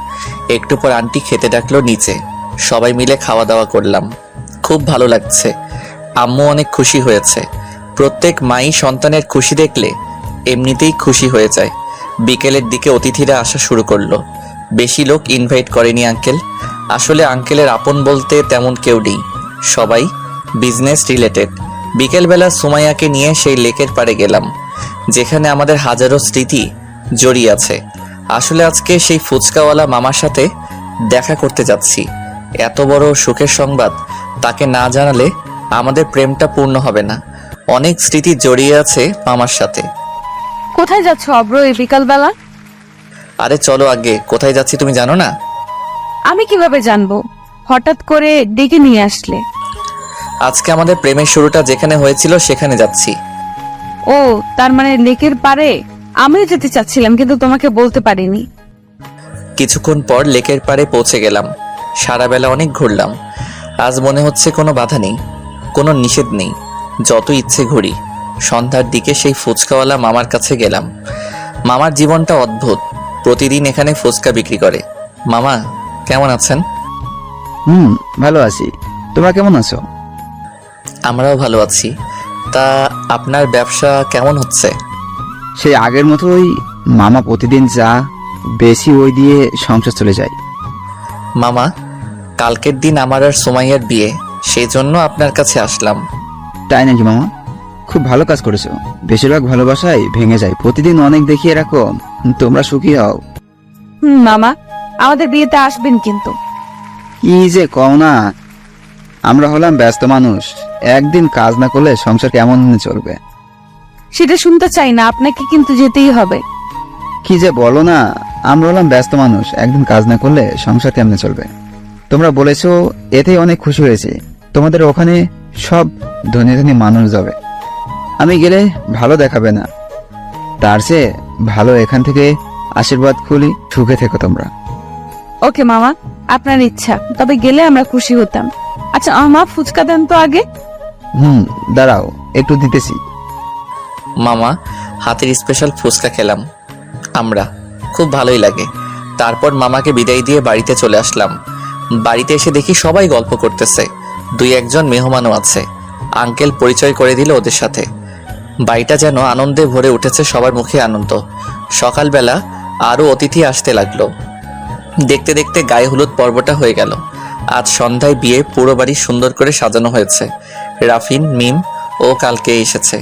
একটু পর আন্টি খেতে ডাকলো নিচে। সবাই মিলে খাওয়া দাওয়া করলাম। খুব ভালো লাগছে। আম্মু অনেক খুশি হয়েছে। প্রত্যেক মাই সন্তানের খুশি দেখলে এমনিতেই খুশি হয়ে যায়। বিকেলের দিকে অতিথিরা আসা শুরু করলো। বেশি লোক ইনভাইট করেনি আঙ্কেল। আসলে আঙ্কেলের আপন বলতে তেমন কেউ নেই, সবাই বিজনেস রিলেটেড। বিকেলবেলা সুমাইয়াকে নিয়ে সেই লেকের পাড়ে গেলাম, যেখানে আমাদের হাজারো স্মৃতি জড়িয়ে আছে। আসলে আজকে সেই ফুচকাওয়ালা মামার সাথে দেখা করতে যাচ্ছি। এত বড় সুখের সংবাদ তাকে না জানালে আমাদের প্রেমটা পূর্ণ হবে না। অনেক স্মৃতি জড়িয়ে আছে মামার সাথে। কোথায় যাচ্ছ অব্র এই বিকালবেলা? আরে চলো আগে, কোথায় যাচ্ছি তুমি জানো না? আমি কিভাবে জানবো? হঠাৎ করে ডেকে নিয়ে আসলে। আজকে আমাদের প্রেমের শুরুটা যেখানে হয়েছিল সেখানে যাচ্ছি। ও, তার মানে লেকের পারে। আমিও যেতে চাচ্ছিলাম কিন্তু তোমাকে বলতে পারিনি। কিছুক্ষণ পর লেকের পাড়ে পৌঁছে গেলাম। সারা বেলা অনেক ঘুরলাম। আজ মনে হচ্ছে কোনো বাধা নেই, কোনো নিষেধ নেই, যত ইচ্ছে ঘুরি। সন্ধ্যার দিকে সেই ফুচকাওয়ালা মামার কাছে গেলাম। মামার জীবনটা অদ্ভুত। প্রতিদিন এখানে ফুচকা বিক্রি করে। মামা কেমন আছেন? ভালো আছি। তোমরা কেমন আছো? আমরাও ভালো আছি। তা আপনার ব্যবসা কেমন হচ্ছে? সেই আগের মতোই মামা প্রতিদিন যা বেশি ওই দিয়ে সংসার চলে যায়। মামা, কালকের দিন আমার আর সুমাইয়ার বিয়ে, সেই জন্য আপনার কাছে আসলাম। তাই নাকি মামা? খুব ভালো কাজ করেছো। বেশিরভাগ ভালোবাসাই ভেঙে যায়। প্রতিদিন অনেক দেখিয়ে রাখো, তোমরা সুখী হও। মামা, আমাদের বিয়েতে আসবেন কিন্তু। কি যে কও না, আমরা হলাম ব্যস্ত মানুষ। একদিন কাজ না করলে সংসার কেমন চলবে? সেটা শুনতে চাই না, আপনাকে কিন্তু যেতেই হবে। কি যে বলো না, আমরা হলাম ব্যস্ত মানুষ। একদিন কাজ না করলে সংসার কেমনে চলবে? তোমরা বলেছো, এতেই অনেক খুশি হয়েছে। তোমাদের ওখানে সব ধনী ধনী মানুষ যাবে। আমি গেলে ভালো দেখাবে না, তার চেয়ে ভালো এখান থেকে আশীর্বাদ খুলি। সুখে থেকো তোমরা। ওকে মামা, আপনার ইচ্ছা, তবে গেলে আমরা খুশি হতাম। আচ্ছা মা, ফুচকা দেন তো আগে। দাঁড়াও, একটু দিতেছি। মামা হাতের স্পেশাল ফুচকা খেলাম আমরা, খুব ভালোই লাগে। তারপর মামাকে বিদায় দিয়ে বাড়িতে চলে আসলাম। বাড়িতে এসে দেখি সবাই গল্প করতেছে। দুই একজন মেহমানও আছে। আঙ্কেল পরিচয় করে দিল ওদের সাথে। বাড়িটা যেন আনন্দে ভরে উঠেছে, সবার মুখে আনন্দ। সকালবেলা আরও অতিথি আসতে লাগলো। দেখতে দেখতে গায়ে হলুদ পর্বটা হয়ে গেল। আজ সন্ধ্যায় বিয়ে। পুরো বাড়ি সুন্দর করে সাজানো হয়েছে। রাফিন, মিম ও কালকে এসেছে।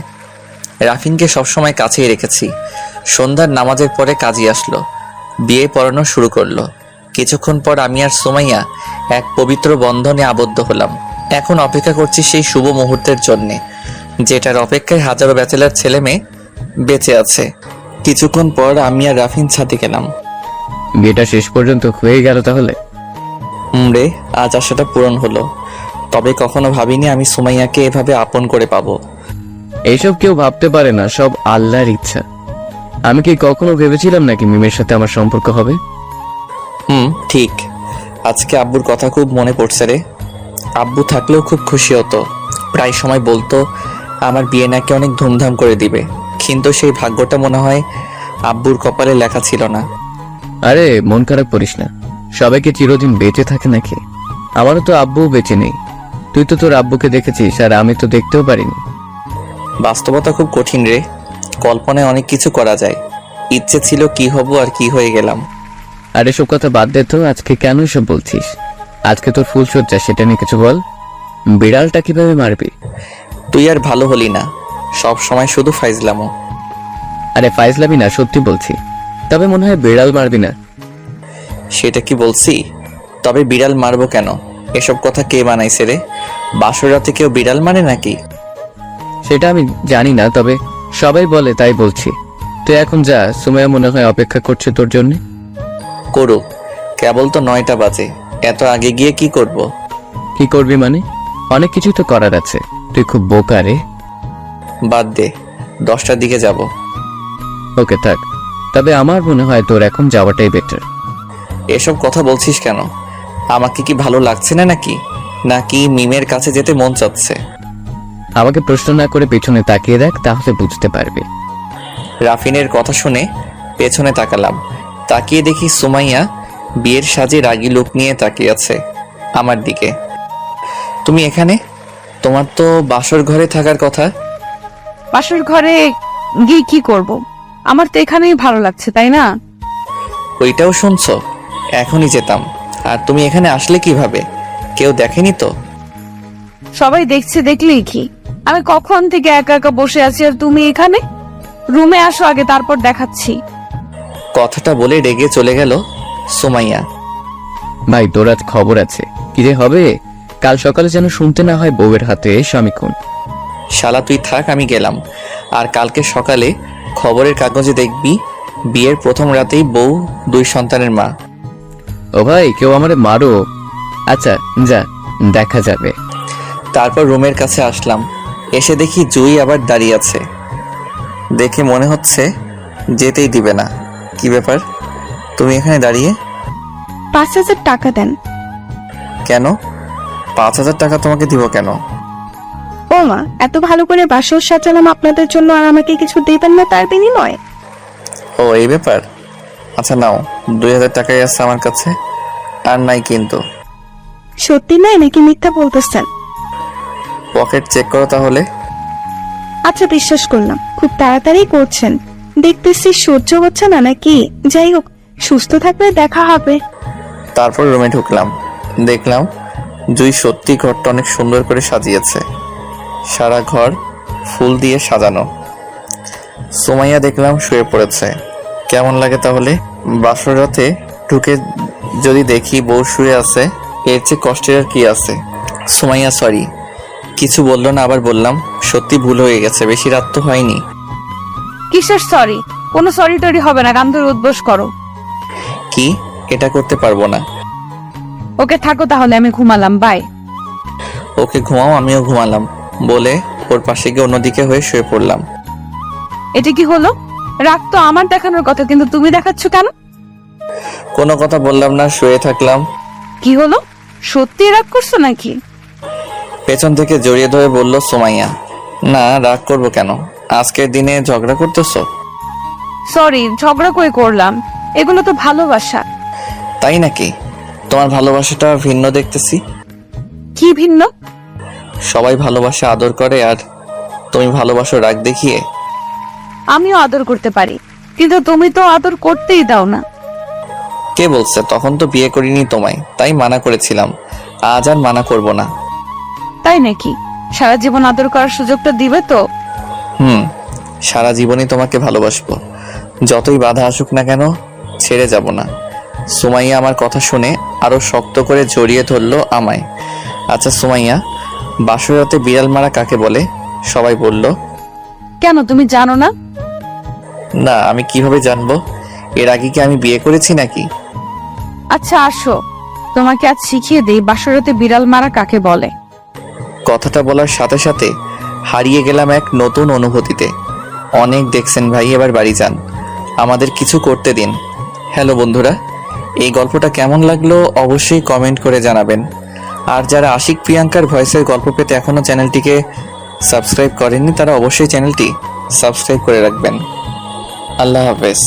রাফিনকে সবসময় কাছেই রেখেছি। সন্ধ্যার নামাজের পরে কাজী আসলো, বিয়ে পড়ানো শুরু করলো। কিছুক্ষণ পর আমি আর সুমাইয়া এক পবিত্র বন্ধনে আবদ্ধ হলাম। এখন অপেক্ষা করছি সেই শুভ মুহূর্তের জন্যে, যেটার অপেক্ষায় হাজারো ব্যাচেলার ছেলে মেয়ে বেঁচে আছে। কিছুক্ষণ পর আমি আর রাফিন ছাদে গেলাম। বিয়েটা শেষ পর্যন্ত হয়ে গেল তাহলে? রে, আজ আশাটা পূরণ হলো। তবে কখনো ভাবিনি আমি সুমাইয়াকে এভাবে আপন করে পাবো। এইসব কেউ ভাবতে পারে না, সব আল্লাহর ইচ্ছা। আমি কি কখনো ভেবেছিলাম নাকি মিমের সাথে আমার সম্পর্ক হবে? ঠিক। আজকে আব্বুর কথা খুব মনে পড়ছে রে। আব্বু থাকলেও খুব খুশি হতো। প্রায় সময় বলতো আমার বিয়ে নাকি অনেক ধুমধাম করে দিবে, কিন্তু সেই ভাগ্যটা মনে হয় আব্বুর কপালে লেখা ছিল না। আরে মন খারাপ করিস না, সবাইকে চিরদিন বেঁচে থাকে নাকি? আমারও তো আব্বুও বেঁচে নেই। তুই তো তোর আব্বুকে দেখেছিস, আর আমি তো দেখতেও পারিনি। বাস্তবতা খুব কঠিন রে। কল্পনায় অনেক কিছু করা যায়। ইচ্ছে ছিল কি হব আর কি হয়ে গেলাম। আর এসব কথা বাদ দে তো, আজকে কেন এসব বলছিস? আজকে তোর ফুলসজ্জা, সেটা নিয়ে কিছু বল। বিড়ালটা কিভাবে মারবি? তুই আর ভালো হলি না, সব সময় শুধু ফাইজলামো। আরে ফাইজলামি না, সত্যি বলছি। তবে মনে হয় বিড়াল মারবি না। সেটা কি বলছি? তবে বিড়াল মারবো কেন? এসব কথা কে বানাইছে রে? বাসর রাতে কেউ বিড়াল মারে নাকি? সেটা আমি জানি না, তবে সবাই বলে তাই বলছি। তুই এখন যা, সুমাইয়া মনে হয় অপেক্ষা করছে তোর জন্য। করুক, কেবল তো 9টা বাজে। এত আগে গিয়ে কি করব? কি করবি মানে? অনেক কিছুই তো করার আছে। তুই খুব বোকা রে। বাদ দে, 10টার দিকে যাব। ওকে থাক, তবে আমার মনে হয় তোর এখন যাওয়াটাই বেটার। এসব কথা বলছিস কেন? আমাকে কি ভালো লাগছে না নাকি? নাকি মিমের কাছে যেতে মন চাচ্ছে? আমাকে প্রশ্ন না করে পেছনে তাকিয়ে দেখ, তাহলে বুঝতে পারবি। রাফিনের কথা শুনে পেছনে তাকালাম। তাকিয়ে দেখি সুমাইয়া বিয়ের সাজে রাগী লুক নিয়ে তাকিয়ে আছে আমার দিকে। তুমি এখানে? তোমার তো বাসর ঘরে থাকার কথা। বাসর ঘরে গিয়ে কি করব? আমার তো এখানেই ভালো লাগছে, তাই না? ওইটাও শুনছো? এখনই যেতাম। আর তুমি এখানে আসলে কিভাবে? কেউ দেখেনি তো? সবাই দেখছে, দেখলেই কি? আমি কখন থেকে একা একা বসে আছি আর তুমি এখানে? রুমে আসো আগে, তারপর দেখাচ্ছি। কথাটা বলে রেগে চলে গেল সুমাইয়া। ভাই তোর আজ খবর আছে। কি যে হবে, কাল সকালে যেন শুনতে না হয় বউয়ের হাতে স্বামী খুন। শালা তুই থাক, আমি গেলাম। আর কালকে সকালে খবরের কাগজে দেখবি বিয়ের প্রথম রাতেই বউ 2 সন্তানের মা। ও ভাই, কেউ আমারে মারো। আচ্ছা যা, দেখা যাবে। তারপর রুমের কাছে আসলাম। এসে দেখি জুই আবার দাঁড়িয়ে আছে। দেখে মনে হচ্ছে যেতেই দিবে না। কি ব্যাপার, তুমি এখানে দাঁড়িয়ে? 5,000 টাকা দেন। কেন? 5,000 টাকা তোমাকে দিব কেন? ও মা, এত ভালো করে বাসর সাজালাম আপনাদের জন্য, আর আমাকে কিছু দেবেন না তার বিনিময়ে? ও এই ব্যাপার। আচ্ছা নাও, 2,000 টাকাই আছে আমার কাছে, আর নাই কিন্তু। সত্যি নাই নাকি মিথ্যা বলতেছেন? পকেট চেক করো তাহলে। আচ্ছা, বিশ্বাস করলাম। খুব তাড়াতাড়ি করছেন দেখতেছি, সহ্য হচ্ছে না নাকি? যাই হোক, সুস্থ থাকলে দেখা হবে। তারপর রুমে ঢুকলাম। দেখলাম জুই সত্যি ঘরটা অনেক সুন্দর করে সাজিয়েছে। সারা ঘর ফুল দিয়ে সাজানো। সুমাইয়া দেখলাম শুয়ে পড়েছে। কেমন লাগে তাহলে? বাসর রাতে ঢুকে যদি দেখি বউ শুয়ে আছে, এর চেয়ে কষ্টের আর কি আছে? সুমাইয়া সরি। কিছু বললো না, আবার বললাম সত্যি ভুল হয়ে গেছে, বেশি রাত তো হয়নি। কিসের সরি? কোনো সরি টরি হবে না, কান ধরে উদ্বোস করো। কি? এটা করতে পারবো না। ওকে থাকো তাহলে, আমি ঘুমালাম, বাই। ওকে ঘুমাও, আমিও ঘুমালাম বলে ওর পাশে গিয়ে অন্যদিকে হয়ে শুয়ে পড়লাম। এটা কি হলো? রাগ তো আমার দেখানোর কথা, কিন্তু তুমি দেখাচ্ছ কেন? কোনো কথা বললাম না, শুয়ে থাকলাম। কি হলো, সত্যি রাগ করছো নাকি? পেছন থেকে জড়িয়ে ধরে বলল সুমাইয়া। না, রাগ করবো কেন? আজকের দিনে ঝগড়া করতেছো? সরি, ঝগড়া করে করলাম, এগুলো তো ভালোবাসা। তাই নাকি? তোমার ভালোবাসাটা ভিন্ন দেখতেছি। কি ভিন্ন? সবাই ভালোবাসা আদর করে, আর তুমি ভালোবাসো রাগ দেখিয়ে। আমিও আদর করতে পারি, কিন্তু তুমি তো আদর করতেই দাও না। কে বলছে? তখন তো বিয়ে করিনি তোমায়, তাই মানা করেছিলাম। আজ আর মানা করব না। তাই নাকি? সারা জীবন আদর করার সুযোগটা দিবে তো? সারা জীবনই তোমাকে ভালোবাসবো, যতই বাধা আসুক না কেন, ছেড়ে যাব না। সুমাইয়া আমার কথা শুনে আরো শক্ত করে জড়িয়ে ধরলো আমায়। আচ্ছা সুমাইয়া, বাসরাতে বিড়াল মারা কাকে বলে? সবাই বলল। কেন, তুমি জানো না? না, আমি কিভাবে জানবো? এর আগে কি আমি বিয়ে করেছি নাকি? আচ্ছা আসো, তোমাকে আজ শিখিয়ে দেই বাসরাতে বিড়াল মারা কাকে বলে। কথাটা বলার সাথে সাথে হারিয়ে গেলাম এক নতুন অনুভূতিতে। অনেক দেখছেন ভাই, এবার বাড়ি যান, আমাদের কিছু করতে দিন। হ্যালো বন্ধুরা, এই গল্পটা কেমন লাগলো অবশ্যই কমেন্ট করে জানাবেন। আর যারা আশিক প্রিয়াঙ্কার ভয়েসের গল্প পেতে এখনো চ্যানেলটিকে সাবস্ক্রাইব করেননি, তারা অবশ্যই চ্যানেলটি সাবস্ক্রাইব করে রাখবেন। আল্লাহ হাফেজ।